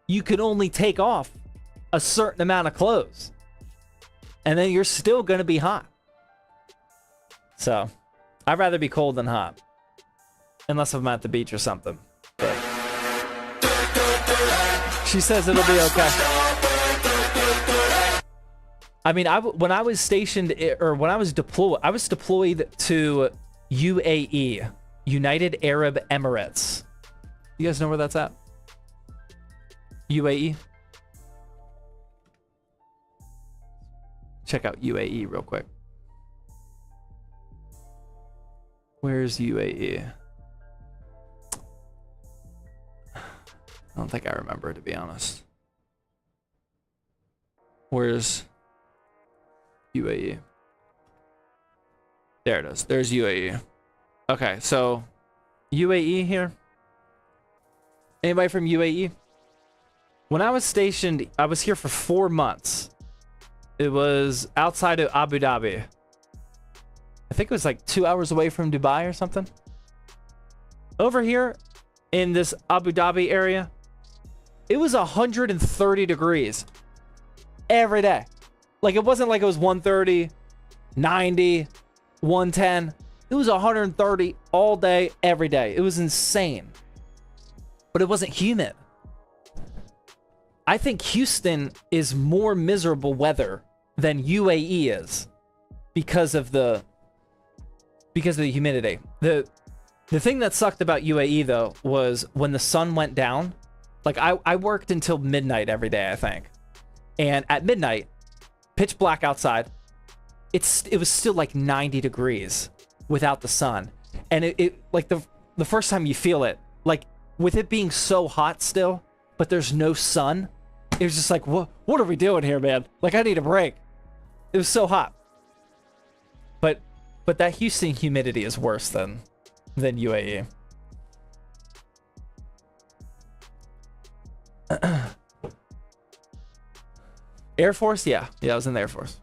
you can only take off a certain amount of clothes. And then you're still going to be hot. So, I'd rather be cold than hot. Unless I'm at the beach or something. But she says it'll be okay. I mean, when I was stationed, or when I was deployed to UAE, United Arab Emirates. You guys know where that's at? UAE. Check out UAE real quick. Where's UAE? I don't think I remember, to be honest. Where's UAE? There it is. There's UAE. Okay, so UAE here. Anybody from UAE? When I was stationed, I was here for 4 months. It was outside of Abu Dhabi. I think it was like 2 hours away from Dubai or something. Over here in this Abu Dhabi area, it was 130 degrees every day. Like, it wasn't like it was 130, 90, 110. It was 130 all day, every day. It was insane. But it wasn't humid. I think Houston is more miserable weather than UAE is because of the humidity. The thing that sucked about UAE though was when the sun went down. Like, I worked until midnight every day, I think. And at midnight, pitch black outside, it was still like 90 degrees without the sun. And it like the first time you feel it, like with it being so hot still, but there's no sun, it was just like, what are we doing here, man? Like, I need a break. It was so hot. But that Houston humidity is worse than UAE. Air Force? Yeah, I was in the Air Force.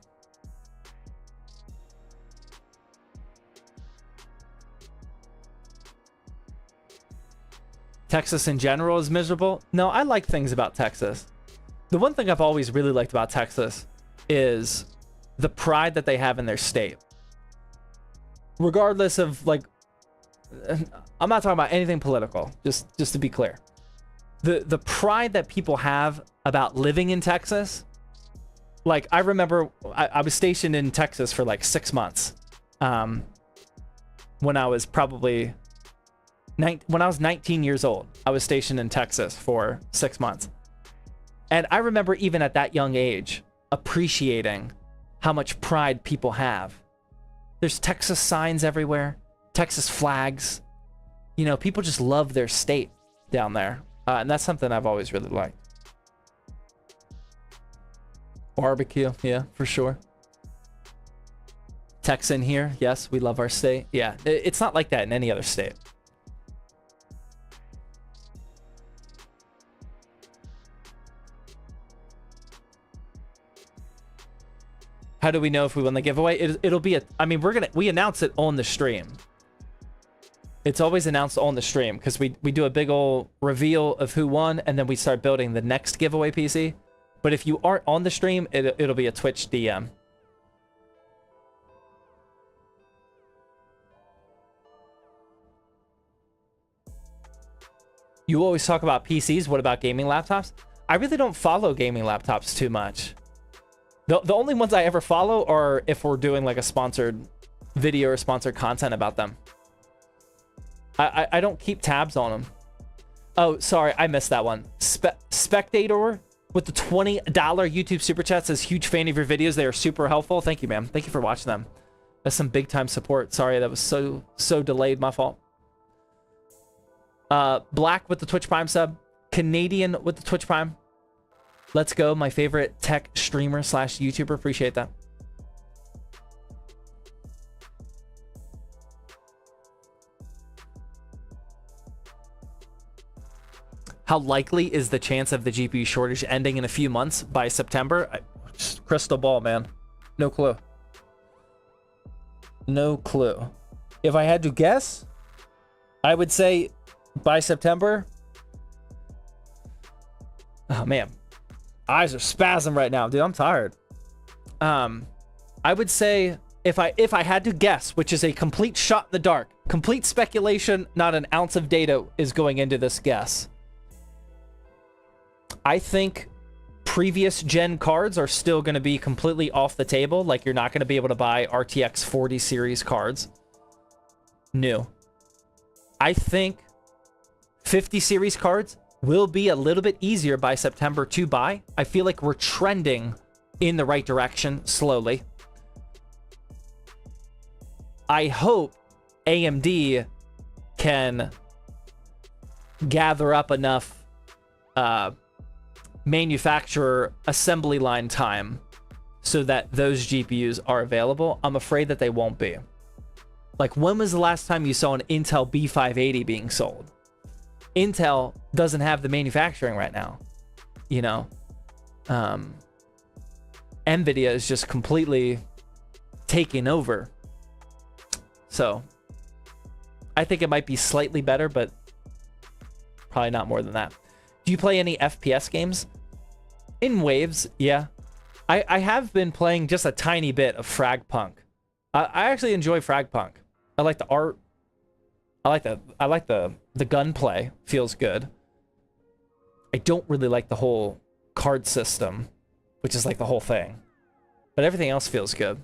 Texas in general is miserable. No, I like things about Texas. The one thing I've always really liked about Texas is the pride that they have in their state. Regardless of, like, I'm not talking about anything political, just to be clear. The pride that people have about living in Texas. Like, I remember I was stationed in Texas for like 6 months. When I was probably when I was 19 years old, I was stationed in Texas for 6 months. And I remember even at that young age appreciating how much pride people have. There's Texas signs everywhere, Texas flags. You know, people just love their state down there. And that's something I've always really liked. Barbecue, yeah, for sure. Texan here, yes, we love our state. Yeah, it's not like that in any other state. How do we know if we win the giveaway? It'll be I mean, we announce it on the stream. It's always announced on the stream because we do a big old reveal of who won, and then we start building the next giveaway PC. But if you aren't on the stream, it'll be a Twitch DM. You always talk about PCs. What about gaming laptops? I really don't follow gaming laptops too much. The only ones I ever follow are if we're doing like a sponsored video or sponsored content about them. I don't keep tabs on them. Oh, sorry, I missed that one. Spectator with the $20 YouTube super chat says, huge fan of your videos. They are super helpful. Thank you, ma'am. Thank you for watching them. That's some big time support. Sorry, that was so delayed. My fault. Black with the Twitch Prime sub. Canadian with the Twitch Prime. Let's go. My favorite tech streamer / YouTuber. Appreciate that. How likely is the chance of the GPU shortage ending in a few months by September? Crystal ball, man. No clue. No clue. If I had to guess, I would say by September. Oh, man. Eyes are spasming right now, dude. I'm tired. I would say if I had to guess, which is a complete shot in the dark, complete speculation, not an ounce of data is going into this guess. I think previous gen cards are still going to be completely off the table. Like, you're not going to be able to buy RTX 40 series cards. New. I think 50 series cards will be a little bit easier by September to buy. I feel like we're trending in the right direction slowly. I hope AMD can gather up enough manufacturer assembly line time so that those GPUs are available. I'm afraid that they won't be. Like, when was the last time you saw an Intel B580 being sold? Intel doesn't have the manufacturing right now, you know. NVIDIA is just completely taking over. So I think it might be slightly better, but probably not more than that. Do you play any FPS games? In waves, yeah. I have been playing just a tiny bit of Fragpunk. I actually enjoy Fragpunk. I like the art. I like the gunplay. Feels good. I don't really like the whole card system, which is like the whole thing. But everything else feels good.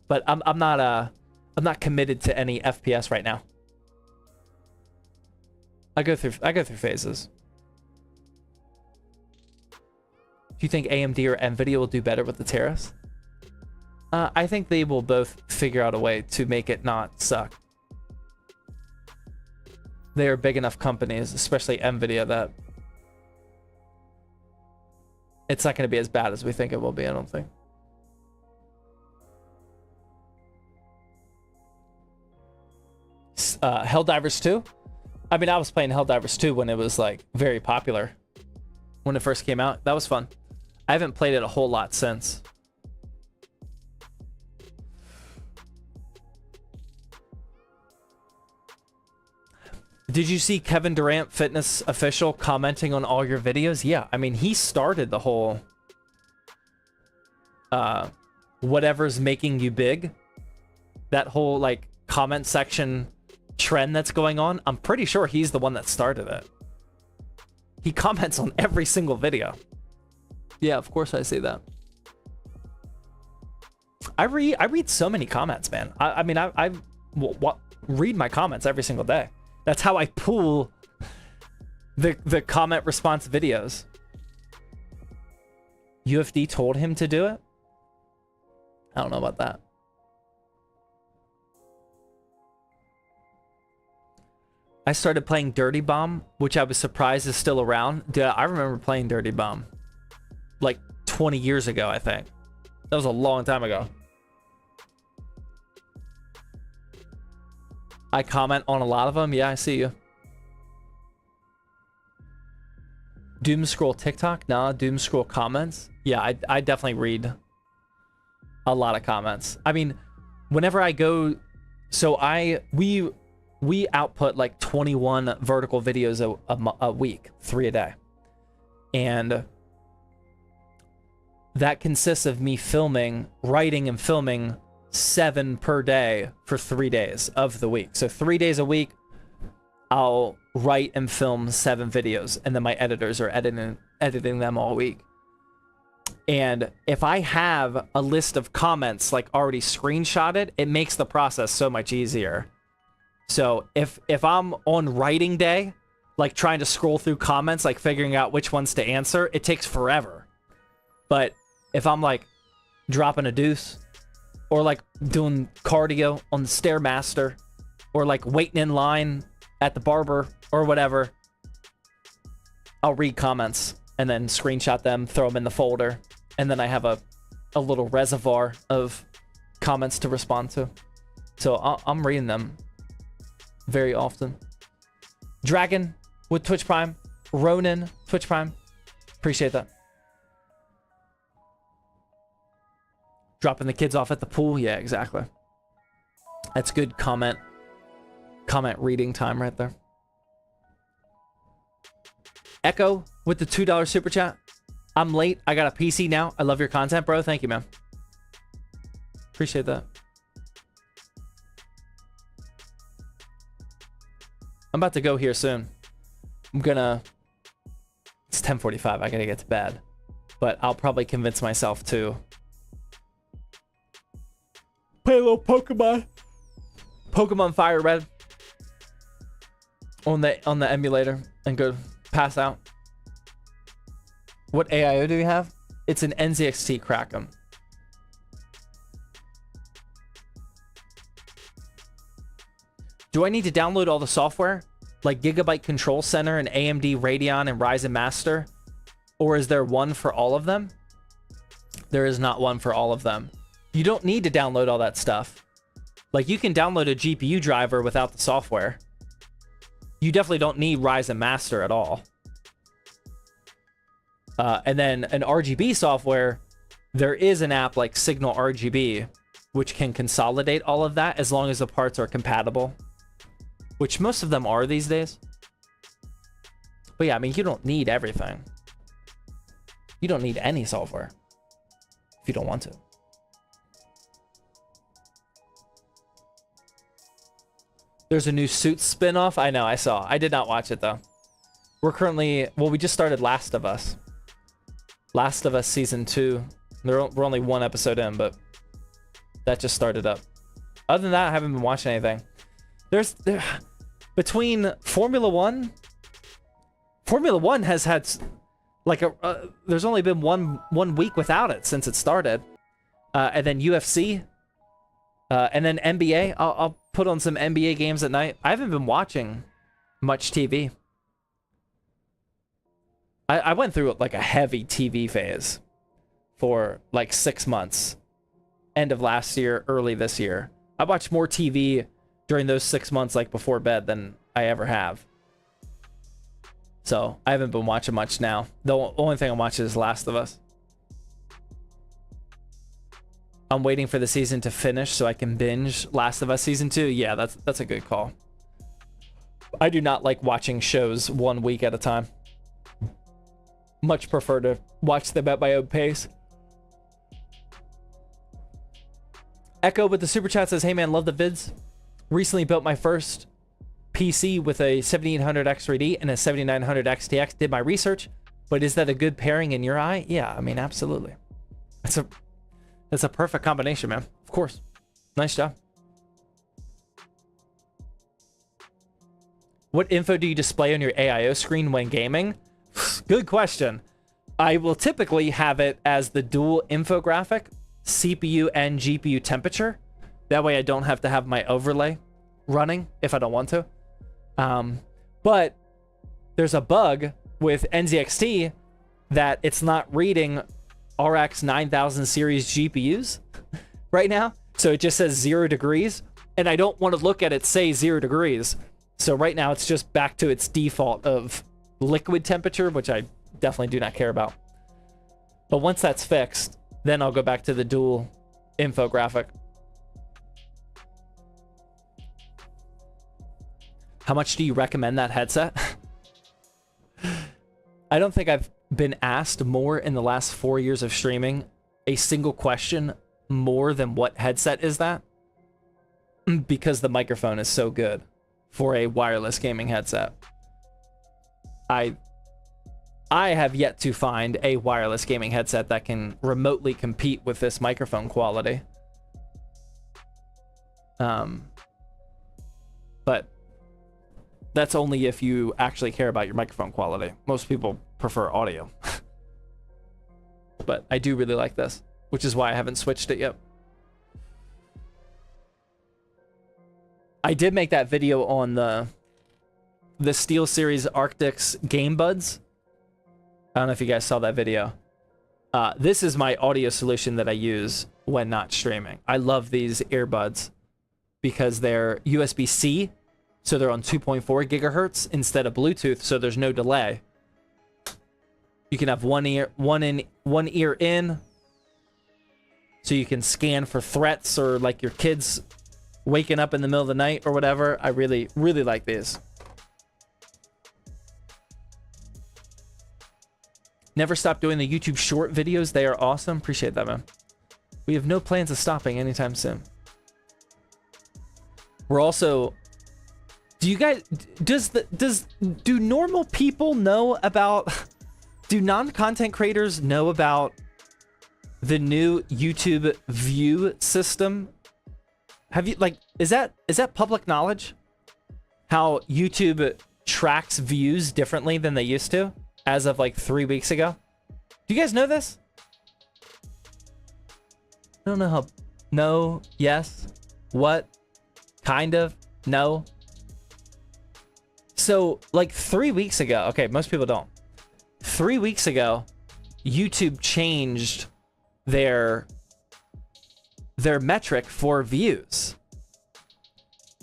But I'm not committed to any FPS right now. I go through phases. Do you think AMD or NVIDIA will do better with the tariffs? I think they will both figure out a way to make it not suck. They are big enough companies, especially NVIDIA, that it's not going to be as bad as we think it will be, I don't think. Helldivers 2? I mean, I was playing Helldivers 2 when it was, like, very popular. When it first came out. That was fun. I haven't played it a whole lot since. Did you see Kevin Durant, fitness official, commenting on all your videos? Yeah, I mean, he started the whole whatever's making you big. That whole, like, comment section trend that's going on. I'm pretty sure he's the one that started it. He comments on every single video. Yeah, of course I see that. I read so many comments, man. I mean, I read my comments every single day. That's how I pool the comment response videos. UFD told him to do it? I don't know about that. I started playing Dirty Bomb, which I was surprised is still around. Dude, I remember playing Dirty Bomb like 20 years ago, I think. That was a long time ago. I comment on a lot of them. Yeah, I see you. Doom scroll TikTok? Nah, doom scroll comments. Yeah, I definitely read a lot of comments. I mean, whenever I go, so we output like 21 vertical videos a week, 3 a day. And that consists of me filming, writing and filming 7 per day for 3 days of the week. So 3 days a week, I'll write and film 7 videos, and then my editors are editing them all week. And if I have a list of comments like already screenshotted, it makes the process so much easier. So if I'm on writing day, like trying to scroll through comments, like figuring out which ones to answer, it takes forever. But if I'm like dropping a deuce, or like doing cardio on the Stairmaster, or like waiting in line at the barber or whatever, I'll read comments and then screenshot them, throw them in the folder, and then I have a little reservoir of comments to respond to. So I'm reading them very often. Dragon with Twitch Prime. Ronan, Twitch Prime. Appreciate that. Dropping the kids off at the pool. Yeah, exactly. That's good comment reading time right there. Echo with the $2 super chat. I'm late. I got a PC now. I love your content, bro. Thank you, man. Appreciate that. I'm about to go here soon. It's 10:45. I gotta get to bed. But I'll probably convince myself to play a little Pokemon. Pokemon Fire Red. on the emulator and go pass out. What AIO do you have? It's an NZXT Kraken. Do I need to download all the software? Like Gigabyte Control Center and AMD Radeon and Ryzen Master? Or is there one for all of them? There is not one for all of them. You don't need to download all that stuff. Like, you can download a GPU driver without the software. You definitely don't need Ryzen Master at all. And then an RGB software, there is an app like Signal RGB, which can consolidate all of that as long as the parts are compatible, which most of them are these days. But yeah, I mean, you don't need everything. You don't need any software if you don't want to. There's a new Suits spin-off. I know, I saw. I did not watch it, though. We're currently... Well, we just started Last of Us. Last of Us Season 2. We're only one episode in, but that just started up. Other than that, I haven't been watching anything. Between Formula 1... Formula 1 has had... Like, there's only been one week without it since it started. And then UFC... and then NBA, I'll put on some NBA games at night. I haven't been watching much TV. I went through like a heavy TV phase for like 6 months. End of last year, early this year. I watched more TV during those 6 months like before bed than I ever have. So I haven't been watching much now. The only thing I'm watching is Last of Us. I'm waiting for the season to finish so I can binge Last of Us Season 2. Yeah, that's a good call. I do not like watching shows 1 week at a time. Much prefer to watch them at my own pace. Echo with the super chat says, hey man, love the vids. Recently built my first PC with a 7800 X3D and a 7900 XTX. Did my research, but is that a good pairing in your eye? Yeah, I mean, absolutely. That's a perfect combination, man. Of course. Nice job. What info do you display on your AIO screen when gaming? Good question. I will typically have it as the dual infographic, CPU and GPU temperature. That way I don't have to have my overlay running if I don't want to. But there's a bug with NZXT that it's not reading RX 9000 series GPUs right now. So it just says 0 degrees. And I don't want to look at it say 0 degrees. So right now it's just back to its default of liquid temperature, which I definitely do not care about. But once that's fixed, then I'll go back to the dual infographic. How much do you recommend that headset? I don't think I've been asked more in the last 4 years of streaming a single question more than what headset is that, because the microphone is so good for a wireless gaming headset. I have yet to find a wireless gaming headset that can remotely compete with this microphone quality. But that's only if you actually care about your microphone quality. Most people prefer audio. But I do really like this, which is why I haven't switched it yet. I did make that video on the SteelSeries Arctic's Game Buds. I don't know if you guys saw that video. This is my audio solution that I use when not streaming. I love these earbuds because they're USB-C, so they're on 2.4 gigahertz instead of Bluetooth, so there's no delay. You can have one ear in, so you can scan for threats or like your kids waking up in the middle of the night or whatever. I really, really like these. Never stop doing the YouTube short videos. They are awesome. Appreciate that, man. We have no plans of stopping anytime soon. We're also... Do you guys... Do normal people know about... Do non-content creators know about the new YouTube view system? Have you, like, is that public knowledge? How YouTube tracks views differently than they used to as of like 3 weeks ago. Do you guys know this? I don't know how. No, yes, what, kind of, no. So like 3 weeks ago, okay, most people don't. 3 weeks ago, YouTube changed their metric for views.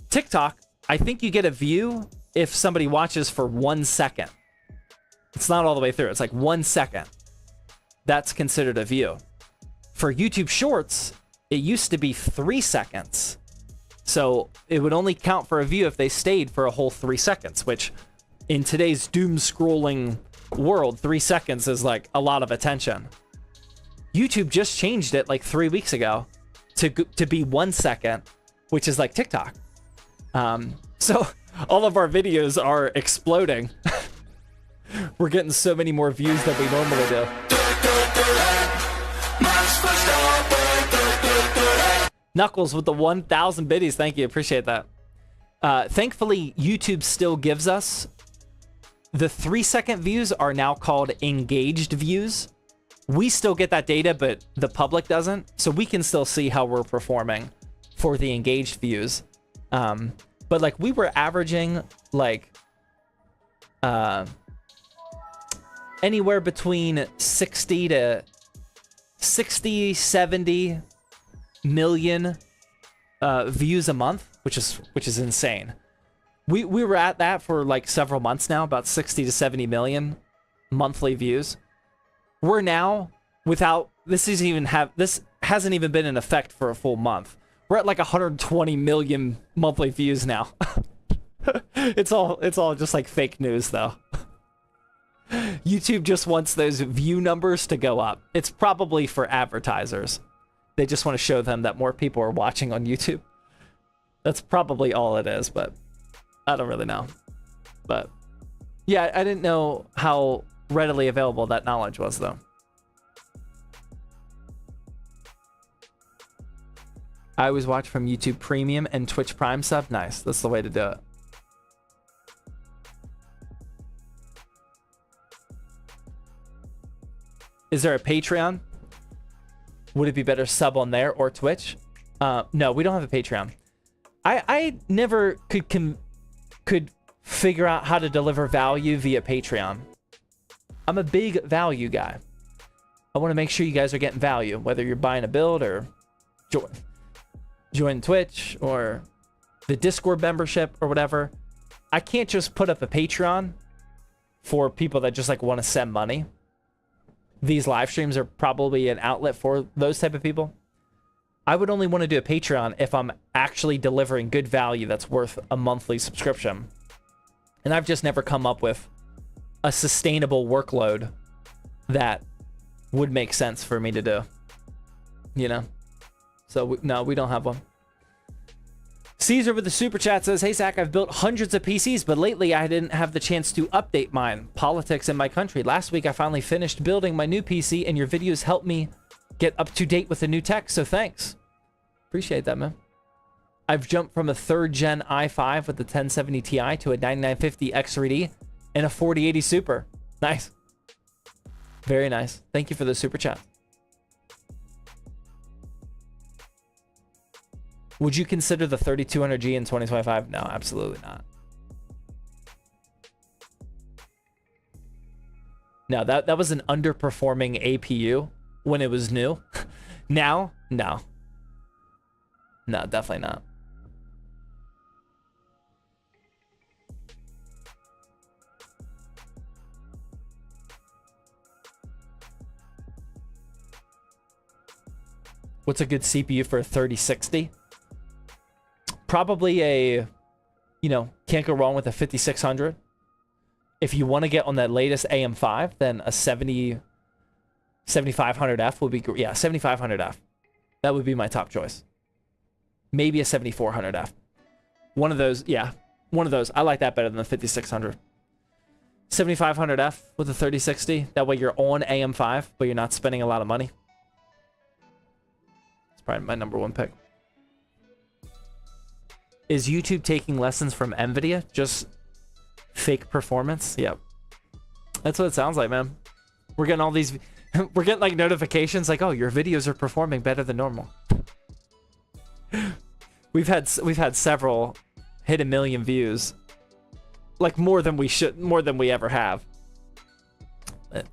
TikTok, I think you get a view if somebody watches for 1 second. It's not all the way through. It's like 1 second. That's considered a view. For YouTube Shorts, it used to be 3 seconds. So it would only count for a view if they stayed for a whole 3 seconds, which in today's doom scrolling world, 3 seconds is like a lot of attention. YouTube just changed it like 3 weeks ago to be 1 second, which is like TikTok. So all of our videos are exploding. We're getting so many more views than we normally do. Knuckles with the 1,000 biddies. Thank you. Appreciate that. Thankfully, YouTube still gives us the 3-second views are now called engaged views. We still get that data, but the public doesn't. So we can still see how we're performing for the engaged views. But like we were averaging like anywhere between 60, 70 million views a month, which is insane. We were at that for like several months now, about 60 to 70 million monthly views. We're now without this hasn't even been in effect for a full month. We're at like 120 million monthly views now. It's all just like fake news though. YouTube just wants those view numbers to go up. It's probably for advertisers. They just want to show them that more people are watching on YouTube. That's probably all it is, but I don't really know. But yeah, I didn't know how readily available that knowledge was though. I always watch from YouTube Premium and Twitch Prime sub. Nice. That's the way to do it. Is there a Patreon? Would it be better sub on there or Twitch? No, we don't have a Patreon. I never could figure out how to deliver value via Patreon. I'm a big value guy. I want to make sure you guys are getting value, whether you're buying a build or join Twitch or the Discord membership or whatever. I can't just put up a Patreon for people that just like want to send money. These live streams are probably an outlet for those type of people. I would only want to do a Patreon if I'm actually delivering good value that's worth a monthly subscription. And I've just never come up with a sustainable workload that would make sense for me to do. You know? So, no, we don't have one. Caesar with the super chat says, hey, Zach, I've built hundreds of PCs, but lately I didn't have the chance to update mine. Politics in my country. Last week, I finally finished building my new PC, and your videos helped me get up to date with the new tech, so thanks. Appreciate that, man. I've jumped from a 3rd-gen i5 with the 1070 Ti to a 9950 X3D and a 4080 Super. Nice. Very nice. Thank you for the super chat. Would you consider the 3200G in 2025? No, absolutely not. No, that was an underperforming APU when it was new. Now, no. No, definitely not. What's a good CPU for a 3060? Probably a, you know, can't go wrong with a 5600. If you want to get on that latest AM5, then a 7500F would be great. Yeah, 7500F. That would be my top choice. Maybe a 7400F. One of those, yeah. One of those. I like that better than the 5600. 7500F with a 3060. That way you're on AM5, but you're not spending a lot of money. It's probably my number one pick. Is YouTube taking lessons from NVIDIA? Just Fake performance. Yep. That's what it sounds like, man. We're getting all these, we're getting like notifications like, oh, your videos are performing better than normal. We've had several hit 1 million views, like more than we ever have.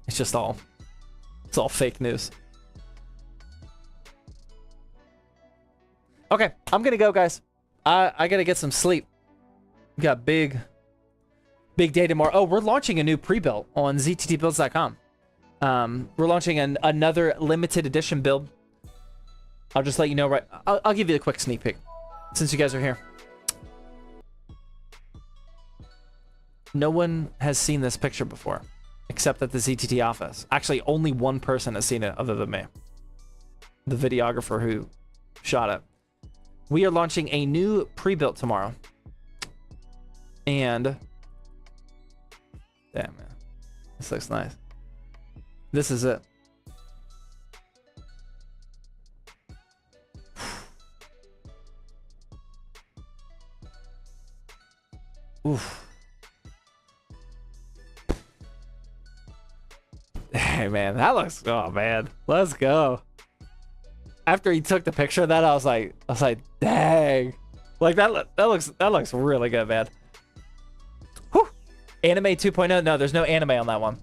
It's just all, it's all fake news. Okay, I'm gonna go, guys. I gotta get some sleep. We got big day tomorrow. Oh, we're launching a new pre-built on zttbuilds.com. We're launching another limited edition build. I'll just let you know right. I'll give you a quick sneak peek since you guys are here. No one has seen this picture before, except at the ZTT office. Actually, only one person has seen it other than me, the videographer who shot it. We are launching a new pre-built tomorrow. And damn, man, this looks nice. This is it. Oof. Hey, man, that looks, oh man, let's go. After he took the picture of that, I was like, dang, like that looks really good, man. Whew. Anime 2.0. No, there's no anime on that one.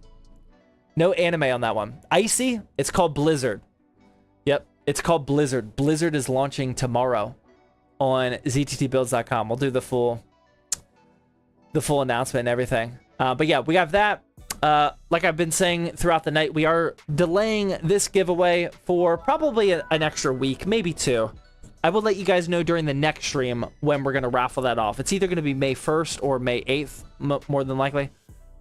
No anime on that one. Icy, it's called Blizzard. Yep, it's called Blizzard. Blizzard is launching tomorrow on zttbuilds.com. We'll do the full announcement and everything. But yeah, we have that. Like I've been saying throughout the night, we are delaying this giveaway for probably an extra week, maybe 2. I will let you guys know during the next stream when we're going to raffle that off. It's either going to be May 1st or May 8th, more than likely.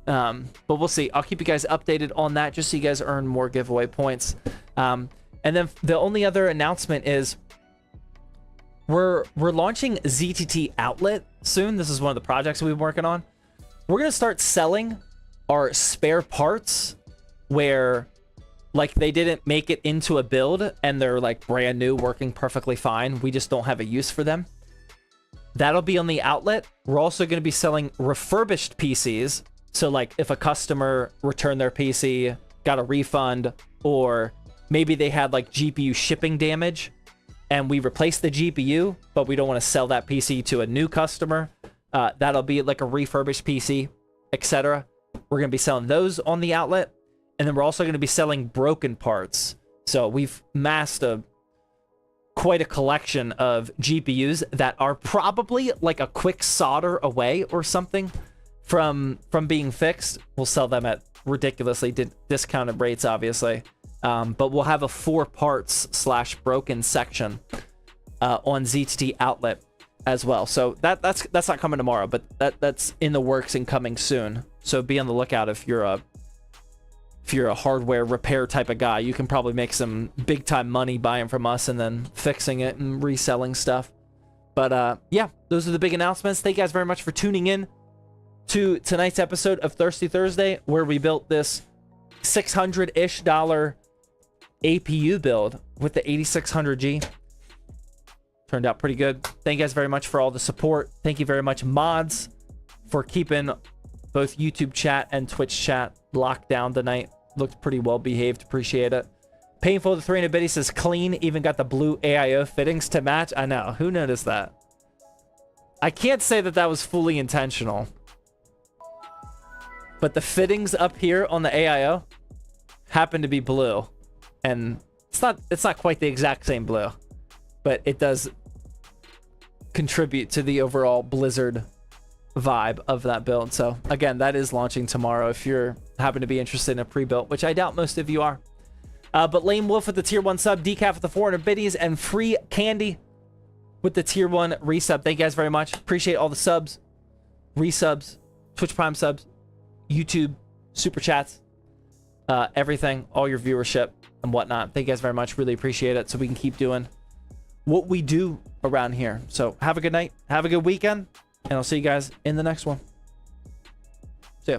But we'll see. I'll keep you guys updated on that just so you guys earn more giveaway points. And then the only other announcement is we're launching ZTT Outlet soon. This is one of the projects we've been working on. We're going to start selling our spare parts where like they didn't make it into a build and they're like brand new, working perfectly fine. We just don't have a use for them. That'll be on the outlet. We're also going to be selling refurbished PCs. So like if a customer returned their PC, got a refund, or maybe they had like GPU shipping damage and we replaced the GPU, but we don't want to sell that PC to a new customer. That'll be like a refurbished PC, etc. We're going to be selling those on the outlet. And then we're also going to be selling broken parts. So we've massed quite a collection of GPUs that are probably like a quick solder away or something from being fixed. We'll sell them at ridiculously discounted rates, obviously. But we'll have a 4 parts / broken section on ZTT outlet as well. So that's not coming tomorrow, but that's in the works and coming soon. So be on the lookout if you're a hardware repair type of guy. You can probably make some big time money buying from us and then fixing it and reselling stuff. But yeah, those are the big announcements. Thank you guys very much for tuning in to tonight's episode of Thirsty Thursday, where we built this $600-ish APU build with the 8600G. Turned out pretty good. Thank you guys very much for all the support. Thank you very much, mods, for keeping both YouTube chat and Twitch chat locked down tonight. Looked pretty well behaved. Appreciate it. Painful the 300 Biddy says clean. Even got the blue AIO fittings to match. I know. Who noticed that? I can't say that that was fully intentional. But the fittings up here on the AIO happen to be blue. And it's not quite the exact same blue. But it does contribute to the overall Blizzard vibe of that build. So again, that is launching tomorrow if you're happen to be interested in a pre-built, which I doubt most of you are. But Lame Wolf with the tier 1 sub, Decaf with the 400 biddies, and Free Candy with the tier 1 resub. Thank you guys very much. Appreciate all the subs, resubs, Twitch Prime subs, YouTube super chats, everything, all your viewership and whatnot. Thank you guys very much. Really appreciate it, so we can keep doing what we do around here. So have a good night, have a good weekend, and I'll see you guys in the next one. See ya.